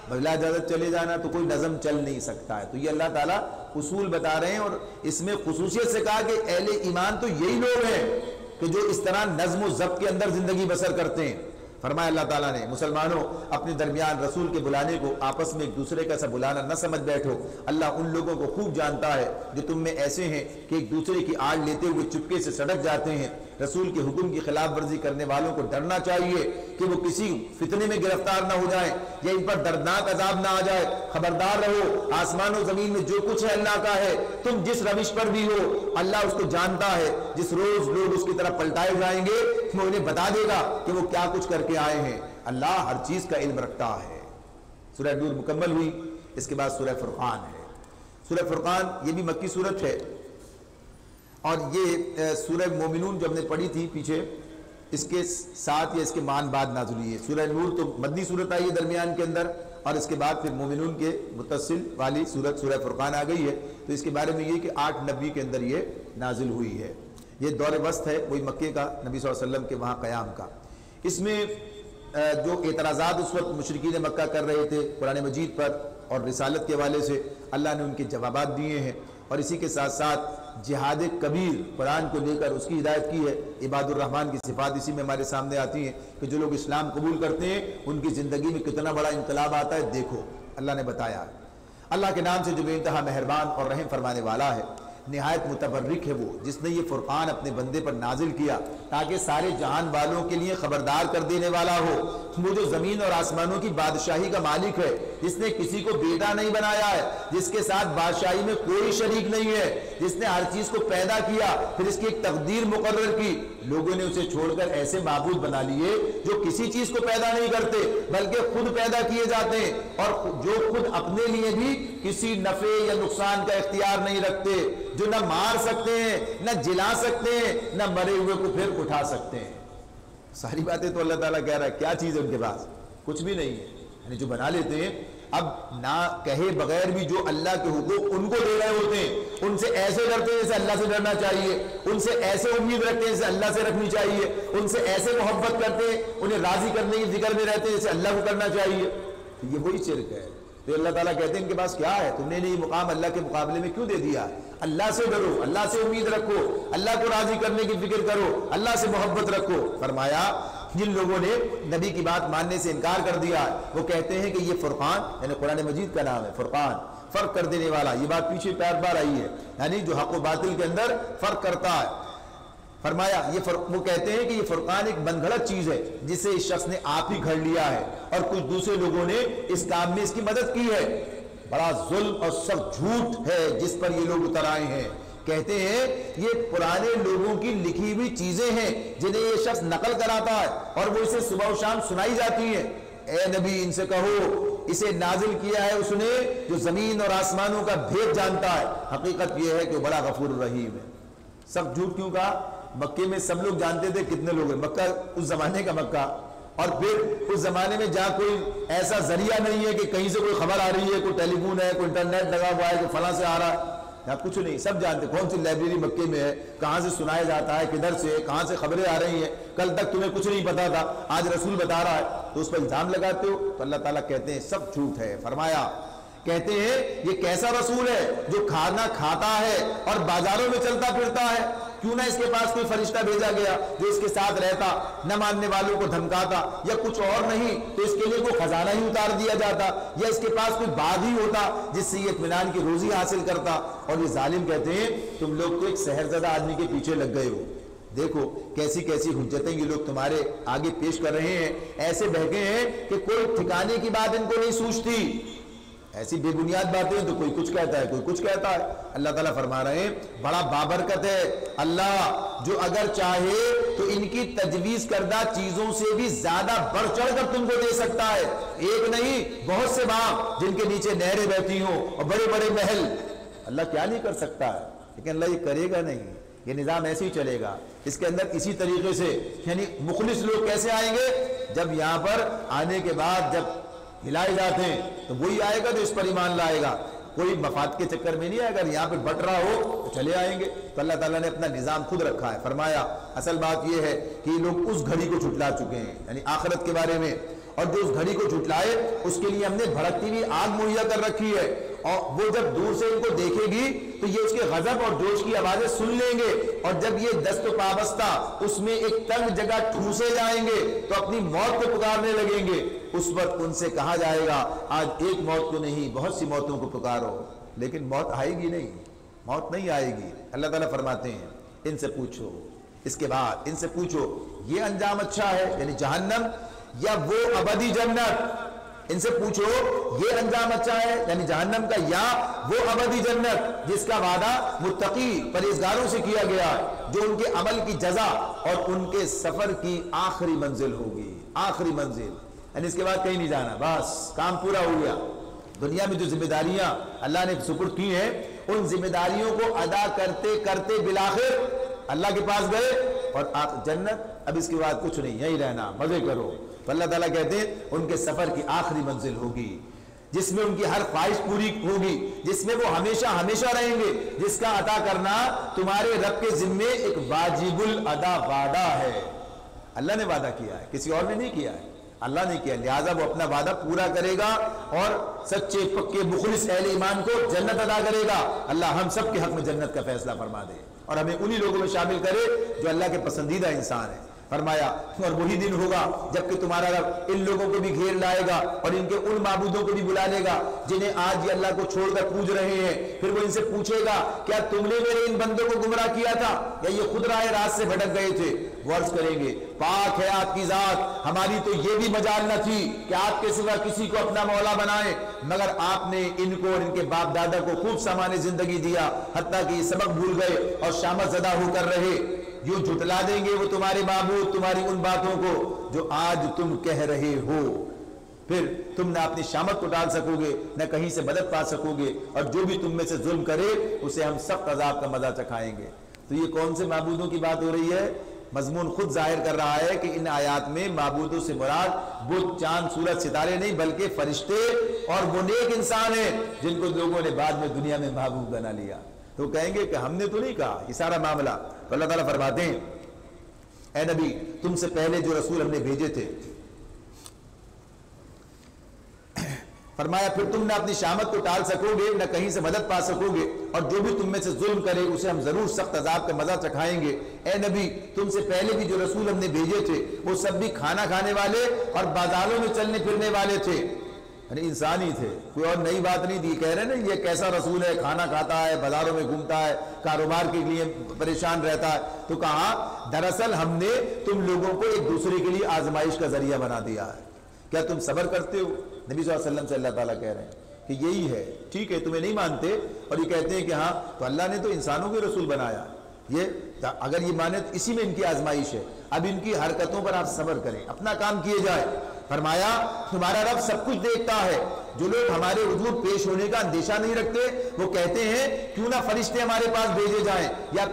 بلا اجازت چلے جانا تو کوئی نظم چل نہیں سکتا ہے. تو یہ اللہ تعالیٰ اصول بتا رہے ہیں، اور اس میں خصوصیت سے کہا کہ اہل ایمان تو یہی لوگ ہیں کہ جو اس طرح نظم و ضبط کے اندر زندگی بسر کرتے ہیں. فرمایا اللہ تعالیٰ نے مسلمانوں اپنے درمیان رسول کے بلانے کو آپس میں ایک دوسرے کا سا بلانا نہ سمجھ بیٹھو. اللہ ان لوگوں کو خوب جانتا ہے جو تم میں ایسے ہیں کہ ایک دوسرے کی آڑ لیتے ہوئے چپکے سے سڑک جاتے ہیں. رسول کے حکم کی خلاف ورزی کرنے والوں کو ڈرنا چاہیے کہ وہ کسی فتنے میں گرفتار نہ ہو جائیں یا ان پر دردناک عذاب نہ آ جائے. خبردار رہو، آسمان و زمین میں جو کچھ ہے اللہ کا ہے، تم جس روش پر بھی ہو اللہ اس کو جانتا ہے. جس روز لوگ اس کی طرف پلٹائے جائیں گے وہ انہیں بتا دے گا کہ وہ کیا کچھ کر کے آئے ہیں. اللہ ہر چیز کا علم رکھتا ہے. سورہ نور مکمل ہوئی، اس کے بعد سورہ فرقان ہے. سورہ فرقان یہ بھی مکی صورت ہے، اور یہ سورہ مومنون جو ہم نے پڑھی تھی پیچھے، اس کے ساتھ یا اس کے مان بعد نازل ہوئی ہے. سورہ نور تو مدنی صورت آئی ہے درمیان کے اندر، اور اس کے بعد پھر مومنون کے متصل والی صورت سورہ فرقان آ گئی ہے. تو اس کے بارے میں یہ کہ 890 کے اندر یہ نازل ہوئی ہے. یہ دور وسط ہے وہی مکے کا، نبی صلی اللہ علیہ وسلم کے وہاں قیام کا. اس میں جو اعتراضات اس وقت مشرکین مکہ کر رہے تھے قرآن مجید پر اور رسالت کے حوالے سے، اللہ نے ان کے جوابات دیے ہیں. اور اسی کے ساتھ ساتھ جہاد کبیر قرآن کو لے کر اس کی ہدایت کی ہے. عباد الرحمن کی صفات اسی میں ہمارے سامنے آتی ہیں کہ جو لوگ اسلام قبول کرتے ہیں ان کی زندگی میں کتنا بڑا انقلاب آتا ہے. دیکھو اللہ نے بتایا، اللہ کے نام سے جو بے انتہا مہربان اور رحم فرمانے والا ہے، نہایت متبرک ہے وہ جس نے یہ فرقان اپنے بندے پر نازل کیا تاکہ سارے جہان والوں کے لیے خبردار کر دینے والا ہو. وہ جو زمین اور آسمانوں کی بادشاہی کا مالک ہے، جس نے کسی کو بیٹا نہیں بنایا ہے، جس کے ساتھ بادشاہی میں کوئی شریک نہیں ہے، جس نے ہر چیز کو پیدا کیا پھر اس کی ایک تقدیر مقرر کی. لوگوں نے اسے چھوڑ کر ایسے معبود بنا لیے جو کسی چیز کو پیدا نہیں کرتے بلکہ خود پیدا کیے جاتے ہیں، اور جو خود اپنے لیے بھی کسی نفع یا نقصان کا اختیار نہیں رکھتے، جو نہ مار سکتے ہیں، نہ جلا سکتے ہیں، نہ مرے ہوئے کو پھر اٹھا سکتے ہیں. ساری باتیں تو اللہ تعالیٰ کہہ رہا ہے کیا چیز ہے ان کے پاس؟ کچھ بھی نہیں ہے. یعنی جو بنا لیتے ہیں، اب نہ کہے بغیر بھی جو اللہ کے حقوق ان کو دے رہے ہوتے ہیں، ان سے ایسے ڈرتے ہیں جیسے اللہ سے ڈرنا چاہیے، ان سے ایسے امید رکھتے ہیں جیسے اللہ سے رکھنی چاہیے، ان سے ایسے محبت کرتے ہیں، انہیں راضی کرنے کی فکر میں رہتے ہیں جیسے اللہ کو کرنا چاہیے. یہ وہی شرک ہے. تو اللہ تعالیٰ کہتے ہیں ان کے پاس کیا ہے؟ تم نے یہ مقام اللہ کے مقابلے میں کیوں دے دیا؟ اللہ سے ڈرو، اللہ سے امید رکھو، اللہ کو راضی کرنے کی فکر کرو، اللہ سے محبت رکھو. فرمایا جن لوگوں نے نبی کی بات ماننے سے انکار کر دیا وہ کہتے ہیں کہ یہ فرقان، یعنی قرآن مجید کا نام ہے فرقان، فرق کر دینے والا. یہ بات پیچھے بار بار آئی ہے، یعنی جو حق و باطل کے اندر فرق کرتا ہے. فرمایا وہ کہتے ہیں کہ یہ فرقان ایک بن گھڑت چیز ہے جسے اس شخص نے آپ ہی گھڑ لیا ہے اور کچھ دوسرے لوگوں نے اس کام میں اس کی مدد کی ہے. بڑا ظلم اور سخت جھوٹ ہے جس پر یہ لوگ اتر آئے ہیں. کہتے ہیں یہ پرانے لوگوں کی لکھی ہوئی چیزیں ہیں جنہیں یہ شخص نقل کراتا ہے اور وہ اسے صبح و شام سنائی جاتی ہیں. اے نبی ان سے کہو اسے نازل کیا ہے اس نے جو زمین اور آسمانوں کا بھید جانتا ہے. حقیقت یہ ہے کہ وہ بڑا غفور الرحیم ہے. سخت جھوٹ کیوں کہا؟ مکے میں سب لوگ جانتے تھے کتنے لوگ ہیں. مکہ اس زمانے کا مکہ، اور پھر اس زمانے میں جہاں کوئی ایسا ذریعہ نہیں ہے کہ کہیں سے کوئی خبر آ رہی ہے، کوئی ٹیلی فون ہے، کوئی انٹرنیٹ لگا ہوا ہے، کوئی فلاں سے آ رہا ہے، یہاں کچھ نہیں. سب جانتے کون سی لائبریری مکے میں ہے، کہاں سے سنایا جاتا ہے، کدھر سے، کہاں سے خبریں آ رہی ہیں. کل تک تمہیں کچھ نہیں پتا تھا، آج رسول بتا رہا ہے تو اس پر الزام لگاتے ہو. تو اللہ تعالیٰ کہتے ہیں سب جھوٹ ہے. فرمایا کہتے ہیں یہ کیسا رسول ہے جو کھانا کھاتا ہے اور بازاروں میں چلتا پھرتا ہے؟ کیوں نہ اس کے پاس کوئی فرشتہ بھیجا گیا جو اس کے ساتھ رہتا، نہ ماننے والوں کو دھمکاتا، یا کچھ اور نہیں تو اس کے لیے کوئی خزانہ ہی اتار دیا جاتا، یا اس کے پاس کوئی باغ ہی ہوتا جس سے یہ اطمینان کی روزی حاصل کرتا. اور یہ ظالم کہتے ہیں تم لوگ تو ایک سحرزدہ آدمی کے پیچھے لگ گئے ہو. دیکھو کیسی کیسی حجتیں یہ لوگ تمہارے آگے پیش کر رہے ہیں. ایسے بہکے ہیں کہ کوئی ٹھکانے کی بات ان کو نہیں سوچتی. ایسی بے بنیاد باتیں تو کوئی کچھ کہتا ہے، کوئی کچھ کہتا ہے. اللہ تعالیٰ فرما رہے ہیں بڑا بابرکت ہے اللہ جو اگر چاہے تو ان کی تجویز کردہ چیزوں سے بھی زیادہ بڑھ چڑھ کر تم کو دے سکتا ہے. ایک نہیں بہت سے باغ جن کے نیچے نہریں بہتی ہوں اور بڑے بڑے محل. اللہ کیا نہیں کر سکتا ہے، لیکن اللہ یہ کرے گا نہیں. یہ نظام ایسے ہی چلے گا. اس کے اندر اسی طریقے سے یعنی مخلص لوگ کیسے آئیں گے؟ جب یہاں پر آنے کے بعد جب ہلائے جاتے ہیں تو وہی آئے گا جو اس پر ایمان لائے گا. کوئی مفاد کے چکر میں نہیں آئے گا. یہاں پہ بٹ رہا ہو تو چلے آئیں گے. تو اللہ تعالیٰ نے اپنا نظام خود رکھا ہے. فرمایا اصل بات یہ ہے کہ یہ لوگ اس گھڑی کو جھٹلا چکے ہیں یعنی آخرت کے بارے میں، اور جو اس گھڑی کو جھٹلائے اس کے لیے ہم نے بھڑکتی ہوئی آگ مہیا کر رکھی ہے. اور وہ جب دور سے ان کو دیکھے گی تو یہ اس کے غضب اور جوش کی آوازیں سن لیں گے، اور جب یہ دست و پابستہ اس میں ایک تنگ جگہ ٹھوسے جائیں گے تو اپنی موت کو پکارنے لگیں گے. اس وقت ان سے کہا جائے گا آج ایک موت کو نہیں بہت سی موتوں کو پکارو. لیکن موت آئے گی نہیں، موت نہیں آئے گی. اللہ تعالیٰ فرماتے ہیں ان سے پوچھو، اس کے بعد ان سے پوچھو یہ انجام اچھا ہے یعنی جہنم یا وہ ابدی جنت؟ ان سے پوچھو یہ انجام اچھا ہے یعنی جہنم کا، یا وہ ابدی جنت جس کا وعدہ متقی پرہیزگاروں سے کیا گیا ہے جو ان کے عمل کی جزا اور ان کے سفر کی آخری منزل ہوگی. آخری منزل یعنی اس کے بعد کہیں نہیں جانا، بس کام پورا ہو گیا. دنیا میں جو ذمہ داریاں اللہ نے سپرد کی ہیں ان ذمہ داریوں کو ادا کرتے کرتے بالآخر اللہ کے پاس گئے اور جنت. اب اس کے بعد کچھ نہیں، یہی رہنا، مزے کرو. تو اللہ تعالیٰ کہتے ہیں ان کے سفر کی آخری منزل ہوگی جس میں ان کی ہر خواہش پوری ہوگی، جس میں وہ ہمیشہ ہمیشہ رہیں گے، جس کا عطا کرنا تمہارے رب کے ذمے ایک واجب الادا وعدہ ہے. اللہ نے وعدہ کیا ہے، کسی اور نے نہیں کیا ہے. اللہ نے کیا، لہٰذا وہ اپنا وعدہ پورا کرے گا اور سچے پکے مخلص اہل ایمان کو جنت ادا کرے گا. اللہ ہم سب کے حق میں جنت کا فیصلہ فرما دے اور ہمیں انہی لوگوں میں شامل کرے جو اللہ کے پسندیدہ انسان ہیں. فرمایا اور وہی دن ہوگا جبکہ تمہارا رب ان لوگوں کو بھی گھیر لائے گا اور ان کے ان معبودوں کو بھی بلا لے گا جنہیں آج یہ اللہ کو چھوڑ کر پوج رہے ہیں. پھر وہ ان سے پوچھے گا کیا تم نے میرے ان بندوں کو گمراہ کیا تھا یا یہ خود راہ راست سے بھٹک گئے تھے؟ وہ عرض کریں گے پاک ہے آپ کی ذات، ہماری تو یہ بھی مجال نہ تھی کہ آپ کے سوا کسی کو اپنا مولا بنائیں، مگر آپ نے ان کو اور ان کے باپ دادا کو خوب سامان زندگی دیا حتیٰ کہ یہ سبق بھول گئے اور شامت زدہ ہو کر رہے. یوں جھٹلا دیں گے وہ تمہارے معبود تمہاری ان باتوں کو جو آج تم کہہ رہے ہو. پھر تم نہ اپنی شامت کو ڈال سکو گے نہ کہیں سے مدد پا سکو گے، اور جو بھی تم میں سے ظلم کرے اسے ہم سخت عذاب کا مزہ چکھائیں گے. تو یہ کون سے معبودوں کی بات ہو رہی ہے؟ مضمون خود ظاہر کر رہا ہے کہ ان آیات میں معبودوں سے مراد بت چاند سورج ستارے نہیں بلکہ فرشتے اور وہ نیک انسان ہیں جن کو لوگوں نے بعد میں دنیا میں معبود بنا لیا. تو کہیں گے کہ ہم نے تو نہیں کہا یہ سارا معاملہ. تو اللہ تعالیٰ فرماتے ہیں اے نبی تم سے پہلے جو رسول ہم نے بھیجے تھے، فرمایا پھر تم نہ اپنی شامت کو ٹال سکو گے نہ کہیں سے مدد پا سکو گے، اور جو بھی تم میں سے ظلم کرے اسے ہم ضرور سخت عذاب کا مزہ چکھائیں گے. اے نبی تم سے پہلے بھی جو رسول ہم نے بھیجے تھے وہ سب بھی کھانا کھانے والے اور بازاروں میں چلنے پھرنے والے تھے. یعنی انسان ہی تھے، کوئی اور نئی بات نہیں تھی. کہہ رہے ہیں نا یہ کیسا رسول ہے، کھانا کھاتا ہے، بازاروں میں گھومتا ہے، کاروبار کے لیے پریشان رہتا ہے. تو کہا دراصل ہم نے تم لوگوں کو ایک دوسرے کے لیے آزمائش کا ذریعہ بنا دیا ہے، کیا تم صبر کرتے ہو؟ نبی صلی اللہ علیہ وسلم سے اللہ تعالیٰ کہہ رہے ہیں کہ یہی ہے. ٹھیک ہے تمہیں نہیں مانتے اور یہ کہتے ہیں کہ ہاں تو اللہ نے تو انسانوں کے رسول بنایا، یہ اگر یہ مانے تو اسی میں ان کی آزمائش ہے. اب ان کی حرکتوں پر آپ صبر کریں، اپنا کام کیے جائے. فرمایا تمہارا رب سب کچھ دیکھتا ہے. جو لوگ ہمارے حضور پیش ہونے کا اندیشہ نہیں رکھتے وہ کہتے ہیں کیوں نہ فرشتے ہمارے پاس بھیجے جائیں یا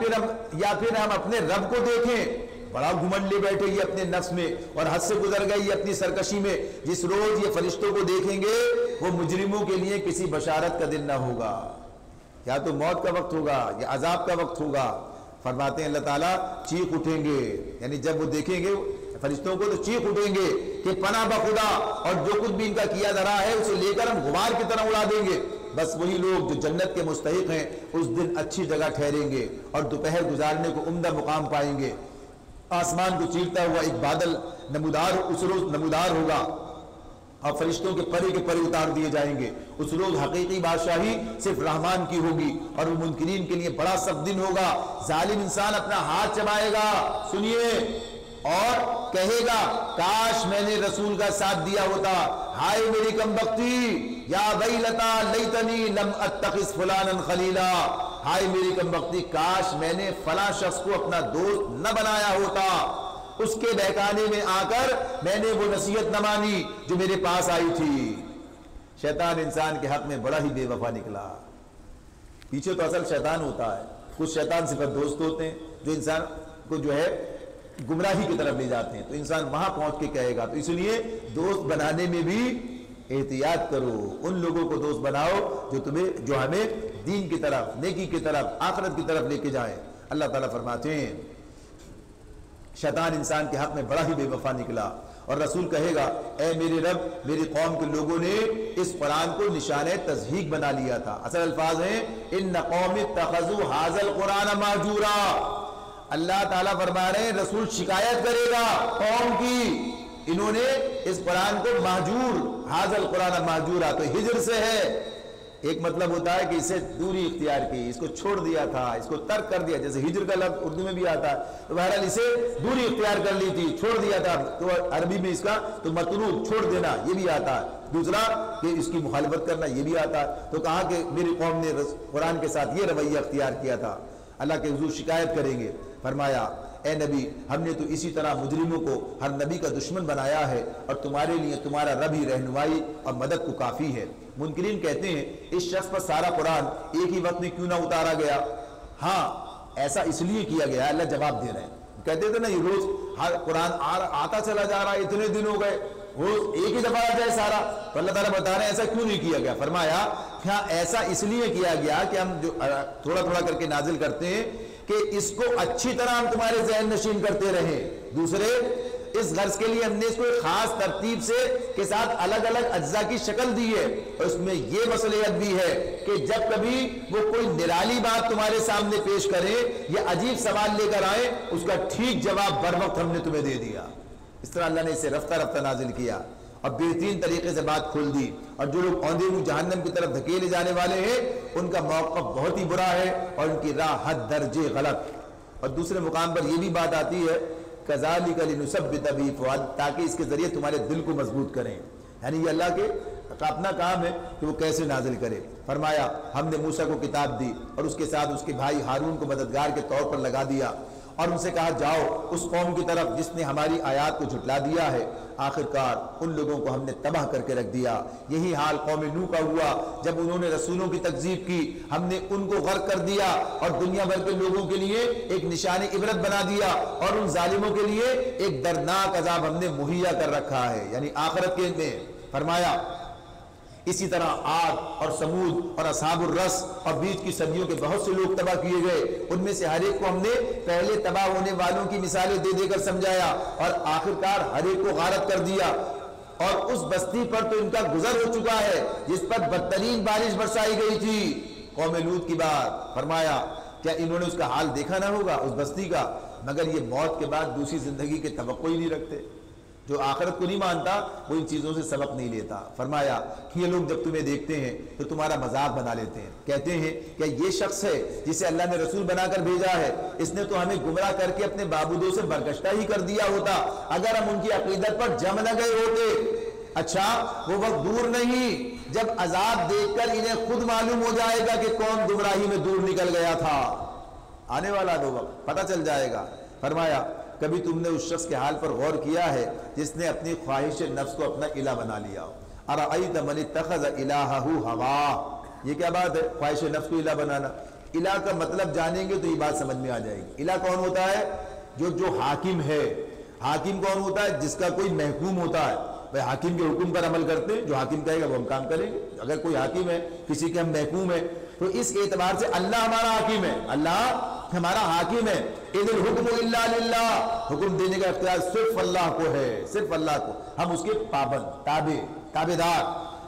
پھر ہم اپنے رب کو دیکھیں. بڑا گھمنڈ لے بیٹھے یہ اپنے نفس میں اور حد سے گزر گئی یہ اپنی سرکشی میں. جس روز یہ فرشتوں کو دیکھیں گے وہ مجرموں کے لیے کسی بشارت کا دن نہ ہوگا، یا تو موت کا وقت ہوگا یا عذاب کا وقت ہوگا. فرماتے ہیں اللہ تعالیٰ چیخ اٹھیں گے، یعنی جب وہ دیکھیں گے فرشتوں کو تو چیخ اٹھیں گے کہ پناہ بخدا، اور جو کچھ بھی ان کا کیا دھرا ہے اسے لے کر ہم غبار کی طرح اڑا دیں گے. بس وہی لوگ جو جنت کے مستحق ہیں اس دن اچھی جگہ ٹھہریں گے اور دوپہر گزارنے کو عمدہ مقام پائیں گے. آسمان کو چیرتا ہوا ایک بادل اس روز نمودار ہوگا اور فرشتوں کے پرے اتار دیے جائیں گے. اس روز حقیقی بادشاہی صرف رحمان کی ہوگی اور وہ منکرین کے لیے بڑا سخت دن ہوگا. ظالم انسان اپنا ہاتھ چبائے گا، سنیے، اور کہے گا کاش میں نے رسول کا ساتھ دیا ہوتا. ہائے میری کم بختی، یا ویلتا لیتنی لم اتخذ فلانا خلیلا. ہائے میری کم بختی، کاش میں نے فلاں شخص کو اپنا دوست نہ بنایا ہوتا. اس کے بہکانے میں آ کر میں نے وہ نصیحت نہ مانی جو میرے پاس آئی تھی. شیطان انسان کے حق میں بڑا ہی بے وفا نکلا. پیچھے تو اصل شیطان ہوتا ہے، کچھ شیطان صفت دوست ہوتے ہیں جو انسان کو جو ہے گمراہی کی طرف لے جاتے ہیں، تو انسان وہاں پہنچ کے کہے گا. تو اس لیے دوست بنانے میں بھی احتیاط کرو. ان لوگوں کو دوست بناؤ جو ہمیں دین کی طرف، نیکی کی طرف، آخرت کی طرف لے کے جائیں. اللہ تعالیٰ فرماتے ہیں شیطان انسان کے حق میں بڑا ہی بے وفا نکلا اور رسول کہے گا اے میرے رب، میری قوم کے لوگوں نے اس قرآن کو نشان تضحیک بنا لیا تھا. اصل الفاظ ہیں ان قوم اتخذوا ھذا القرآن مہجورا. اللہ تعالیٰ فرما رہے ہیں رسول شکایت کرے گا قوم کی، انہوں نے اس قرآن کو مہجور، ھذا القرآن مہجورا، تو ہجر سے ہے. ایک مطلب ہوتا ہے کہ اسے دوری اختیار کی، اس کو چھوڑ دیا تھا، اس کو ترک کر دیا، جیسے ہجر کا لفظ اردو میں بھی آتا ہے. تو بہرحال اسے دوری اختیار کر لی تھی، چھوڑ دیا تھا. تو عربی میں اس کا تو مطلوب چھوڑ دینا یہ بھی آتا ہے. دوسرا کہ اس کی مخالفت کرنا یہ بھی آتا ہے. تو کہا کہ میری قوم نے قرآن کے ساتھ یہ رویہ اختیار کیا تھا. اللہ کے حضور شکایت کریں گے. فرمایا اے نبی، ہم نے تو اسی طرح مجرموں کو ہر نبی کا دشمن بنایا ہے اور تمہارے لیے تمہارا رب ہی رہنمائی اور مدد کو کافی ہے. منکرین کہتے ہیں اس شخص پر سارا قرآن ایک ہی وقت میں کیوں نہ اتارا گیا؟ ہاں ایسا اس لیے کیا گیا. اللہ جواب دے رہے ہیں، کہتے تھے نا یہ روز ہر قرآن آتا چلا جا رہا ہے، اتنے دن ہو گئے، روز ایک ہی دفعہ آ جائے سارا. تو اللہ تعالیٰ بتا رہے ہیں ایسا کیوں نہیں کیا گیا. فرمایا ہاں ایسا اس لیے کیا گیا کہ ہم جو تھوڑا تھوڑا کر کے نازل کرتے ہیں کہ اس کو اچھی طرح ہم تمہارے ذہن نشین کرتے رہیں. دوسرے اس غرض کے لیے ہم نے اس کو ایک خاص ترتیب سے کے ساتھ الگ الگ اجزاء کی شکل دی ہے. اور اس میں یہ مصلحت بھی ہے کہ جب کبھی وہ کوئی نرالی بات تمہارے سامنے پیش کرے یا عجیب سوال لے کر آئے اس کا ٹھیک جواب بر وقت ہم نے تمہیں دے دیا. اس طرح اللہ نے اسے رفتہ رفتہ نازل کیا اور بہترین طریقے سے بات کھول دی. اور جو لوگ اوندے منہ جہنم کی طرف دھکیلے جانے والے ہیں ان کا موقف بہت ہی برا ہے اور ان کی راہ حد درجے غلط. اور دوسرے مقام پر یہ بھی بات آتی ہے کذالک لنثبت بہ فؤادک، تاکہ اس کے ذریعے تمہارے دل کو مضبوط کریں. یعنی یہ اللہ کے اپنا کام ہے کہ وہ کیسے نازل کرے. فرمایا ہم نے موسیٰ کو کتاب دی اور اس کے ساتھ اس کے بھائی ہارون کو مددگار کے طور پر لگا دیا اور ان سے کہا جاؤ اس قوم کی طرف جس نے ہماری آیات کو جھٹلا دیا ہے. آخرکار ان لوگوں کو ہم نے تباہ کر کے رکھ دیا. یہی حال قوم نوح کا ہوا جب انہوں نے رسولوں کی تکذیب کی، ہم نے ان کو غرق کر دیا اور دنیا بھر کے لوگوں کے لیے ایک نشان عبرت بنا دیا اور ان ظالموں کے لیے ایک دردناک عذاب ہم نے مہیا کر رکھا ہے، یعنی آخرت کے میں. فرمایا اسی طرح عاد اور سمود اور اصحاب الرس اور بیچ کی صدیوں کے بہت سے لوگ تباہ کیے گئے. ان میں سے ہر ایک کو ہم نے پہلے تباہ ہونے والوں کی مثالیں دے دے کر سمجھایا اور آخرکار ہر ایک کو غارت کر دیا. اور اس بستی پر تو ان کا گزر ہو چکا ہے جس پر بدترین بارش برسائی گئی تھی، قوم لوط کی بات. فرمایا کیا انہوں نے اس کا حال دیکھا نہ ہوگا اس بستی کا، مگر یہ موت کے بعد دوسری زندگی کے توقع ہی نہیں رکھتے. جو آخرت کو نہیں مانتا وہ ان چیزوں سے سبق نہیں لیتا۔ فرمایا کہ یہ لوگ جب تمہیں دیکھتے ہیں تو تمہارا مذاق بنا لیتے ہیں، کہتے ہیں کہ یہ شخص ہے جسے اللہ نے رسول بنا کر بھیجا ہے، اس نے تو ہمیں گمراہ کر کے اپنے معبودوں سے برگشتہ ہی کر دیا ہوتا اگر ہم ان کی عقیدت پر جم نہ گئے ہوتے۔ اچھا وہ وقت دور نہیں جب عذاب دیکھ کر انہیں خود معلوم ہو جائے گا کہ کون گمراہی میں دور نکل گیا تھا، آنے والا وہ وقت پتہ چل جائے گا۔ فرمایا کبھی تم نے اس شخص کے حال پر غور کیا ہے جس نے اپنی خواہش نفس کو اپنا الہ بنا لیا ہو؟ ارأیت من اتخذ الہہ ہوا، یہ کیا بات ہے؟ خواہش نفس کو الہ بنانا۔ الہ کا مطلب جانیں گے تو یہ بات سمجھ میں آ جائے گی۔ الہ کون ہوتا ہے؟ جو حاکم ہے۔ حاکم کون ہوتا ہے؟ جس کا کوئی محکوم ہوتا ہے۔ بھائی حاکم کے حکم پر عمل کرتے ہیں، جو حاکم کہے گا وہ ہم کام کریں گے۔ اگر کوئی حاکم ہے، کسی کے ہم محکوم ہیں، تو اس اعتبار سے اللہ ہمارا حاکم ہے، اللہ ہمارا حاکم ہے۔ اذ الحکم الا للہ، حکم دینے کا اختیار صرف اللہ کو ہے، صرف اللہ کو، ہم اس کے پابند، تابع دار۔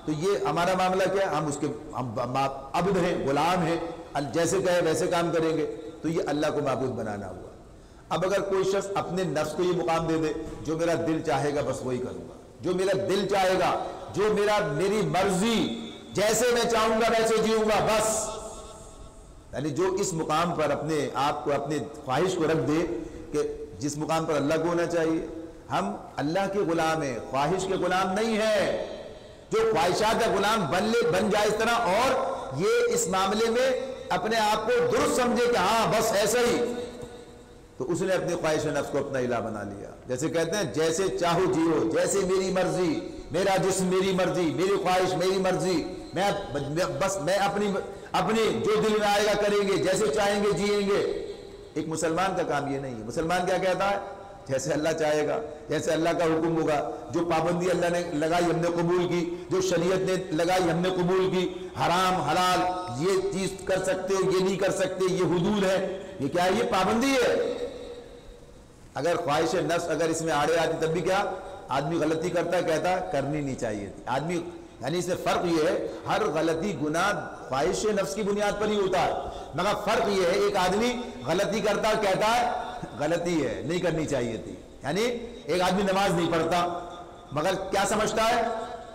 تو یہ ہمارا معاملہ کیا ہے؟ ہم اس کے عبد ہیں، غلام ہیں، جیسے کہے ویسے کام کریں گے۔ تو یہ اللہ کو معبود بنانا ہوا۔ اب اگر کوئی شخص اپنے نفس کو یہ مقام دے دے جو میرا دل چاہے گا بس وہی کروں گا، جو میرا دل چاہے گا، جو میری مرضی، جیسے میں چاہوں گا ویسے جیوں گا بس، یعنی جو اس مقام پر اپنے آپ کو، اپنے خواہش کو رکھ دے کہ جس مقام پر اللہ کو ہونا چاہیے، ہم اللہ کے غلام ہیں، خواہش کے غلام نہیں ہیں۔ جو خواہشات کا غلام بن جائے اس طرح، اور یہ اس معاملے میں اپنے آپ کو درست سمجھے کہ ہاں بس ایسا ہی، تو اس نے اپنی خواہش نفس کو اپنا الہ بنا لیا۔ جیسے کہتے ہیں جیسے چاہو جیو، جیسے میری مرضی، میرا جسم میری مرضی، میری خواہش میری مرضی، میں اپنی جو دل میں آئے گا کریں گے، جیسے چاہیں گے جیئیں گے۔ ایک مسلمان کا کام یہ نہیں ہے۔ مسلمان کیا کہتا ہے؟ جیسے اللہ چاہے گا، جیسے اللہ کا حکم ہوگا، جو پابندی اللہ نے لگائی ہم نے قبول کی، جو شریعت نے لگائی ہم نے قبول کی، حرام حلال، یہ چیز کر سکتے ہو، یہ نہیں کر سکتے، یہ حدود ہے، یہ کیا ہے؟ یہ پابندی ہے۔ اگر خواہش نفس اگر اس میں آڑے آتی تب بھی کیا آدمی غلطی کرتا ہے، کہتا ہے کرنی نہیں چاہیے تھی آدمی، یعنی اس میں فرق یہ ہے ہر غلطی گناہ خواہش نفس کی بنیاد پر ہی ہوتا ہے، مگر فرق یہ ہے ایک آدمی غلطی کرتا ہے کہتا ہے غلطی ہے نہیں کرنی چاہیے تھی، یعنی ایک آدمی نماز نہیں پڑھتا مگر کیا سمجھتا ہے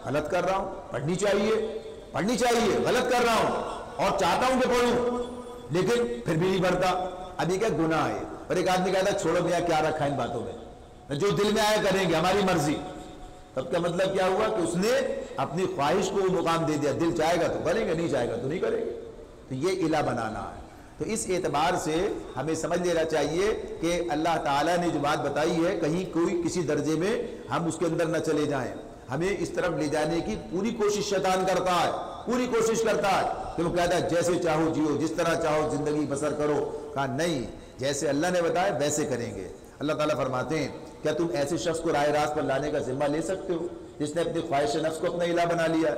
غلط کر رہا ہوں، پڑھنی چاہیے غلط کر رہا ہوں اور چاہتا ہوں کہ پڑھوں لیکن پھر بھی نہیں پڑھتا، ابھی کیا گناہ ہے۔ اور ایک آدمی کہتا ہے چھوڑو میاں کیا رکھا ان باتوں میں، جو دل میں آیا کریں گے ہماری مرضی، تب کا مطلب کیا ہوا کہ اس نے اپنی خواہش کو مقام دے دیا، دل چاہے گا تو کریں گے، نہیں چاہے گا تو نہیں کریں گے، تو یہ الہ بنانا ہے۔ تو اس اعتبار سے ہمیں سمجھ لینا چاہیے کہ اللہ تعالیٰ نے جو بات بتائی ہے کہیں کوئی کسی درجے میں ہم اس کے اندر نہ چلے جائیں، ہمیں اس طرف لے جانے کی پوری کوشش شیطان کرتا ہے، پوری کوشش کرتا ہے کہ وہ کہتا ہے جیسے چاہو جیو، جس طرح چاہو زندگی بسر کرو، کہا نہیں، جیسے اللہ نے بتایا ویسے کریں گے۔ اللہ تعالیٰ فرماتے ہیں کیا تم ایسے شخص کو راہ راست پر لانے کا ذمہ لے سکتے ہو جس نے اپنی خواہش نفس کو اپنا الہ بنا لیا؟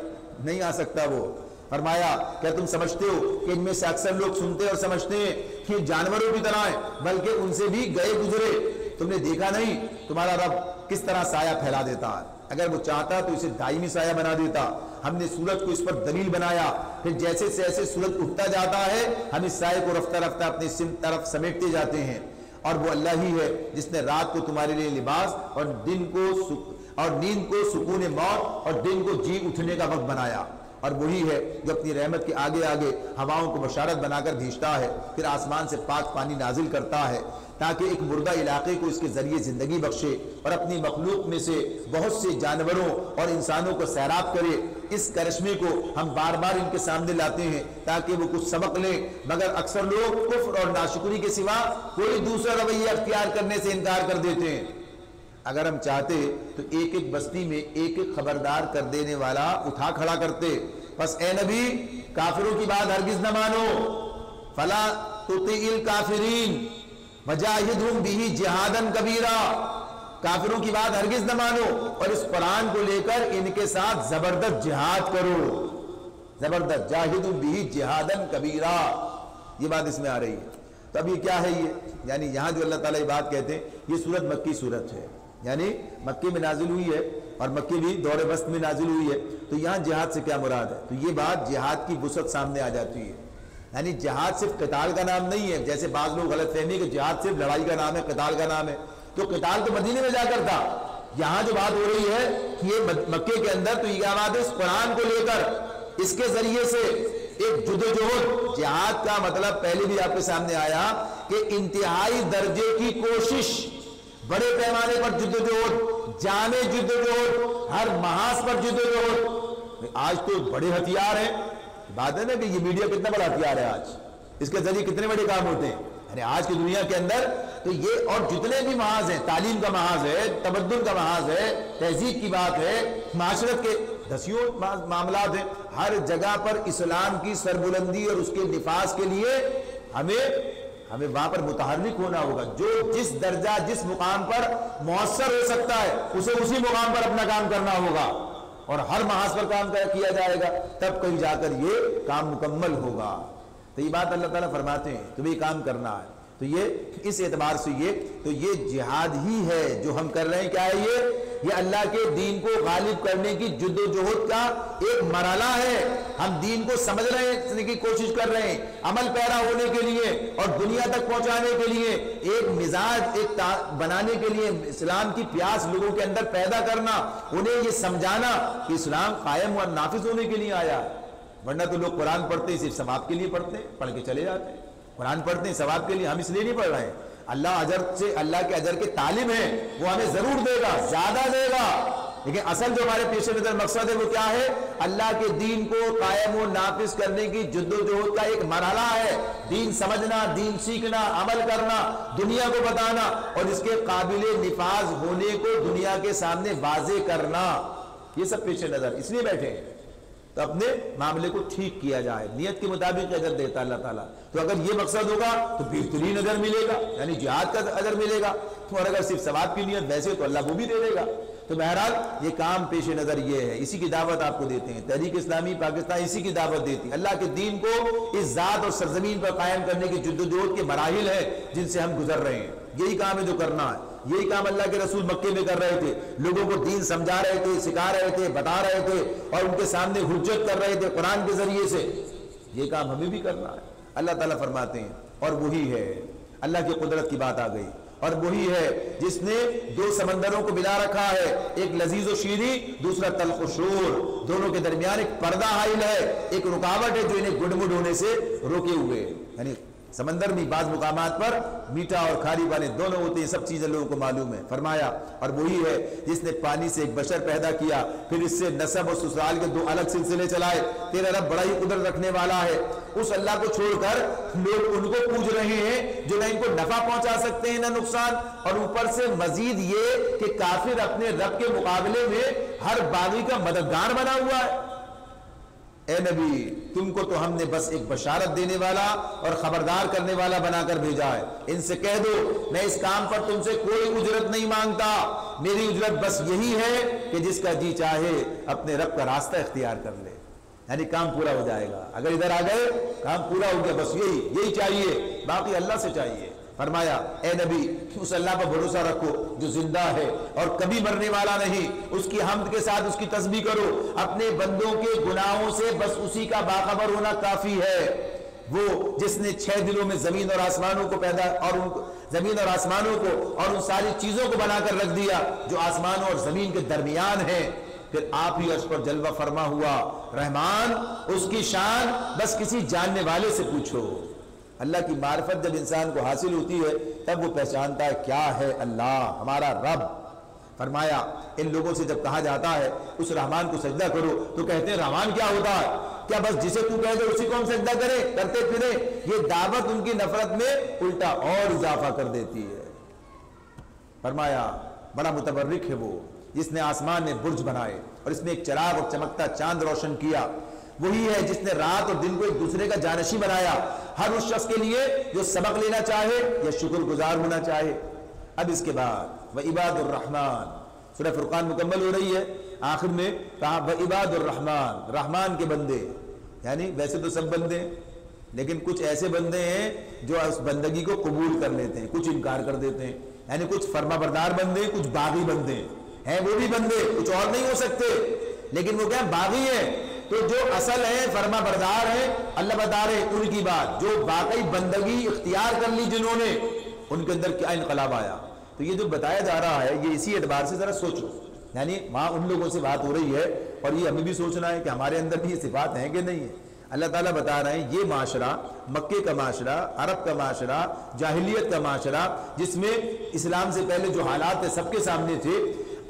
نہیں آ سکتا وہ۔ فرمایا کیا تم سمجھتے ہو کہ ان میں سے اکثر لوگ سنتے اور سمجھتے ہیں کہ جانوروں کی طرح ہیں بلکہ ان سے بھی گئے گزرے؟ تم نے دیکھا نہیں تمہارا رب کس طرح سایہ پھیلا دیتا ہے، اگر وہ چاہتا تو اسے دائمی سایہ بنا دیتا۔ ہم نے سورج کو اس پر دلیل بنایا، پھر جیسے جیسے سورج اٹھتا جاتا ہے ہم اس سائے کو رفتہ رفتہ اپنی سمت طرف سمیٹتے جاتے ہیں، اور وہ اللہ ہی ہے جس نے رات کو تمہارے لیے لباس اور نیند کو سکون موت اور دن کو جی اٹھنے کا وقت بنایا، اور وہی ہے جو اپنی رحمت کے آگے آگے ہواؤں کو بشارت بنا کر بھیجتا ہے، پھر آسمان سے پاک پانی نازل کرتا ہے تاکہ ایک مردہ علاقے کو اس کے ذریعے زندگی بخشے اور اپنی مخلوق میں سے بہت سے جانوروں اور انسانوں کو سیراب کرے۔ اس کرشمے کو ہم بار بار ان کے سامنے لاتے ہیں تاکہ وہ کچھ سبق لیں، مگر اکثر لوگ کفر اور ناشکری کے سوا کوئی دوسرا رویہ اختیار کرنے سے انکار کر دیتے ہیں۔ اگر ہم چاہتے تو ایک ایک بستی میں ایک ایک خبردار کر دینے والا اٹھا کھڑا کرتے، بس اے نبی کافروں کی بات ہرگز نہ مانو، فلا تطیع الکافرین وجاہدہم بہ جہادا کبیرا، کافروں کی بات ہرگز نہ مانو اور اس قرآن کو لے کر ان کے ساتھ زبردست جہاد کرو، زبردست جاہدوا بہ جہادا کبیرا، یہ بات اس میں آ رہی ہے۔ تو اب یہ کیا ہے، یہ یعنی یہاں جو اللہ تعالیٰ یہ بات کہتے ہیں یہ سورت مکی سورت ہے، یعنی مکے میں نازل ہوئی ہے اور مکے بھی دور وسط میں نازل ہوئی ہے، تو یہاں جہاد سے کیا مراد ہے؟ تو یہ بات جہاد کی وسعت سامنے آ جاتی ہے، یعنی جہاد صرف قتال کا نام نہیں ہے، جیسے بعض لوگ غلط فہمی کہ جہاد صرف لڑائی کا نام ہے، قتال کا نام ہے، تو قتال تو مدینے میں جا کر تھا، یہاں جو بات ہو رہی ہے یہ مکے کے اندر، تو یہ کیا بات ہے؟ اس قرآن کو لے کر اس کے ذریعے سے ایک جدوجہد، جہاد کا مطلب پہلے بھی آپ کے سامنے آیا کہ انتہائی درجے کی کوشش، بڑے پیمانے پر جدوجہد، جامع جدوجہد، ہر محاذ پر جدوجہد۔ آج تو بڑے ہتھیار ہیں، بات ہے نا کہ یہ میڈیا کتنا بڑا ہتھیار ہے آج، اس کے ذریعے کتنے بڑے کام ہوتے ہیں، یعنی آج کی دنیا کے اندر تو یہ، اور جتنے بھی محاذ ہیں، تعلیم کا محاذ ہے، تمدن کا محاذ ہے، تہذیب کی بات ہے، معاشرت کے دسیوں معاملات ہیں، ہر جگہ پر اسلام کی سربلندی اور اس کے نفاذ کے لیے ہمیں وہاں پر متحرک ہونا ہوگا۔ جو جس درجہ جس مقام پر مؤثر ہو سکتا ہے اسے اسی مقام پر اپنا کام کرنا ہوگا، اور ہر محاذ پر کام کیا جائے گا، تب کہیں جا کر یہ کام مکمل ہوگا۔ تو یہ بات اللہ تعالیٰ فرماتے ہیں تمہیں یہ کام کرنا ہے، تو یہ اس اعتبار سے یہ جہاد ہی ہے جو ہم کر رہے ہیں۔ کیا ہے یہ اللہ کے دین کو غالب کرنے کی جدوجہد کا ایک مرحلہ ہے۔ ہم دین کو سمجھ رہے کی کوشش کر رہے ہیں، عمل پیرا ہونے کے لیے اور دنیا تک پہنچانے کے لیے، ایک مزاج ایک بنانے کے لیے، اسلام کی پیاس لوگوں کے اندر پیدا کرنا، انہیں یہ سمجھانا کہ اسلام قائم اور نافذ ہونے کے لیے آیا ہے۔ ورنہ تو لوگ قرآن پڑھتے ہیں صرف ثواب کے لیے پڑھتے ہیں، پڑھ کے چلے جاتے ہیں۔ قرآن پڑھتے ہیں ثواب کے لیے، ہم اس لیے نہیں پڑھ رہے ہیں۔ اللہ کے اجر کے طالب ہیں، وہ ہمیں ضرور دے گا، زیادہ دے گا، لیکن اصل جو ہمارے پیش نظر مقصد ہے وہ کیا ہے؟ اللہ کے دین کو قائم و نافذ کرنے کی جدوجہد کا ایک مرحلہ ہے۔ دین سمجھنا، دین سیکھنا، عمل کرنا، دنیا کو بتانا، اور اس کے قابل نفاذ ہونے کو دنیا کے سامنے واضح کرنا، یہ سب پیش نظر، اس لیے بیٹھے ہیں تو اپنے معاملے کو ٹھیک کیا جائے، نیت کے مطابق اجر دیتا اللہ تعالیٰ۔ تو اگر یہ مقصد ہوگا تو بہترین اجر ملے گا، یعنی جہاد کا اجر ملے گا، اور اگر صرف ثواب کی نیت ویسے تو اللہ وہ بھی دے دے گا۔ تو بہرحال یہ کام پیش نظر یہ ہے، اسی کی دعوت آپ کو دیتے ہیں۔ تحریک اسلامی پاکستان اسی کی دعوت دیتی ہے، اللہ کے دین کو اس ذات اور سرزمین پر قائم کرنے کی جدوجہد کے مراحل ہیں جن سے ہم گزر رہے ہیں۔ یہی کام ہے جو کرنا ہے، یہی کام اللہ کے رسول مکے میں کر رہے تھے، لوگوں کو دین سمجھا رہے تھے، سکھا رہے تھے، بتا رہے تھے، اور ان کے سامنے حجت کر رہے تھے قرآن کے ذریعے سے۔ یہ کام ہمیں بھی کرنا ہے۔ اللہ تعالیٰ فرماتے ہیں، اور وہی ہے، اللہ کی قدرت کی بات آ گئی، اور وہی ہے جس نے دو سمندروں کو ملا رکھا ہے، ایک لذیذ و شیریں، دوسرا تلخ و شور، دونوں کے درمیان ایک پردہ حائل ہے، ایک رکاوٹ ہے جو انہیں گڈمڈ ہونے سے روکے ہوئے، یعنی سمندر میں بعض مقامات پر میٹھا اور کھاری پانی دونوں ہوتے ہیں، سب چیزیں لوگوں کو معلوم ہے۔ فرمایا، اور وہی ہے جس نے پانی سے ایک بشر پیدا کیا، پھر اس سے نسب اور سسرال کے دو الگ سلسلے چلائے۔ تیرا رب بڑا ہی قدرت رکھنے والا ہے۔ اس اللہ کو چھوڑ کر لوگ ان کو پوج رہے ہیں جو نہ ان کو نفع پہنچا سکتے ہیں نہ نقصان، اور اوپر سے مزید یہ کہ کافر اپنے رب کے مقابلے میں ہر باغی کا مددگار بنا ہوا ہے۔ اے نبی، تم کو تو ہم نے بس ایک بشارت دینے والا اور خبردار کرنے والا بنا کر بھیجا ہے۔ ان سے کہہ دو میں اس کام پر تم سے کوئی اجرت نہیں مانگتا، میری اجرت بس یہی ہے کہ جس کا جی چاہے اپنے رب کا راستہ اختیار کر لے، یعنی کام پورا ہو جائے گا۔ اگر ادھر آ گئے کام پورا ہو گیا، بس یہی چاہیے، باقی اللہ سے چاہیے۔ فرمایا، اے نبی اس اللہ پر بھروسہ رکھو جو زندہ ہے اور کبھی مرنے والا نہیں، اس کی حمد کے ساتھ اس کی تسبیح کرو، اپنے بندوں کے گناہوں سے بس اسی کا باخبر ہونا کافی ہے۔ وہ جس نے 6 دنوں میں زمین اور آسمانوں کو زمین اور آسمانوں کو اور ان ساری چیزوں کو بنا کر رکھ دیا جو آسمانوں اور زمین کے درمیان ہیں، پھر آپ ہی عرش پر جلوہ فرما ہوا رحمان، اس کی شان بس کسی جاننے والے سے پوچھو۔ اللہ کی معرفت جب انسان کو حاصل ہوتی ہے تب وہ پہچانتا ہے کیا ہے اللہ ہمارا رب۔ فرمایا، ان لوگوں سے جب کہا جاتا ہے اس رحمان کو سجدہ کرو تو کہتے ہیں رحمان کیا ہوتا ہے؟ کیا بس جسے تو کہہ دے اسی کو ہم سجدہ کریں، کرتے پھریں؟ یہ دعوت ان کی نفرت میں الٹا اور اضافہ کر دیتی ہے۔ فرمایا، بڑا متبرک ہے وہ جس نے آسمان میں برج بنائے اور اس میں ایک چراغ اور چمکتا چاند روشن کیا، وہی ہے جس نے رات اور دن کو ایک دوسرے کا جانشی بنایا، ہر اس شخص کے لیے جو سبق لینا چاہے یا شکر گزار ہونا چاہے۔ اب اس کے بعد وعباد الرحمن، سورہ فرقان مکمل ہو رہی ہے، آخر میں کہا وعباد الرحمن، رحمان کے بندے، یعنی ویسے تو سب بندے ہیں لیکن کچھ ایسے بندے ہیں جو اس بندگی کو قبول کر لیتے ہیں، کچھ انکار کر دیتے ہیں، یعنی کچھ فرما بردار بندے، کچھ باغی بندے ہیں، وہ بھی بندے کچھ اور نہیں ہو سکتے لیکن وہ کیا باغی ہیں۔ تو جو اصل ہیں فرما بردار ہیں، اللہ بتا رہے ان کی بات، جو واقعی بندگی اختیار کر لی جنہوں نے، ان کے اندر کیا انقلاب آیا۔ تو یہ جو بتایا جا رہا ہے یہ اسی اعتبار سے ذرا سوچو، یعنی وہاں ان لوگوں سے بات ہو رہی ہے اور یہ ہمیں بھی سوچنا ہے کہ ہمارے اندر بھی یہ صفات ہیں کہ نہیں ہیں۔ اللہ تعالیٰ بتا رہے ہیں یہ معاشرہ، مکے کا معاشرہ، عرب کا معاشرہ، جاہلیت کا معاشرہ، جس میں اسلام سے پہلے جو حالات تھے سب کے سامنے تھے،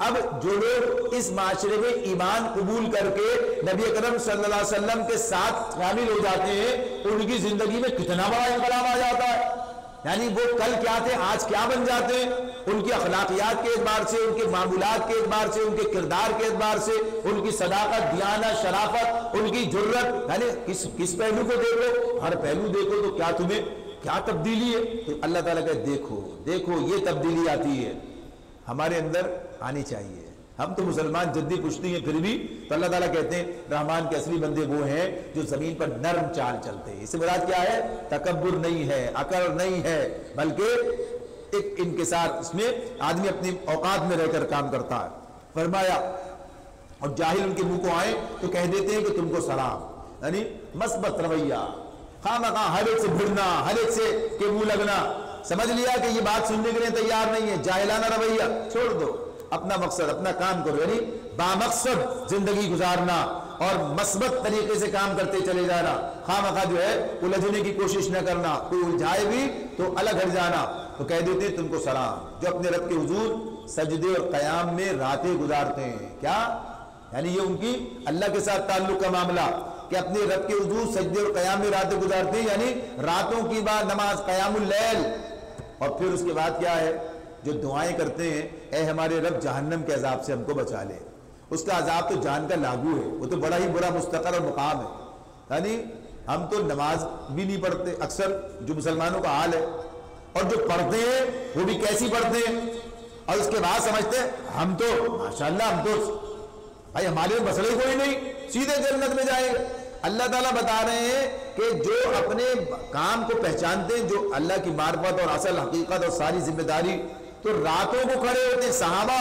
اب جو لوگ اس معاشرے میں ایمان قبول کر کے نبی اکرم صلی اللہ علیہ وسلم کے ساتھ شامل ہو جاتے ہیں، ان کی زندگی میں کتنا بڑا انقلاب آ جاتا ہے، یعنی وہ کل کیا تھے آج کیا بن جاتے ہیں، ان کی اخلاقیات کے اعتبار سے، ان کے معمولات کے اعتبار سے، ان کے کردار کے اعتبار سے، ان کی صداقت، دیانت، شرافت، ان کی جرت، یعنی کس پہلو کو دیکھو، ہر پہلو دیکھو تو کیا تمہیں کیا تبدیلی ہے۔ تو اللہ تعالیٰ کہ دیکھو یہ تبدیلی آتی ہے، ہمارے اندر آنی چاہیے۔ ہم تو مسلمان جدی پشتی ہیں پھر بھی، تو اللہ تعالیٰ کہتے ہیں رحمان کے اصلی بندے وہ ہیں جو زمین پر نرم چال چلتے ہیں۔ اس سے مراد کیا ہے؟ تکبر نہیں ہے، عقل نہیں ہے، بلکہ ایک انکسار، اس میں آدمی اپنی اوقات میں رہ کر کام کرتا ہے۔ فرمایا اور جاہل ان کے منہ کو آئے تو کہہ دیتے ہیں کہ تم کو سلام، یعنی مثبت رویہ، خواہ ہر ایک سے بھڑنا، ہر ایک سے کہ منہ لگنا، سمجھ لیا کہ یہ بات سننے کے لیے تیار نہیں ہے، جاہلانہ رویہ چھوڑ دو، اپنا مقصد اپنا کام کرو، یعنی بامقصد زندگی گزارنا اور مثبت طریقے سے کام کرتے چلے جانا، خواہ جو ہے الجھنے کی کوشش نہ کرنا، کوئی الجھائے بھی تو الگ ہٹ جانا۔ تو کہہ دیتے ہیں تم کو سلام، جو اپنے رب کے حضور سجدے اور قیام میں راتیں گزارتے ہیں۔ کیا یعنی یہ ان کی اللہ کے ساتھ تعلق کا معاملہ کہ اپنے رب کے حضور سجدے اور قیام میں راتیں گزارتے ہیں، یعنی راتوں کی بعد نماز قیام اللیل، اور پھر اس کے بعد کیا ہے جو دعائیں کرتے ہیں، اے ہمارے رب جہنم کے عذاب سے ہم کو بچا لے۔ اس کا عذاب تو جان کا لاگو ہے، وہ تو بڑا ہی برا مستقر اور مقام ہے، یعنی ہم تو نماز بھی نہیں پڑھتے اکثر، جو مسلمانوں کا حال ہے، اور جو پڑھتے ہیں وہ بھی کیسی پڑھتے ہیں، اور اس کے بعد سمجھتے ہیں ہم تو ماشاءاللہ ہم تو بھائی ہمارے مسئلے کوئی نہیں، سیدھے جنت میں جائیں گے۔ اللہ تعالیٰ بتا رہے ہیں کہ جو اپنے کام کو پہچانتے ہیں، جو اللہ کی معرفت اور اصل حقیقت اور ساری ذمہ داری، تو راتوں کو کھڑے ہوتے ہیں، صحابہ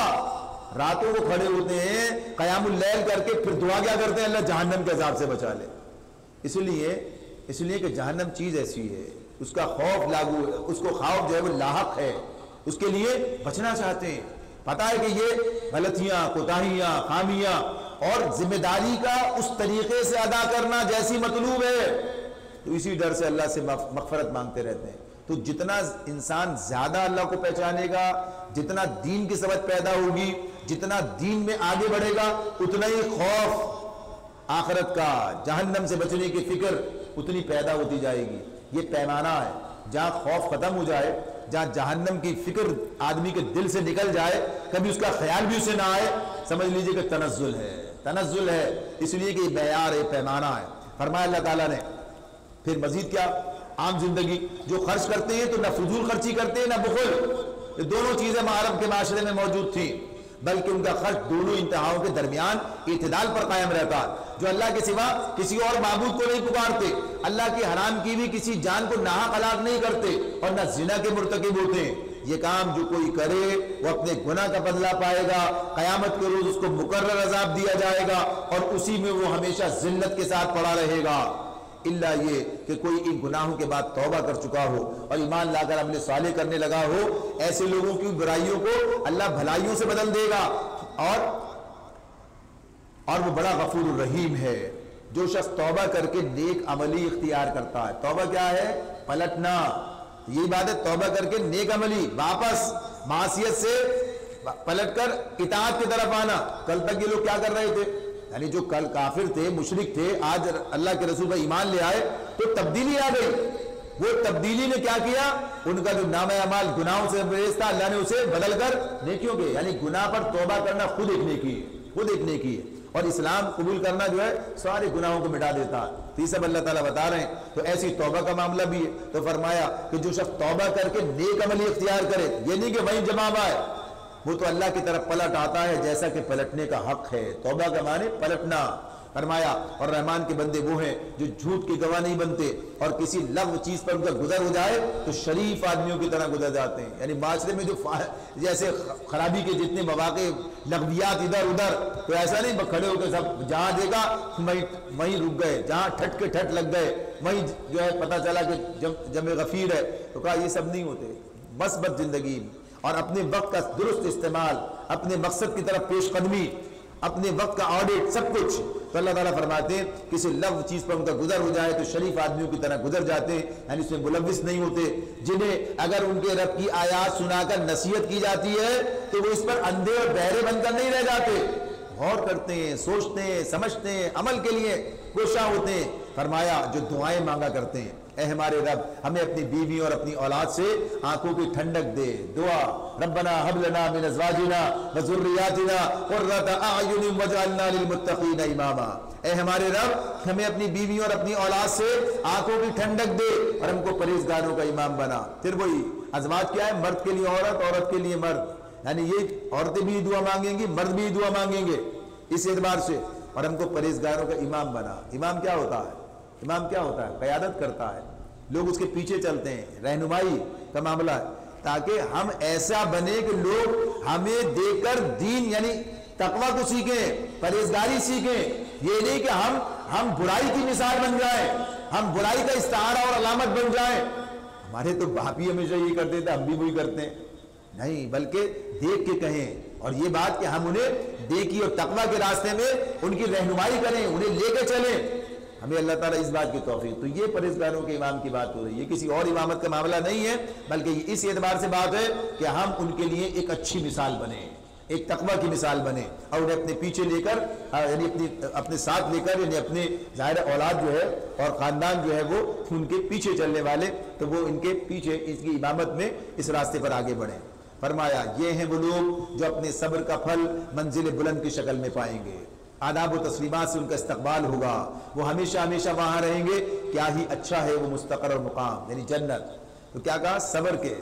راتوں کو کھڑے ہوتے ہیں قیام اللیل کر کے، پھر دعا کیا کرتے ہیں؟ اللہ جہنم کے عذاب سے بچا لے۔ اس لیے کہ جہنم چیز ایسی ہے، اس کا خوف لاگو ہے، اس کو خوف جو ہے وہ لاحق ہے، اس کے لیے بچنا چاہتے ہیں، پتہ ہے کہ یہ غلطیاں، کوتاہیاں، خامیاں اور ذمہ داری کا اس طریقے سے ادا کرنا جیسی مطلوب ہے، تو اسی ڈر سے اللہ سے مغفرت مانگتے رہتے ہیں۔ تو جتنا انسان زیادہ اللہ کو پہچانے گا، جتنا دین کی سمجھ پیدا ہوگی، جتنا دین میں آگے بڑھے گا، اتنا ہی خوف آخرت کا، جہنم سے بچنے کی فکر اتنی پیدا ہوتی جائے گی۔ یہ پیمانہ ہے، جہاں خوف ختم ہو جائے، جہاں جہنم کی فکر آدمی کے دل سے نکل جائے، کبھی اس کا خیال بھی اسے نہ آئے، سمجھ لیجئے کہ تنزل ہے، اس لیے کہ یہ معیار ہے، پیمانہ ہے۔ فرمایا اللہ تعالیٰ نے پھر مزید کیا؟ عام زندگی جو خرچ کرتے ہیں تو نہ فضول خرچی کرتے ہیں نہ بخل، یہ دونوں چیزیں عرب کے معاشرے میں موجود تھیں، بلکہ ان کا خرچ دونوں انتہاؤں کے درمیان اعتدال پر قائم رہتا، جو اللہ کے سوا کسی اور معبود کو نہیں پکارتے، اللہ کی حرام کی بھی کسی جان کو ناحق ہلاک نہیں کرتے، اور نہ زنا کے مرتکب ہوتے ہیں۔ یہ کام جو کوئی کرے وہ اپنے گناہ کا بدلہ پائے گا، قیامت کے روز اس کو مقرر عذاب دیا جائے گا، اور اسی میں وہ ہمیشہ ذلت کے ساتھ پڑا رہے گا، الا یہ کہ کوئی ان گناہوں کے بعد توبہ کر چکا ہو اور ایمان لا کر عمل صالح کرنے لگا ہو۔ ایسے لوگوں کی برائیوں کو اللہ بھلائیوں سے بدل دے گا، اور وہ بڑا غفور الرحیم ہے۔ جو شخص توبہ کر کے نیک عملی اختیار کرتا ہے، توبہ کیا ہے؟ پلٹنا، یہی بات ہے، توبہ کر کے نیک عملی، واپس معصیت سے پلٹ کر اطاعت کی طرف آنا۔ کل تک یہ لوگ کیا کر رہے تھے؟ یعنی جو کل کافر تھے، مشرک تھے، آج اللہ کے رسول پر ایمان لے آئے تو تبدیلی آ گئی۔ وہ تبدیلی نے کیا کیا؟ ان کا جو نام اعمال گناہوں سے بریز تھا، اللہ نے اسے بدل کر نیکیوں کے، یعنی گناہ پر توبہ کرنا خود ایک نیکی ہے، اور اسلام قبول کرنا جو ہے سارے گناہوں کو مٹا دیتا ہے۔ تو یہ سب اللہ تعالیٰ بتا رہے ہیں، تو ایسی توبہ کا معاملہ بھی ہے۔ تو فرمایا کہ جو شخص توبہ کر کے نیک عملی اختیار کرے، یہ نہیں کہ وہیں جواب آئے، وہ تو اللہ کی طرف پلٹ آتا ہے جیسا کہ پلٹنے کا حق ہے۔ توبہ کا معنی پلٹنا۔ فرمایا اور رحمان کے بندے وہ ہیں جو جھوٹ کی گواہ نہیں بنتے، اور کسی لغو چیز پر ان کا گزر ہو جائے تو شریف آدمیوں کی طرح گزر جاتے ہیں۔ یعنی معاشرے میں جو جیسے خرابی کے جتنے مواقع، لغویات ادھر ادھر، تو ایسا نہیں کھڑے ہو کے سب جہاں دیکھا وہیں رک گئے، جہاں ٹھٹ کے ٹھٹ لگ گئے، وہیں جو ہے پتہ چلا کہ جمع غفیر ہے، تو کہا یہ سب نہیں ہوتے۔ مثبت زندگی اور اپنے وقت کا درست استعمال، اپنے مقصد کی طرف پیش قدمی، اپنے وقت کا آڈٹ، سب کچھ، تو اللہ تعالیٰ فرماتے ہیں کسی لغو چیز پر ان کا گزر ہو جائے تو شریف آدمیوں کی طرح گزر جاتے ہیں، یعنی اس میں ملوث نہیں ہوتے، جنہیں اگر ان کے رب کی آیات سنا کر نصیحت کی جاتی ہے تو وہ اس پر اندھے اور بہرے بن کر نہیں رہ جاتے، غور کرتے ہیں، سوچتے ہیں، سمجھتے ہیں، عمل کے لیے کوشاں ہوتے ہیں۔ فرمایا جو دعائیں مانگا کرتے ہیں، اے ہمارے رب ہمیں اپنی بیوی اور اپنی اولاد سے آنکھوں کی ٹھنڈک دے، دعا ربنا حب لنا من ازواجنا وذریاتنا قرۃ اعین واجعلنا للمتقین اماما، اے ہمارے رب ہمیں اپنی بیوی اور اپنی اولاد سے آنکھوں کی ٹھنڈک دے اور ہم کو پرہیزگاروں کا امام بنا۔ پھر وہی ازواج کیا ہے؟ مرد کے لیے عورت، عورت کے لیے مرد، یعنی یہ عورتیں بھی دعا مانگیں گی، مرد بھی دعا مانگیں گے اس اعتبار سے، اور ہم کو پرہیزگاروں کا امام بنا۔ امام کیا ہوتا ہے؟ امام کیا ہوتا ہے؟ قیادت کرتا ہے، لوگ اس کے پیچھے چلتے ہیں، رہنمائی کا معاملہ ہے، تاکہ ہم ایسا بنے کہ لوگ ہمیں دیکھ کر دین یعنی تقوی کو سیکھیں، پرہیزگاری سیکھیں، یہ نہیں کہ ہم برائی کی مثال بن جائیں، ہم برائی کا استعارہ اور علامت بن جائیں۔ ہمارے تو باپ ہی ہمیشہ یہ کرتے تھے، ہم بھی وہی کرتے ہیں، نہیں، بلکہ دیکھ کے کہیں، اور یہ بات کہ ہم انہیں دیکھی اور تقوی کے راستے میں ان کی رہنمائی کریں، انہیں لے کے چلیں، ہمیں اللہ تعالیٰ اس بات کی توفیق۔ تو یہ پرہیزگاروں کے امام کی بات ہو رہی ہے، یہ کسی اور امامت کا معاملہ نہیں ہے، بلکہ یہ اس اعتبار سے بات ہے کہ ہم ان کے لیے ایک اچھی مثال بنیں، ایک تقوی کی مثال بنے، اور انہیں اپنے پیچھے لے کر یعنی اپنے ساتھ لے کر، یعنی اپنے ظاہر اولاد جو ہے اور خاندان جو ہے وہ ان کے پیچھے چلنے والے، تو وہ ان کے پیچھے اس کی امامت میں اس راستے پر آگے بڑھیں۔ فرمایا یہ ہیں وہ لوگ جو اپنے صبر کا پھل منزل بلند کی شکل میں پائیں گے، آداب و تسلیمات سے ان کا استقبال ہوگا، وہ ہمیشہ ہمیشہ وہاں رہیں گے، کیا ہی اچھا ہے وہ مستقر اور مقام، یعنی جنت۔ تو کیا کہا؟ صبر کے،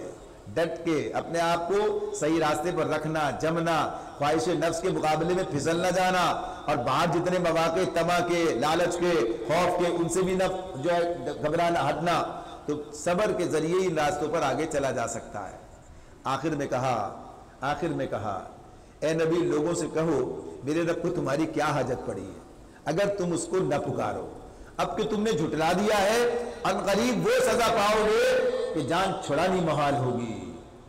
ڈٹ کے، اپنے آپ کو صحیح راستے پر رکھنا، جمنا، خواہش نفس کے مقابلے میں پھسل نہ جانا، اور باہر جتنے مواقع طمع کے، لالچ کے، خوف کے، ان سے بھی نہ جو ہے گھبرانا، ہٹنا، تو صبر کے ذریعے ان راستوں پر آگے چلا جا سکتا ہے۔ آخر میں کہا اے نبی لوگوں سے کہو میرے رب کو تمہاری کیا حاجت پڑی ہے اگر تم اس کو نہ پکارو، اب کہ تم نے جھٹلا دیا ہے ان قریب وہ سزا پاؤ گے کہ جان چھڑانی محال ہوگی۔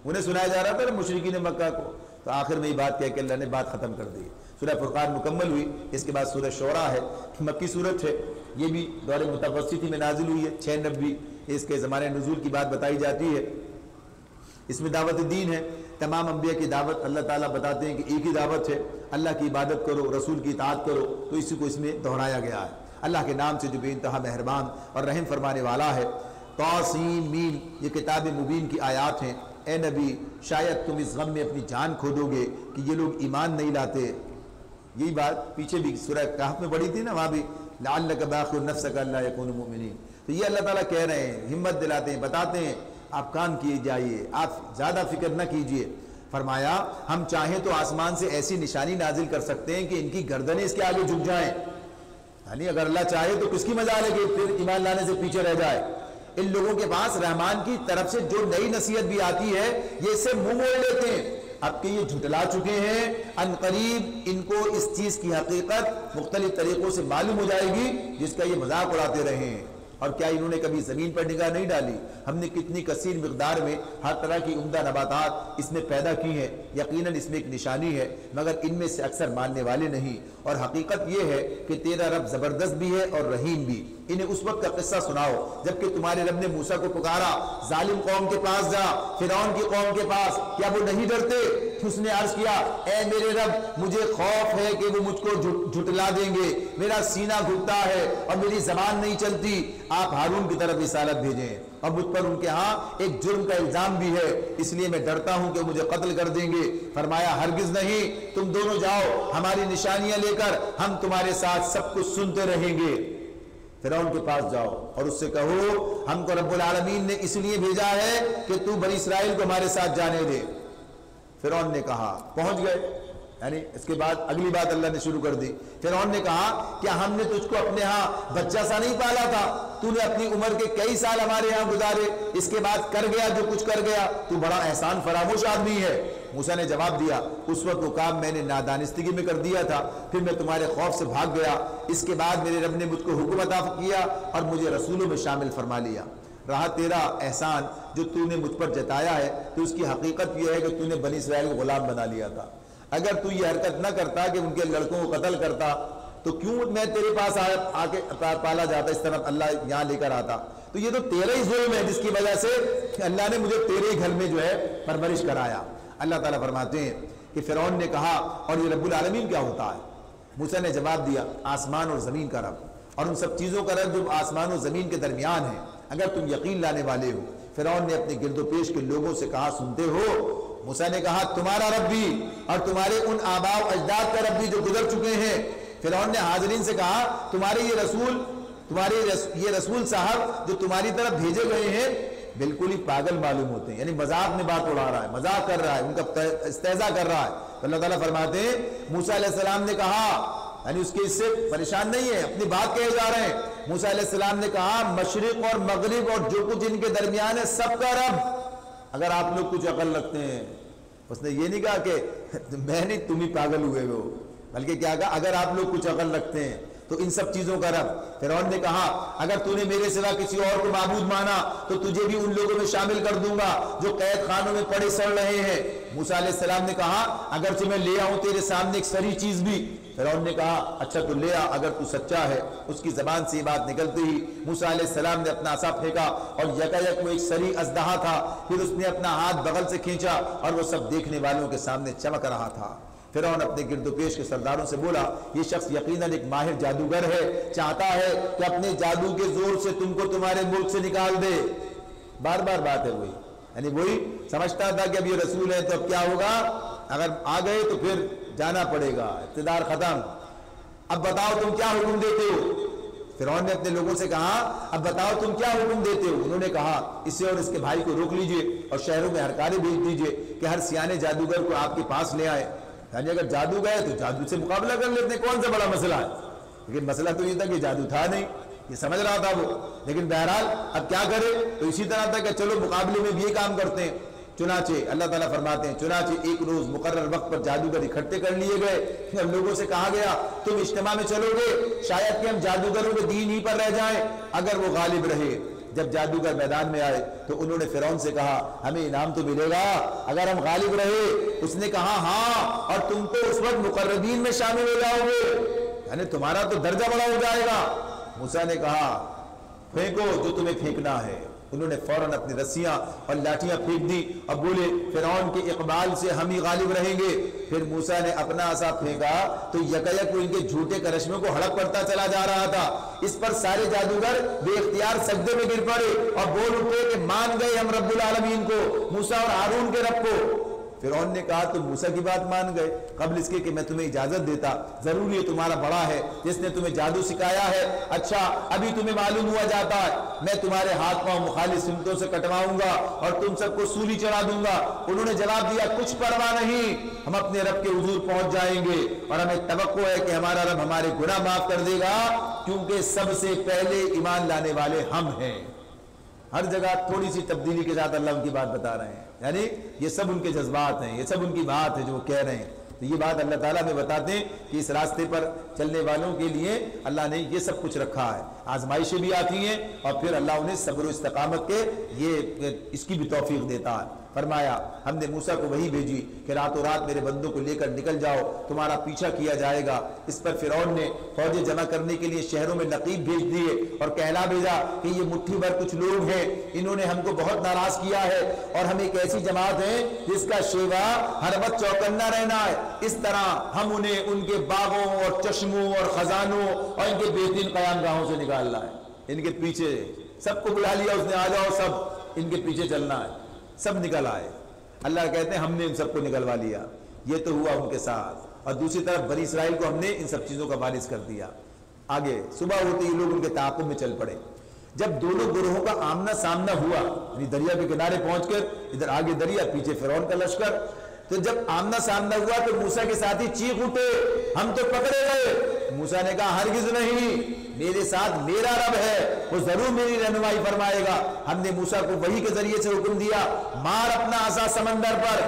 انہیں سنایا جا رہا تھا مشرکین مکہ کو، تو آخر میں یہ بات کہہ کہ اللہ نے بات ختم کر دی۔ سورہ فرقان مکمل ہوئی، اس کے بعد سورہ شعراء ہے، مکی صورت ہے، یہ بھی دور متوسطی میں نازل ہوئی ہے، 690 اس کے زمانے نزول کی بات بتائی جاتی ہے۔ اس میں دعوت دین ہے، تمام انبیاء کی دعوت اللہ تعالیٰ بتاتے ہیں کہ ایک ہی دعوت ہے، اللہ کی عبادت کرو، رسول کی اطاعت کرو، تو اسی کو اس میں دہرایا گیا ہے۔ اللہ کے نام سے جو بے انتہا مہربان اور رحم فرمانے والا ہے۔ طاسیم میم، یہ کتاب مبین کی آیات ہیں۔ اے نبی شاید تم اس غم میں اپنی جان کھو دو گے کہ یہ لوگ ایمان نہیں لاتے، یہی بات پیچھے بھی سورہ کہف میں پڑھی تھی نا، وہاں بھی لعلک باخع نفسک الا یکونوا مؤمنین، تو یہ اللہ تعالیٰ کہہ رہے ہیں، ہمت دلاتے ہیں، بتاتے ہیں آپ کام کیے جائیے، آپ زیادہ فکر نہ کیجئے۔ فرمایا ہم چاہیں تو آسمان سے ایسی نشانی نازل کر سکتے ہیں کہ ان کی گردنیں اس کے آگے جھک جائیں، یعنی اگر اللہ چاہے تو کس کی مجال ہے کہ پھر ایمان لانے سے پیچھے رہ جائے۔ ان لوگوں کے پاس رحمان کی طرف سے جو نئی نصیحت بھی آتی ہے یہ اس سے منہ موڑ لیتے ہیں، اب کہ یہ جھٹلا چکے ہیں، ان قریب ان کو اس چیز کی حقیقت مختلف طریقوں سے معلوم ہو جائے گی جس کا یہ مذاق اڑاتے رہے ہیں۔ اور کیا انہوں نے کبھی زمین پر نگاہ نہیں ڈالی؟ ہم نے کتنی کثیر مقدار میں ہر طرح کی عمدہ نباتات اس میں پیدا کی ہیں، یقیناً اس میں ایک نشانی ہے، مگر ان میں سے اکثر ماننے والے نہیں۔ اور حقیقت یہ ہے کہ تیرا رب زبردست بھی ہے اور رحیم بھی۔ انہیں اس وقت کا قصہ سناؤ جبکہ تمہارے رب نے موسیٰ کو پکارا، ظالم قوم کے پاس جا، فرعون کی قوم کے پاس، کیا وہ نہیں ڈرتے؟ اس نے عرض کیا اے میرے رب مجھے خوف ہے کہ وہ مجھ کو جھٹلا دیں گے، میرا سینہ گھٹتا ہے اور میری زبان نہیں چلتی، آپ ہارون کی طرف رسالت بھیجیں، اور مجھ پر ان کے ہاں ایک جرم کا الزام بھی ہے، اس لیے میں ڈرتا ہوں کہ مجھے قتل کر دیں گے۔ فرمایا ہرگز نہیں، تم دونوں جاؤ ہماری نشانیاں لے کر، ہم تمہارے ساتھ سب کچھ سنتے رہیں گے۔ فرعون کے پاس جاؤ اور اس سے کہو ہم کو رب العالمین نے اس لیے بھیجا ہے کہ تو بنی اسرائیل کو ہمارے ساتھ جانے دے۔ فرعون نے کہا، پہنچ گئے، یعنی اس کے بعد اگلی بات اللہ نے شروع کر دی۔ فرعون نے کہا کیا ہم نے تجھ کو اپنے ہاں بچہ سا نہیں پالا تھا؟ تو نے اپنی عمر کے کئی سال ہمارے ہاں گزارے، اس کے بعد کر گیا جو کچھ کر گیا، تو بڑا احسان فراموش آدمی ہے۔ موسیٰ نے جواب دیا اس وقت وہ کام میں نے نادانستگی میں کر دیا تھا، پھر میں تمہارے خوف سے بھاگ گیا، اس کے بعد میرے رب نے مجھ کو حکم عطا کیا اور مجھے رسولوں میں شامل فرما لیا۔ رہا تیرا احسان جو تو نے مجھ پر جتایا ہے تو اس کی حقیقت یہ ہے کہ تو نے بنی اسرائیل کو غلام بنا لیا تھا. اگر تو یہ حرکت نہ کرتا کہ ان کے لڑکوں کو قتل کرتا تو کیوں میں تیرے پاس آ کے پالا جاتا, اس طرح اللہ یہاں لے کر آتا. تو یہ تو تیرا ہی ظلم ہے جس کی وجہ سے اللہ نے مجھے تیرے ہی گھر میں جو ہے پرورش کرایا. اللہ تعالیٰ فرماتے ہیں کہ فرعون نے کہا, اور یہ رب العالمین کیا ہوتا ہے؟ موسیٰ نے جواب دیا, آسمان اور زمین کا رب, اور ان سب چیزوں کا رب جو آسمان و زمین کے درمیان ہے, اگر تم یقین لانے والے ہو. فرعون نے اپنے گرد و پیش کے لوگوں سے کہا, سنتے ہو؟ موسیٰ نے کہا, تمہارا رب بھی اور تمہارے ان آباء و اجداد کا رب بھی جو گزر چکے ہیں. فرعون نے حاضرین سے کہا, تمہارے یہ رسول صاحب جو تمہاری طرف بھیجے گئے ہیں بالکل ہی پاگل معلوم ہوتے ہیں, یعنی مذاق میں بات اڑا رہا ہے, مذاق کر رہا ہے, ان کا استہزاء کر رہا ہے. تو اللہ تعالیٰ فرماتے ہیں موسیٰ علیہ السلام نے کہا, یعنی اس کے اس سے پریشان نہیں ہے, اپنی بات کہے جا رہے ہیں. موسیٰ علیہ السلام نے کہا, مشرق اور مغرب اور جو کچھ ان کے درمیان ہے سب کا رب, اگر آپ لوگ کچھ عقل رکھتے ہیں. اس نے یہ نہیں کہا کہ میں نہیں تم ہی پاگل ہوئے ہو, بلکہ کیا کہا, اگر آپ لوگ کچھ عقل رکھتے ہیں تو ان سب چیزوں کا رب. فرعون نے کہا, اگر تو نے میرے سوا کسی اور کو معبود مانا تو تجھے بھی ان لوگوں میں شامل کر دوں گا جو قید خانوں میں پڑے سڑ رہے ہیں. موسیٰ علیہ السلام نے کہا, اگرچہ میں لے آؤں تیرے سامنے ایک سری چیز بھی. فرعون نے کہا, اچھا تو لے آ اگر تو سچا ہے. اس کی زبان سے یہ بات نکلتے ہی موسیٰ علیہ السلام نے اپنا عصا پھینکا اور یکایک وہ ایک سری اژدہا تھا. پھر اس نے اپنا ہاتھ بغل سے کھینچا اور وہ سب دیکھنے والوں کے سامنے چمک رہا تھا. فرعون اپنے گرد و پیش کے سرداروں سے بولا, یہ شخص یقیناً ایک ماہر جادوگر ہے, چاہتا ہے کہ اپنے جادو کے زور سے تم کو تمہارے ملک سے نکال دے. بار بار بات ہے وہی, یعنی وہی سمجھتا تھا کہ اب یہ رسول ہے تو اب کیا ہوگا, اگر آ گئے تو پھر جانا پڑے گا, اقتدار ختم. اب بتاؤ تم کیا حکم دیتے ہو. فرعون نے اپنے لوگوں سے کہا, اب بتاؤ تم کیا حکم دیتے ہو. انہوں نے کہا, اسے اور اس کے بھائی کو روک لیجئے اور شہروں میں ہرکارے بھیج دیجئے کہ ہر سیانے جادوگر کو آپ کے پاس لے آئے. یعنی اگر جادو گئے تو جادو سے مقابلہ کر لیتے, کون سا بڑا مسئلہ ہے. لیکن مسئلہ تو یہ تھا کہ جادو تھا نہیں, یہ سمجھ رہا تھا وہ. لیکن بہرحال اب کیا کرے, تو اسی طرح تھا کہ چلو مقابلے میں بھی یہ کام کرتے ہیں. چنانچہ اللہ تعالیٰ فرماتے ہیں, چنانچہ ایک روز مقرر وقت پر جادوگر اکٹھے کر لیے گئے اور لوگوں سے کہا گیا, تم اجتماع میں چلو گے, شاید کہ ہم جادوگروں کے دین ہی پر رہ جائیں اگر وہ غالب رہے. جب جادوگر میدان میں آئے تو انہوں نے فرعون سے کہا, ہمیں انعام تو ملے گا اگر ہم غالب رہے. اس نے کہا, ہاں, اور تم تو اس وقت مقربین میں شامل ہو جاؤ گے, یعنی تمہارا تو درجہ بڑا ہو جائے گا. موسیٰ نے کہا, پھینکو جو تمہیں پھینکنا ہے. انہوں نے فوراً اپنی رسیاں اور لاٹیاں پھینک دی اور بولے, فرعون کے اقبال سے ہم ہی غالب رہیں گے. پھر موسیٰ نے اپنا عصا پھینکا تو یکایک وہ ان کے جھوٹے کرشمے کو ہڑپ کرتا چلا جا رہا تھا. اس پر سارے جادوگر بے اختیار سجدے میں گر پڑے اور بول اٹھے کہ مان گئے ہم رب العالمین کو, موسیٰ اور ہارون کے رب کو. فرعون نے کہا, تم موسیٰ کی بات مان گئے قبل اس کے کہ میں تمہیں اجازت دیتا. ضروری ہے تمہارا بڑا ہے جس نے تمہیں جادو سکھایا ہے. اچھا ابھی تمہیں معلوم ہوا جاتا ہے, میں تمہارے ہاتھ پاؤں مخالف سمتوں سے کٹواؤں گا اور تم سب کو سولی چڑھا دوں گا. انہوں نے جواب دیا, کچھ پرواہ نہیں, ہم اپنے رب کے حضور پہنچ جائیں گے اور ہمیں توقع ہے کہ ہمارا رب ہمارے گناہ معاف کر دے گا, کیونکہ سب سے پہلے ایمان لانے والے ہم ہیں. ہر جگہ تھوڑی سی تبدیلی کے ساتھ اللہ ان کی بات بتا رہے ہیں, یعنی یہ سب ان کے جذبات ہیں, یہ سب ان کی بات ہے جو وہ کہہ رہے ہیں. تو یہ بات اللہ تعالیٰ میں بتاتے ہیں کہ اس راستے پر چلنے والوں کے لیے اللہ نے یہ سب کچھ رکھا ہے. آزمائشیں بھی آتی ہیں اور پھر اللہ انہیں صبر و استقامت کے یہ اس کی بھی توفیق دیتا ہے. فرمایا, ہم نے موسیٰ کو وحی بھیجی کہ راتوں رات میرے بندوں کو لے کر نکل جاؤ, تمہارا پیچھا کیا جائے گا. اس پر فرعون نے فوجیں جمع کرنے کے لیے شہروں میں نقیب بھیج دیے اور کہلا بھیجا کہ یہ مٹھی بھر کچھ لوگ ہیں, انہوں نے ہم کو بہت ناراض کیا ہے اور ہم ایک ایسی جماعت ہے جس کا شیوا ہر وقت چوکنا رہنا ہے. اس طرح ہم انہیں ان کے باغوں اور چشموں اور خزانوں اور ان کے بہترین قیام گاہوں سے نکالنا ہے. ان کے پیچھے سب کو بلا لیا اس نے, آ جاؤ سب ان کے پیچھے چلنا ہے. سب نکل آئے. اللہ کہتے ہیں ہم نے ان سب کو نکلوا لیا. یہ تو ہوا ان کے ساتھ, اور دوسری طرف بنی اسرائیل کو ہم نے ان سب چیزوں کا وارث کر دیا. آگے صبح ہوتے ہی لوگ ان کے تعاقب میں چل پڑے. جب دونوں گروہوں کا آمنا سامنا ہوا, یعنی دریا کے کنارے پہنچ کر, ادھر آگے دریا پیچھے فرعون کا لشکر, تو جب آمنا سامنا ہوا تو موسیٰ کے ساتھی چیخ اٹھے, ہم تو پکڑے گئے. موسیٰ نے کہا, ہرگز نہیں, میرے ساتھ میرا رب ہے, وہ ضرور میری رہنمائی فرمائے گا. ہم نے موسیٰ کو وحی کے ذریعے سے حکم دیا, مار اپنا عصا سمندر پر.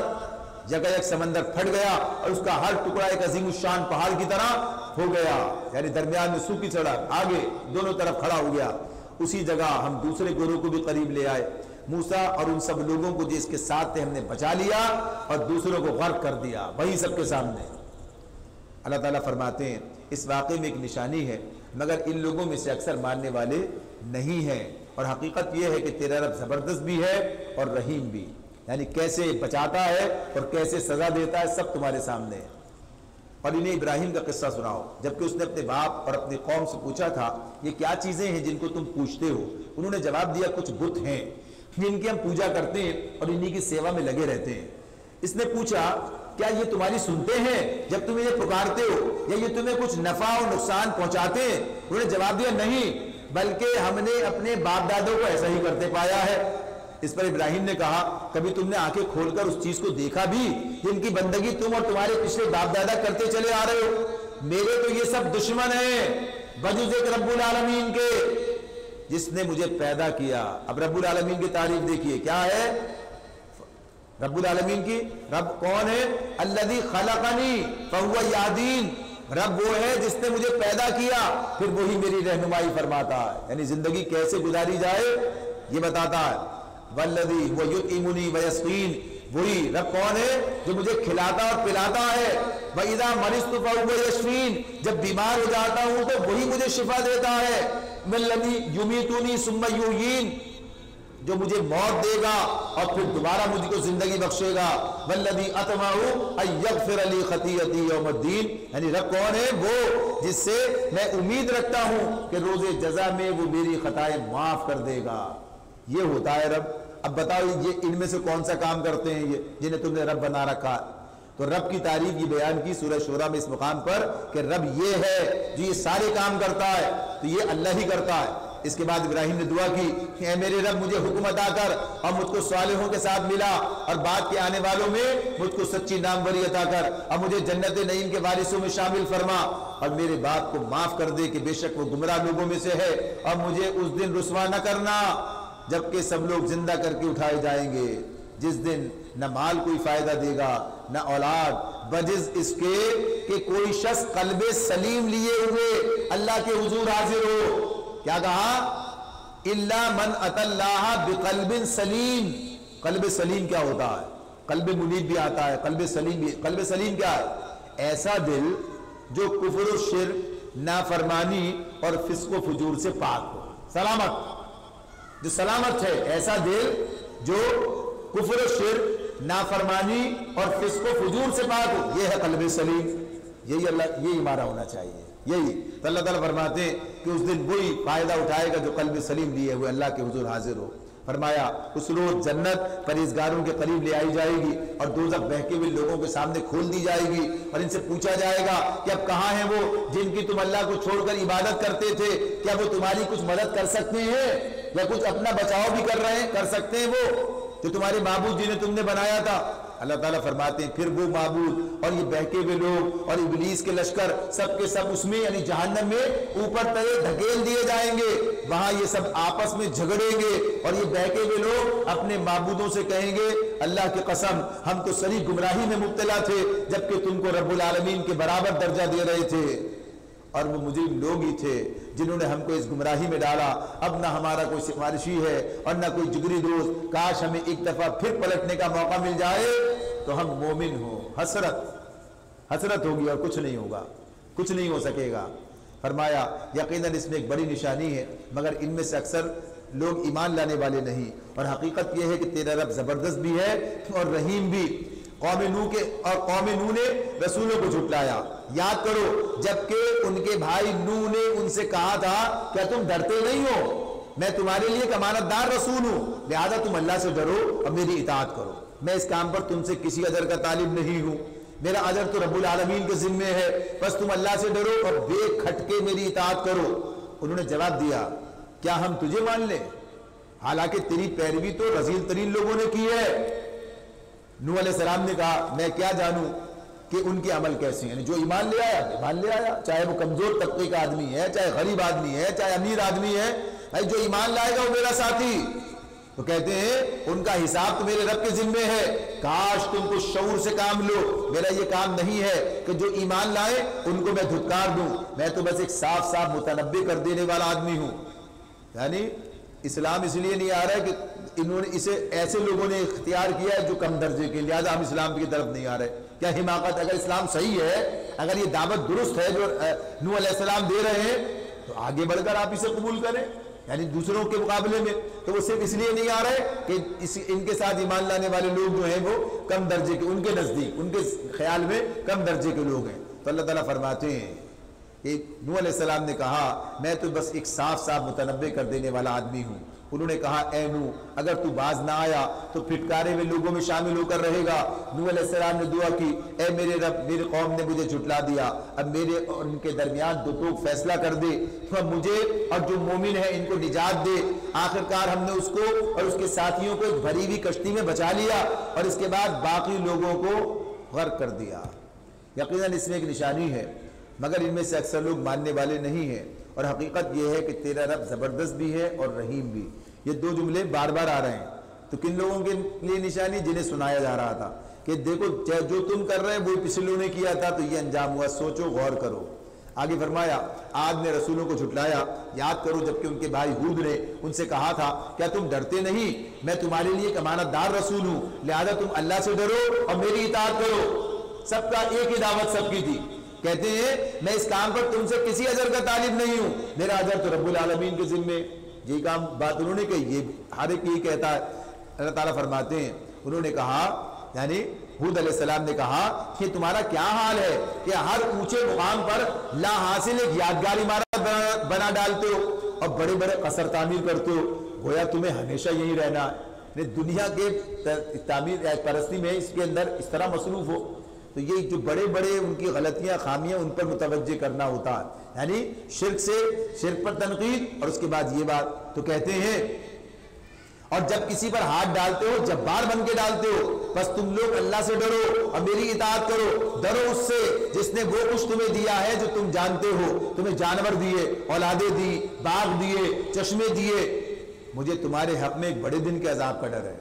یکایک سمندر پھٹ گیا اور اس کا ہر ٹکڑا ایک عظیم الشان پہاڑ کی طرح ہو گیا, یعنی درمیان میں سوکھی سڑک, آگے دونوں طرف کھڑا ہو گیا. اسی جگہ ہم دوسرے گروہ کو بھی قریب لے آئے، موسیٰ اور ان سب لوگوں کو جس کے ساتھ تھے ہم نے بچا لیا اور دوسروں کو غرق کر دیا، وہی سب کے سامنے۔ اللہ تعالیٰ فرماتے ہیں اس واقعے میں ایک نشانی ہے، مگر ان لوگوں میں سے اکثر ماننے والے نہیں ہیں، اور حقیقت یہ ہے کہ تیرا رب زبردست بھی ہے اور رحیم بھی، یعنی کیسے بچاتا ہے اور کیسے سزا دیتا ہے سب تمہارے سامنے ہے۔ اور انہیں ابراہیم کا قصہ سناؤ، جبکہ اس نے اپنے باپ اور اپنی قوم سے پوچھا تھا یہ کیا چیزیں ہیں جن کو تم پوچھتے ہو؟ انہوں نے جواب دیا کچھ بت ہیں جن کی ہم پوجا کرتے ہیں اور انہی کی سیوا میں لگے رہتے ہیں۔ اس نے پوچھا کیا یہ تمہاری سنتے ہیں جب تم انہیں پکارتے ہو، یا یہ تمہیں کچھ نفع و نقصان پہنچاتے ہیں؟ انہوں نے جواب دیا نہیں، بلکہ ہم نے اپنے باپ دادوں کو ایسا ہی کرتے پایا ہے۔ اس پر ابراہیم نے کہا کبھی تم نے آنکھیں کھول کر اس چیز کو دیکھا بھی جن کی بندگی تم اور تمہارے پچھلے باپ دادا کرتے چلے آ رہے ہو؟ میرے تو یہ سب دشمن ہیں بجز ایک رب العالمین کے جس نے مجھے پیدا کیا۔ اب رب العالمین کی تعریف دیکھیے کیا ہے رب العالمین کی؟ رب کون ہے؟ الذی خلقنی فہو یہدین، رب وہ ہے جس نے مجھے پیدا کیا پھر وہی میری رہنمائی فرماتا ہے، یعنی زندگی کیسے گزاری جائے یہ بتاتا ہے۔ والذی هو یطعمنی ویسقین، وہی رب کون ہے جو مجھے کھلاتا اور پلاتا ہے۔ وَإِذَا مَرِضْتُ فَهُوَ يَشْفِينِ، جب بیمار ہو جاتا ہوں تو وہی مجھے شفا دیتا ہے۔ وَالَّذِي يُمِيتُنِي ثُمَّ يُحْيِينِ، جو مجھے موت دے گا اور پھر دوبارہ مجھ کو زندگی بخشے گا۔ وَالَّذِي أَطْمَعُ أَن يَغْفِرَ لِي خَطِيئَتِي يَوْمَ الدِّينِ، یعنی رب کون ہے؟ وہ جس سے میں امید رکھتا ہوں کہ روز جزا میں وہ میری خطائیں معاف کر دے گا۔ یہ ہوتا ہے رب۔ اب بتاؤ یہ ان میں سے کون سا کام کرتے ہیں یہ جنہیں تم نے رب بنا رکھا؟ تو رب کی تعریف یہ بیان کی سورہ شورى میں اس مقام پر کہ رب یہ ہے جو یہ سارے کام کرتا ہے، تو یہ اللہ ہی کرتا ہے۔ اس کے بعد ابراہیم نے دعا کی کہ اے میرے رب مجھے حکم عطا کر اور مجھ کو صالحوں کے ساتھ ملا، اور بعد کے آنے والوں میں مجھ کو سچی ناموری عطا کر اور مجھے جنت نعیم کے وارثوں میں شامل فرما، اور میرے باپ کو معاف کر دے کہ بے شک وہ گمراہ لوگوں میں سے ہے، اور مجھے اس دن رسوا نہ کرنا جبکہ سب لوگ زندہ کر کے اٹھائے جائیں گے، جس دن نہ مال کوئی فائدہ دے گا نہ اولاد، بجز اس کے کہ کوئی شخص قلب سلیم لیے ہوئے اللہ کے حضور حاضر ہو۔ کیا کہا؟ الا من اتى اللہ بقلب سلیم۔ قلب سلیم کیا ہوتا ہے؟ قلب منیب بھی آتا ہے، قلب سلیم بھی۔ قلب سلیم کیا ہے؟ ایسا دل جو کفر و شرک، نافرمانی اور فسق و فجور سے پاک ہو، سلامت، جو سلامت ہے، ایسا دل جو کفر و شرک، نافرمانی اور فسق و فجور سے پاک ہو، یہ ہے قلب سلیم۔ یہی ہمارا ہونا چاہیے، یہی تو اللہ تعالیٰ فرماتے ہیں کہ اس دن وہی فائدہ اٹھائے گا جو قلب سلیم لیے ہوئے اللہ کے حضور حاضر ہو۔ فرمایا اس روز جنت پرہیزگاروں کے قریب لے آئی جائے گی اور دوزخ بہکے ہوئے لوگوں کے سامنے کھول دی جائے گی، اور ان سے پوچھا جائے گا کہ اب کہاں ہیں وہ جن کی تم اللہ کو چھوڑ کر عبادت کرتے تھے؟ کیا وہ تمہاری کچھ مدد کر سکتے ہیں یا کچھ اپنا بچاؤ بھی کر سکتے ہیں وہ جو تمہارے معبود جنہیں تم نے بنایا تھا؟ اللہ تعالیٰ فرماتے ہیں پھر وہ معبود اور یہ بہکے ہوئے لوگ اور ابلیس کے لشکر سب کے سب اس میں یعنی جہنم میں اوپر تلے دھکیل دیے جائیں گے، وہاں یہ سب آپس میں جھگڑیں گے، اور یہ بہکے ہوئے لوگ اپنے معبودوں سے کہیں گے اللہ کی قسم ہم تو سری گمراہی میں مبتلا تھے جبکہ تم کو رب العالمین کے برابر درجہ دے رہے تھے، اور وہ مجرم لوگ ہی تھے جنہوں نے ہم کو اس گمراہی میں ڈالا۔ اب نہ ہمارا کوئی سفارشی ہے اور نہ کوئی جگری دوست، کاش ہمیں ایک دفعہ پھر پلٹنے کا موقع مل جائے تو ہم مومن ہوں۔ حسرت ہوگی اور کچھ نہیں ہوگا، کچھ نہیں ہو سکے گا۔ فرمایا یقیناً اس میں ایک بڑی نشانی ہے، مگر ان میں سے اکثر لوگ ایمان لانے والے نہیں، اور حقیقت یہ ہے کہ تیرا رب زبردست بھی ہے اور رحیم بھی۔ قوم نوح نے رسولوں کو جھٹلایا، یاد کرو جبکہ ان کے بھائی نوح نے ان سے کہا تھا کیا تم ڈرتے نہیں ہو؟ میں تمہارے لیے ایک امانت دار رسول ہوں، لہذا تم اللہ سے ڈرو اور میری اطاعت کرو، میں اس کام پر تم سے کسی اجر کا طالب نہیں ہوں، میرا اجر تو رب العالمین کے ذمے ہے، بس تم اللہ سے ڈرو اور بے کھٹکے میری اطاعت کرو۔ انہوں نے جواب دیا کیا ہم تجھے مان لیں حالانکہ تیری پیروی تو رذیل ترین لوگوں نے کی ہے؟ نوح علیہ السلام نے کہا میں کیا جانوں کہ ان کے عمل کیسے ہیں، یعنی جو ایمان لے آیا چاہے وہ کمزور طبقے کا آدمی ہے، چاہے غریب آدمی ہے، چاہے امیر آدمی ہے، جو ایمان لائے گا وہ میرا ساتھی۔ تو کہتے ہیں ان کا حساب تو میرے رب کے ذمے ہے، کاش تم کو شعور سے کام لو، میرا یہ کام نہیں ہے کہ جو ایمان لائے ان کو میں دھتکار دوں، میں تو بس ایک صاف متنبع کر دینے والا آدمی ہوں۔ یعنی اسلام اس لیے نہیں آ رہا ہے کہ انہوں نے اسے ایسے لوگوں نے اختیار کیا ہے جو کم درجے کے، لہٰذا ہم اسلام کی طرف نہیں آ رہے. کیا حماقت! اگر اسلام صحیح ہے، اگر یہ دعوت درست ہے جو نوح علیہ السلام دے رہے ہیں، تو آگے بڑھ کر آپ اسے قبول کریں. یعنی دوسروں کے مقابلے میں تو وہ صرف اس لیے نہیں آ رہے کہ ان کے ساتھ ایمان لانے والے لوگ جو ہیں وہ کم درجے کے، ان کے نزدیک، ان کے خیال میں کم درجے کے لوگ ہیں. تو اللہ تعالیٰ فرماتے ہیں کہ نوح علیہ السلام نے کہا میں تو بس ایک صاف صاف متنبع کر دینے والا آدمی ہوں. انہوں نے کہا اے نوح اگر تو باز نہ آیا تو پھٹکارے میں لوگوں میں شامل ہو کر رہے گا. نوح علیہ السلام نے دعا کی اے میرے رب، میری قوم نے مجھے جھٹلا دیا، اب میرے اور ان کے درمیان دو ٹوک فیصلہ کر دے، تو اب مجھے اور جو مومن ہیں ان کو نجات دے. آخرکار ہم نے اس کو اور اس کے ساتھیوں کو ایک بھری ہوئی کشتی میں بچا لیا اور اس کے بعد باقی لوگوں کو غرق کر دیا. یقیناً اس میں ایک نشانی ہے، مگر ان میں سے اکثر لوگ ماننے والے نہیں ہیں. اور حقیقت یہ ہے کہ تیرا رب زبردست بھی ہے اور رحیم بھی. یہ دو جملے بار بار آ رہے ہیں. تو کن لوگوں کے لیے نشانی؟ جنہیں سنایا جا رہا تھا کہ دیکھو جو تم کر رہے ہیں وہ پچھلوں نے کیا تھا تو یہ انجام ہوا، سوچو غور کرو. آگے فرمایا عاد نے رسولوں کو جھٹلایا. یاد کرو جبکہ ان کے بھائی ہود نے ان سے کہا تھا کیا تم ڈرتے نہیں؟ میں تمہارے لیے ایک امانت دار رسول ہوں، لہذا تم اللہ سے ڈرو اور میری اطاعت کرو. سب کا ایک ہی دعوت سب کی تھی. کہتے ہیں میں اس کام پر تم سے کسی اجر کا طالب نہیں ہوں، میرا اجر تو رب العالمین کے ذمے. یہی کام بات انہوں نے کہی، یہ ہر ایک یہی کہتا ہے. اللہ تعالیٰ فرماتے ہیں انہوں نے کہا، یعنی ہود علیہ السلام نے کہا کہ تمہارا کیا حال ہے کہ ہر اونچے مقام پر لا حاصل ایک یادگار عمارت بنا ڈالتے ہو اور بڑے بڑے قصر تعمیر کرتے ہو، گویا تمہیں ہمیشہ یہی رہنا ہے. دنیا کے تعمیر پرستی میں اس کے اندر اس طرح مصروف ہو. تو یہ جو بڑے بڑے ان کی غلطیاں خامیاں ان پر متوجہ کرنا ہوتا ہے، یعنی شرک پر تنقید اور اس کے بعد یہ بات. تو کہتے ہیں اور جب کسی پر ہاتھ ڈالتے ہو جبار بن کے ڈالتے ہو، بس تم لوگ اللہ سے ڈرو اور میری اطاعت کرو. ڈرو اس سے جس نے وہ کچھ تمہیں دیا ہے جو تم جانتے ہو، تمہیں جانور دیے، اولادیں دی، باغ دیے، چشمے دیے. مجھے تمہارے حق میں ایک بڑے دن کے عذاب کا ڈر ہے.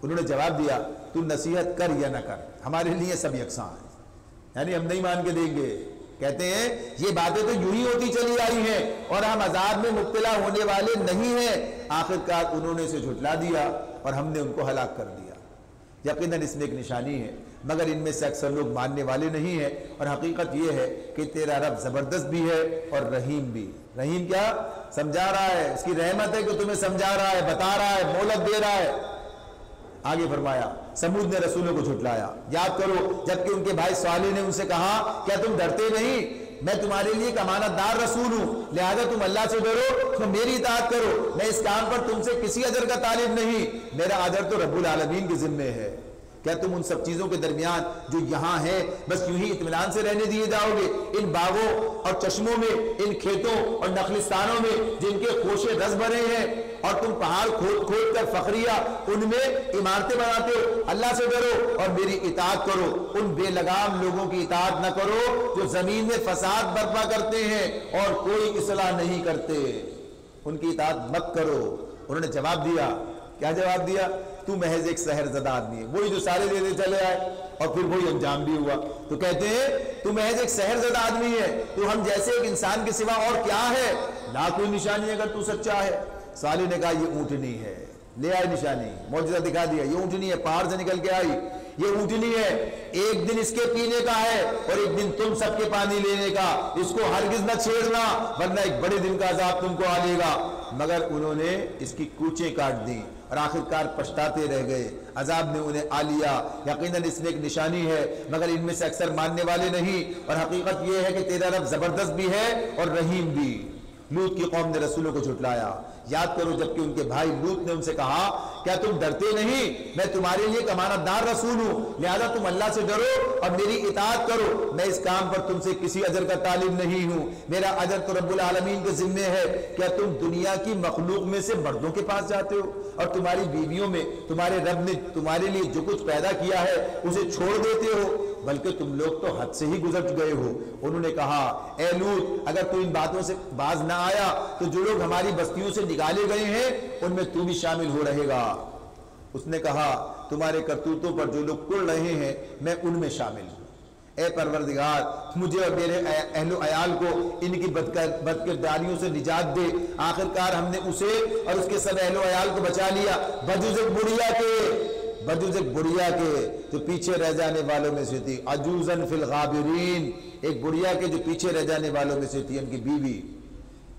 انہوں نے جواب دیا تو نصیحت کر یا نہ کر، ہمارے لیے سب یکساں ہیں، یعنی ہم نہیں مان کے دیں گے. کہتے ہیں یہ باتیں تو یوں ہی ہوتی چلی آئی ہیں اور ہم عذاب میں مبتلا ہونے والے نہیں ہیں. آخرکار انہوں نے اسے جھٹلا دیا اور ہم نے ان کو ہلاک کر دیا. یقیناً اس میں ایک نشانی ہے، مگر ان میں سے اکثر لوگ ماننے والے نہیں ہیں. اور حقیقت یہ ہے کہ تیرا رب زبردست بھی ہے اور رحیم بھی. رحیم کیا سمجھا رہا ہے؟ اس کی رحمت ہے کہ تمہیں سمجھا رہا ہے، بتا رہا ہے، مہلت دے رہا ہے. آگے فرمایا سمود نے رسولوں کو جھٹلایا. یاد کرو جبکہ ان کے بھائی صالح نے ان سے کہا کیا تم ڈرتے نہیں؟ میں تمہارے لیے ایک امانت دار رسول ہوں، لہذا تم اللہ سے ڈرو تو میری اطاعت کرو. میں اس کام پر تم سے کسی اجر کا طالب نہیں، میرا اجر تو رب العالمین کے ذمے ہے. کیا تم ان سب چیزوں کے درمیان جو یہاں ہیں بس یوں ہی اطمینان سے رہنے دیے جاؤ گے؟ ان باغوں اور چشموں میں، ان کھیتوں اور نخلستانوں میں جن کے خوشے رس بھرے ہیں، اور تم پہاڑ کھود کھود کر فخریہ ان میں عمارتیں بناتے ہو. اللہ سے ڈرو اور میری اطاعت کرو. ان بے لگام لوگوں کی اطاعت نہ کرو جو زمین میں فساد برپا کرتے ہیں اور کوئی اصلاح نہیں کرتے. ان کی اطاعت مت کرو. انہوں نے جواب دیا. کیا جواب دیا؟ تو محض ایک سحر زدہ آدمی ہے. وہی جو سارے دیتے چلے آئے اور پھر وہی انجام بھی ہوا. تو کہتے ہیں تو محض ایک سحر زدہ آدمی ہے، تو ہم جیسے ایک انسان کے سوا اور کیا ہے؟ لا کوئی نشانی اگر تو سچا ہے. صالح نے کہا یہ اونٹنی ہے. لے آئے نشانی، معجزہ دکھا دیا. یہ اونٹنی ہے، پہاڑ سے نکل کے آئی. یہ اونٹنی ہے، ایک دن اس کے پینے کا ہے اور ایک دن تم سب کے پانی لینے کا. اس کو ہرگز نہ چھیڑنا ورنہ ایک بڑے دن کا عذاب تم کو آ لے گا. مگر انہوں نے اس کی کوچیں کاٹ دی اور آخرکار پچھتاتے رہ گئے. عذاب نے انہیں آ لیا. یقیناً اس میں ایک نشانی ہے، مگر ان میں سے اکثر ماننے والے نہیں. اور حقیقت یہ ہے کہ تیرا رب زبردست بھی ہے اور رحیم بھی. لوط کی قوم نے رسولوں کو جھٹلایا. یاد کرو جبکہ ان کے بھائی لوط نے ان سے کہا کیا تم ڈرتے نہیں؟ میں تمہارے لیے ایک امانت دار رسول ہوں، لہذا تم اللہ سے ڈرو اور میری اطاعت کرو. میں اس کام پر تم سے کسی اجر کا طالب نہیں ہوں، میرا اجر تو رب العالمین کے ذمے ہے. کیا تم دنیا کی مخلوق میں سے مردوں کے پاس جاتے ہو اور تمہاری بیویوں میں تمہارے رب نے تمہارے لیے جو کچھ پیدا کیا ہے اسے چھوڑ دیتے ہو؟ بلکہ تم لوگ تو حد سے ہی گزر گئے ہو. انہوں نے کہا اے لوط اگر تو ان باتوں سے باز نہ آیا تو جو لوگ ہماری بستیوں سے نکالے گئے ہیں ان میں تو بھی شامل ہو رہے گا. اس نے کہا تمہارے کرتوتوں پر جو لوگ کڑ رہے ہیں میں ان میں شامل ہوں. اے پروردگار مجھے اور میرے اہل و عیال کو ان کی بدکرداریوں سے نجات دے۔ آخرکار ہم نے اسے اور اس کے سب اہل و عیال کو بچا لیا، بجز ایک بڑھیا کے جو پیچھے رہ جانے والوں میں سے تھی، عجوزن فی الغابرین، ایک بڑھیا کے جو پیچھے رہ جانے والوں میں سے تھی، ان کی بیوی۔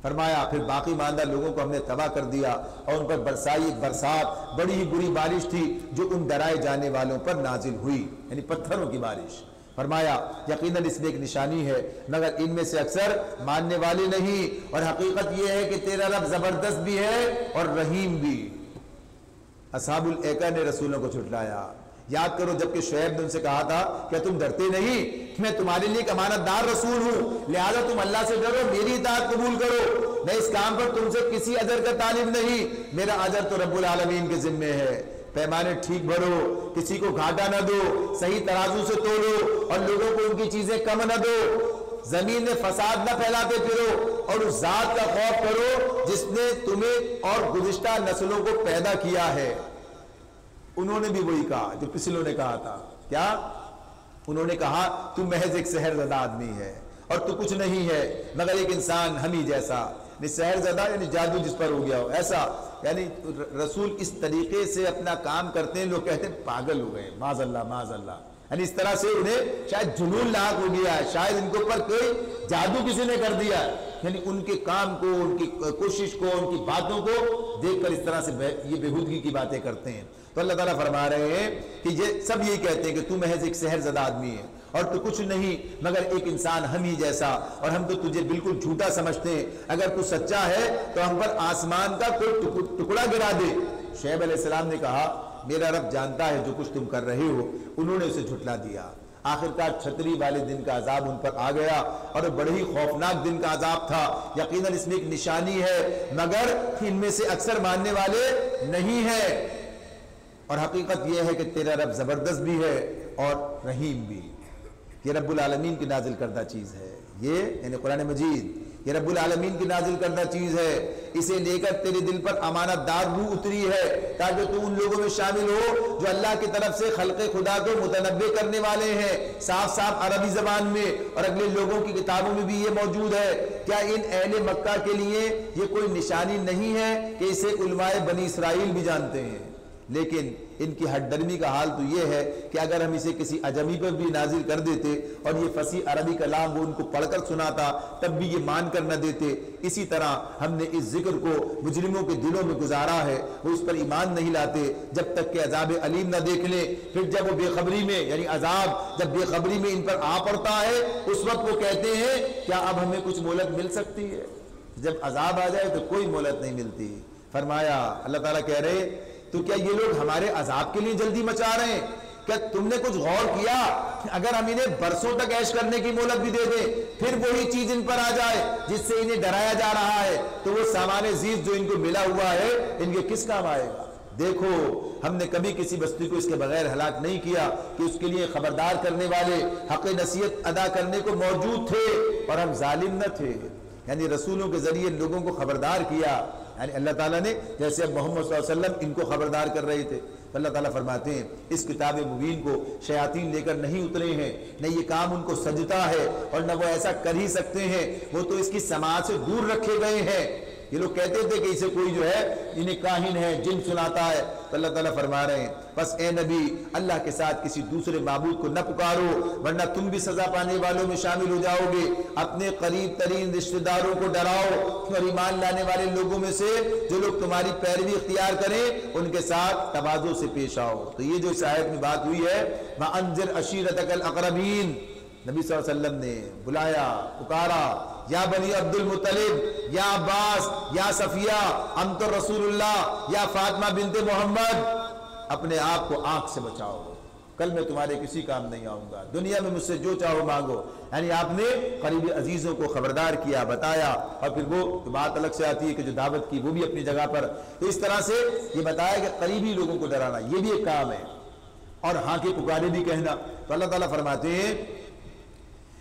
فرمایا پھر باقی ماندہ لوگوں کو ہم نے تباہ کر دیا اور ان پر برسائی ایک برسات، بڑی ہی بری بارش تھی جو ان ڈرائے جانے والوں پر نازل ہوئی، یعنی پتھروں کی بارش۔ فرمایا یقیناً اس میں ایک نشانی ہے مگر ان میں سے اکثر ماننے والے نہیں، اور حقیقت یہ ہے کہ تیرا رب زبردست بھی ہے اور رحیم بھی۔ اصحاب الایکہ نے رسولوں کو جھٹلایا۔ یاد کرو جبکہ شعیب نے ان سے کہا تھا کیا تم ڈرتے نہیں، میں تمہارے لیے ایک امانت دار رسول ہوں، لہذا تم اللہ سے ڈرو، میری اطاعت قبول کرو، میں اس کام پر تم سے کسی اجر کا طالب نہیں، میرا اجر تو رب العالمین کے ذمے ہے۔ پیمانے ٹھیک بھرو، کسی کو گھاٹا نہ دو، صحیح ترازو سے تولو اور لوگوں کو ان کی چیزیں کم نہ دو، زمین میں فساد نہ پھیلاتے پھرو، اور اس ذات کا خوف کرو جس نے تمہیں اور گزشتہ نسلوں کو پیدا کیا ہے۔ انہوں نے بھی وہی کہا جو پچھلوں نے کہا تھا، کیا؟ انہوں نے کہا تو محض ایک سحر زدہ آدمی ہے اور تو کچھ نہیں ہے مگر ایک انسان ہمیں جیسا۔ سحر زدہ یعنی جادو جس پر ہو گیا ہو ایسا، یعنی رسول اس طریقے سے اپنا کام کرتے ہیں، لوگ کہتے ہیں پاگل ہو گئے، معاذ اللہ معاذ اللہ، یعنی اس طرح سے انہیں شاید جنون لاحق ہو گیا ہے، شاید ان کے اوپر کوئی جادو کسی نے کر دیا ہے، یعنی ان کے کام کو، ان کی کوشش کو، ان کی باتوں کو دیکھ کر اس طرح سے یہ بےہودگی کی باتیں کرتے ہیں۔ تو اللہ تعالیٰ فرما رہے ہیں کہ یہ سب یہی کہتے ہیں کہ تو محض ایک سحر زدہ آدمی ہے اور تو کچھ نہیں مگر ایک انسان ہم ہی جیسا، اور ہم تو تجھے بالکل جھوٹا سمجھتے ہیں، اگر تو سچا ہے تو ہم پر آسمان کا کوئی ٹکڑا گرا دے۔ شعیب علیہ السلام نے کہا میرا رب جانتا ہے جو کچھ تم کر رہے ہو۔ انہوں نے اسے جھٹلا دیا۔ آخرکار چھتری والے دن کا عذاب ان پر آ گیا اور بڑے ہی خوفناک دن کا عذاب تھا۔ یقیناً اس میں ایک نشانی ہے مگر ان میں سے اکثر ماننے والے نہیں ہیں، اور حقیقت یہ ہے کہ تیرا رب زبردست بھی ہے اور رحیم بھی۔ یہ رب العالمین کی نازل کردہ چیز ہے، یہ یعنی قرآن مجید یہ رب العالمین کی نازل کردہ چیز ہے، اسے لے کر تیرے دل پر امانت دار روح اتری ہے تاکہ تو ان لوگوں میں شامل ہو جو اللہ کی طرف سے خلق خدا کو متنبع کرنے والے ہیں، صاف صاف عربی زبان میں، اور اگلے لوگوں کی کتابوں میں بھی یہ موجود ہے۔ کیا ان اہل مکہ کے لیے یہ کوئی نشانی نہیں ہے کہ اسے علماء بنی اسرائیل بھی جانتے ہیں؟ لیکن ان کی ہٹ درمی کا حال تو یہ ہے کہ اگر ہم اسے کسی عجمی پر بھی نازل کر دیتے اور یہ فصیح عربی کلام وہ ان کو پڑھ کر سناتا تب بھی یہ مان کر نہ دیتے۔ اسی طرح ہم نے اس ذکر کو مجرموں کے دلوں میں گزارا ہے، وہ اس پر ایمان نہیں لاتے جب تک کہ عذاب علیم نہ دیکھ لیں، پھر جب وہ بے خبری میں یعنی عذاب جب بے خبری میں ان پر آ پڑتا ہے اس وقت وہ کہتے ہیں کیا اب ہمیں کچھ مہلت مل سکتی ہے؟ جب عذاب آ جائے تو کوئی مہلت نہیں ملتی۔ فرمایا اللہ تعالیٰ کہہ رہے تو کیا یہ لوگ ہمارے عذاب کے لیے جلدی مچا رہے ہیں؟ کیا تم نے کچھ غور کیا اگر ہم انہیں برسوں تک عیش کرنے کی مہلت بھی دے دیں پھر وہی چیز ان پر آ جائے جس سے انہیں ڈرایا جا رہا ہے تو وہ سامان زیست جو ان کو ملا ہوا ہے ان کے کس کام آئے گا؟ دیکھو ہم نے کبھی کسی بستی کو اس کے بغیر ہلاک نہیں کیا کہ اس کے لیے خبردار کرنے والے حق نصیحت ادا کرنے کو موجود تھے اور ہم ظالم نہ تھے، یعنی رسولوں کے ذریعے لوگوں کو خبردار کیا، یعنی اللہ تعالیٰ نے جیسے اب محمد صلی اللہ علیہ وسلم ان کو خبردار کر رہے تھے۔ اللہ تعالیٰ فرماتے ہیں اس کتاب مبین کو شیاطین لے کر نہیں اترے ہیں، نہ یہ کام ان کو سجتا ہے اور نہ وہ ایسا کر ہی سکتے ہیں، وہ تو اس کی سماعت سے دور رکھے گئے ہیں۔ یہ لوگ کہتے تھے کہ اسے کوئی جو ہے انہیں کاہن ہے، جن سناتا ہے، تو اللہ تعالیٰ فرما رہے ہیں بس اے نبی اللہ کے ساتھ کسی دوسرے معبود کو نہ پکارو ورنہ تم بھی سزا پانے والوں میں شامل ہو جاؤ گے۔ اپنے قریب ترین رشتہ داروں کو ڈراؤ اور ایمان لانے والے لوگوں میں سے جو لوگ تمہاری پیروی اختیار کریں ان کے ساتھ تواضع سے پیش آؤ۔ تو یہ جو اس آیت میں بات ہوئی ہے وَأَنذِرْ عَشِيرَتَكَ الْأَقْرَبِينَ، نبی صلی اللہ علیہ وسلم نے بلایا، پکارا، یا بنی عبد المطلب، یا عباس، یا صفیہ انت رسول اللہ، یا فاطمہ بنت محمد، اپنے آپ کو آنکھ سے بچاؤ، کل میں تمہارے کسی کام نہیں آؤں گا، دنیا میں مجھ سے جو چاہو مانگو۔ یعنی آپ نے قریبی عزیزوں کو خبردار کیا، بتایا، اور پھر وہ بات الگ سے آتی ہے کہ جو دعوت کی وہ بھی اپنی جگہ پر، تو اس طرح سے یہ بتایا کہ قریبی لوگوں کو ڈرانا یہ بھی ایک کام ہے، اور ہاں کے پکارے بھی کہنا۔ تو اللہ تعالیٰ فرماتے ہیں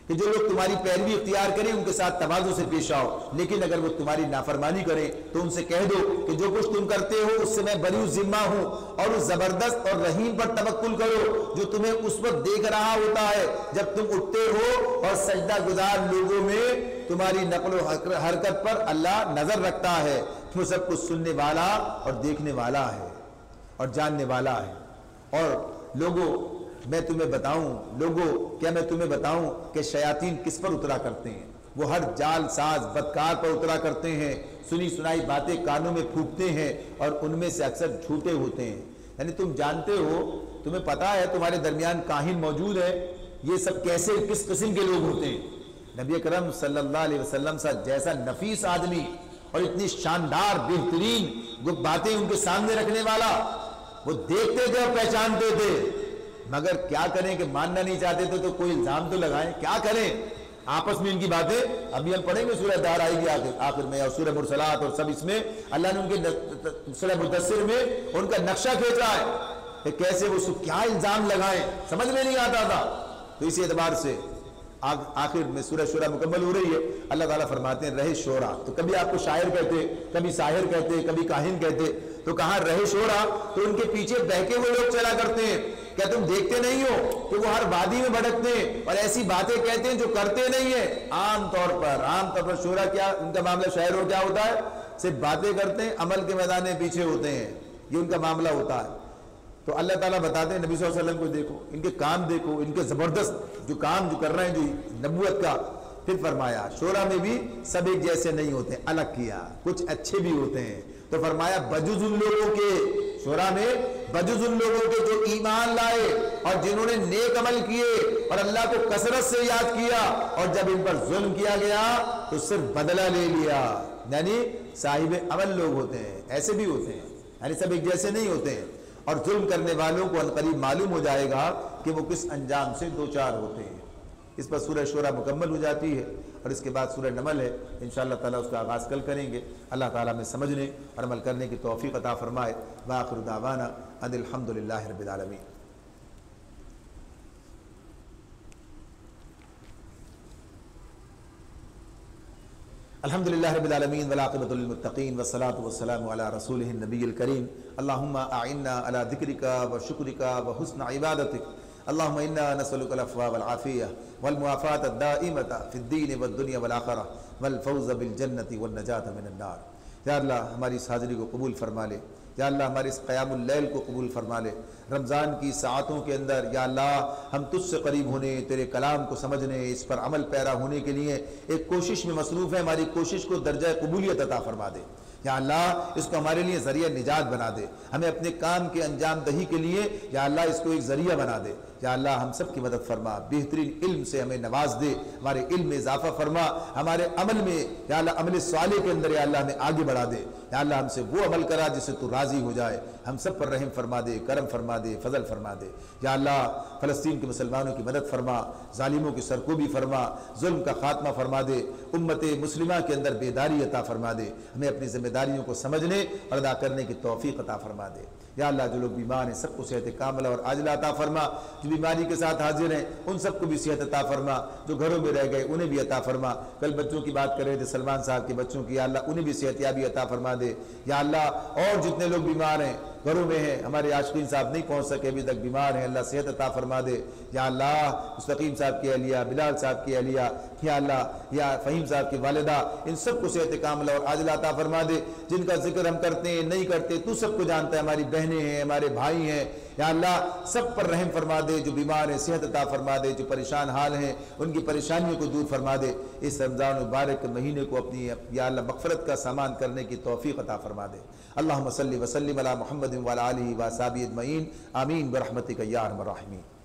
کہ جو لوگ تمہاری پیروی اختیار کریں ان کے ساتھ تواضع سے پیش آؤ، لیکن اگر وہ تمہاری نافرمانی کریں تو ان سے کہہ دو کہ جو کچھ تم کرتے ہو اس سے میں بری ذمہ ہوں، اور اس زبردست اور رحیم پر توکل کرو جو تمہیں اس وقت دیکھ رہا ہوتا ہے جب تم اٹھتے ہو، اور سجدہ گزار لوگوں میں تمہاری نقل و حرکت پر اللہ نظر رکھتا ہے، وہ سب کچھ سننے والا اور دیکھنے والا ہے اور جاننے والا ہے۔ اور لوگوں میں تمہیں بتاؤں کیا میں تمہیں بتاؤں کہ شیاطین کس پر اترا کرتے ہیں؟ وہ ہر جال ساز بدکار پر اترا کرتے ہیں، سنی سنائی باتیں کانوں میں پھونکتے ہیں اور ان میں سے اکثر جھوٹے ہوتے ہیں۔ یعنی تم جانتے ہو، تمہیں پتا ہے تمہارے درمیان کاہن موجود ہے، یہ سب کس قسم کے لوگ ہوتے ہیں۔ نبی کرم صلی اللہ علیہ وسلم جیسا نفیس آدمی اور اتنی شاندار بہترین باتیں ان کے سامنے رکھنے والا، وہ دیکھتے تھے اور پہچانتے تھے، مگر کیا کریں کہ ماننا نہیں چاہتے تھے تو کوئی الزام تو لگائیں، کیا کریں؟ آپس میں ان کی باتیں ابھی ہم پڑھیں گے، سورہ دار آئے گی آخر میں، اور سورہ مرسلات اور سب، اس میں اللہ نے ان کے سورہ مدثر میں ان کا نقشہ کھینچا ہے کہ کیسے وہ کیا الزام لگائیں، سمجھ میں نہیں آتا تھا۔ تو اسی اعتبار سے آخر میں سورہ شورا مکمل ہو رہی ہے، اللہ تعالیٰ فرماتے ہیں رہے شورا، تو کبھی آپ کو شاعر کہتے، کبھی ساحر کہتے، کبھی کاہن کہتے، تو کہاں رہے شورا، تو ان کے پیچھے بہکے ہوئے لوگ چلا کرتے ہیں۔ کیا تم دیکھتے نہیں ہو کہ وہ ہر وادی میں بھٹکتے ہیں اور ایسی باتیں کہتے ہیں جو کرتے نہیں ہیں؟ عام طور پر شورا کیا ان کا معاملہ، شاعروں کیا ہوتا ہے؟ صرف باتیں کرتے ہیں، عمل کے میدان میں پیچھے ہوتے ہیں، یہ ان کا معاملہ ہوتا ہے۔ تو اللہ تعالیٰ بتاتے ہیں نبی صلی اللہ علیہ وسلم کو دیکھو، ان کے کام دیکھو، ان کے زبردست جو کام جو کر رہے ہیں، جو نبوت کا۔ پھر فرمایا شورا میں بھی سب ایک جیسے نہیں ہوتے، الگ کیا، کچھ اچھے بھی ہوتے ہیں۔ تو فرمایا بجز ان لوگوں کے، شورا میں بجز ان لوگوں کے جو ایمان لائے اور جنہوں نے نیک عمل کیے اور اللہ کو کثرت سے یاد کیا، اور جب ان پر ظلم کیا گیا تو صرف بدلہ لے لیا۔ یعنی صاحب عمل لوگ ہوتے ہیں، ایسے بھی ہوتے ہیں، یعنی سب ایک جیسے نہیں ہوتے ہیں۔ اور ظلم کرنے والوں کو عنقریب معلوم ہو جائے گا کہ وہ کس انجام سے دوچار ہوتے ہیں۔ اس پر سورہ شورا مکمل ہو جاتی ہے، اور اس کے بعد سورہ نمل ہے، انشاءاللہ تعالیٰ اس کا آغاز کل کریں گے۔ اللہ تعالیٰ میں سمجھنے اور عمل کرنے کی توفیق عطا فرمائے۔ وآخر دعوانا ان الحمد للہ رب العالمین۔ الحمد للہ رب العالمین والعاقبۃ للمتقین والصلاۃ والسلام علی رسولہ النبی الکریم۔ اللہم اعنا علی ذکرک وشکرک وحسن عبادتک۔ اللہم انا نسألک العفو والعافیہ والمعافاة الدائمۃ فی الدین والدنیا والآخرہ والفوز بالجنۃ والنجاۃ من النار۔ یا اللہ ہماری اس حاضری کو قبول فرما لے، یا اللہ ہمارے اس قیام اللیل کو قبول فرما لے۔ رمضان کی ساعتوں کے اندر یا اللہ ہم تجھ سے قریب ہونے، تیرے کلام کو سمجھنے، اس پر عمل پیرا ہونے کے لیے ایک کوشش میں مصروف ہے، ہماری کوشش کو درجہ قبولیت عطا فرما دے۔ یا اللہ اس کو ہمارے لیے ذریعہ نجات بنا دے، ہمیں اپنے کام کے انجام دہی کے لیے یا اللہ اس کو ایک ذریعہ بنا دے۔ یا اللہ ہم سب کی مدد فرما، بہترین علم سے ہمیں نواز دے، ہمارے علم میں اضافہ فرما، ہمارے عمل میں یا اللہ عمل صالح کے اندر یا اللہ ہمیں آگے بڑھا دے۔ یا اللہ ہم سے وہ عمل کرا جس سے تو راضی ہو جائے، ہم سب پر رحم فرما دے، کرم فرما دے، فضل فرما دے۔ یا اللہ فلسطین کے مسلمانوں کی مدد فرما، ظالموں کی سرکوبی فرما، ظلم کا خاتمہ فرما دے، امت مسلمہ کے اندر بیداری عطا فرما دے، ہمیں اپنی ذمہ داریوں کو سمجھنے اور ادا کرنے کی توفیق عطا فرما دے۔ یا اللہ جو لوگ بیمار ہیں سب کو صحت کاملہ اور عاجلہ عطا فرما، جو بیماری کے ساتھ حاضر ہیں ان سب کو بھی صحت عطا فرما، جو گھروں میں رہ گئے انہیں بھی عطا فرما۔ کل بچوں کی بات کر رہے تھے، سلمان صاحب کے بچوں کی، یا اللہ انہیں بھی صحت یابی عطا فرما دے۔ یا اللہ اور جتنے لوگ بیمار ہیں، گھروں میں ہیں، ہمارے عاشقین صاحب نہیں پہنچ سکے ابھی تک بیمار ہیں، اللہ صحت عطا فرما دے۔ یا اللہ مستقیم صاحب کی اہلیہ، بلال صاحب کی اہلیہ، یا اللہ یا فہیم صاحب کی والدہ، ان سب کو صحت کاملہ اور عاجلہ عطا فرما دے۔ جن کا ذکر ہم کرتے ہیں نہیں کرتے تو سب کو جانتا ہے، ہماری بہنیں ہیں، ہمارے بھائی ہیں، یا اللہ سب پر رحم فرما دے۔ جو بیمار ہیں صحت عطا فرما دے، جو پریشان حال ہیں ان کی پریشانیوں کو دور فرما دے۔ اس رمضان مبارک مہینے کو اپنی یا اللہ مغفرت کا سامان کرنے کی توفیق عطا فرما دے۔ اللہم صلی وسلم علی محمد وعلی آلہ وصحبہ اجمعین، آمین برحمتک یا ارحم الراحمین۔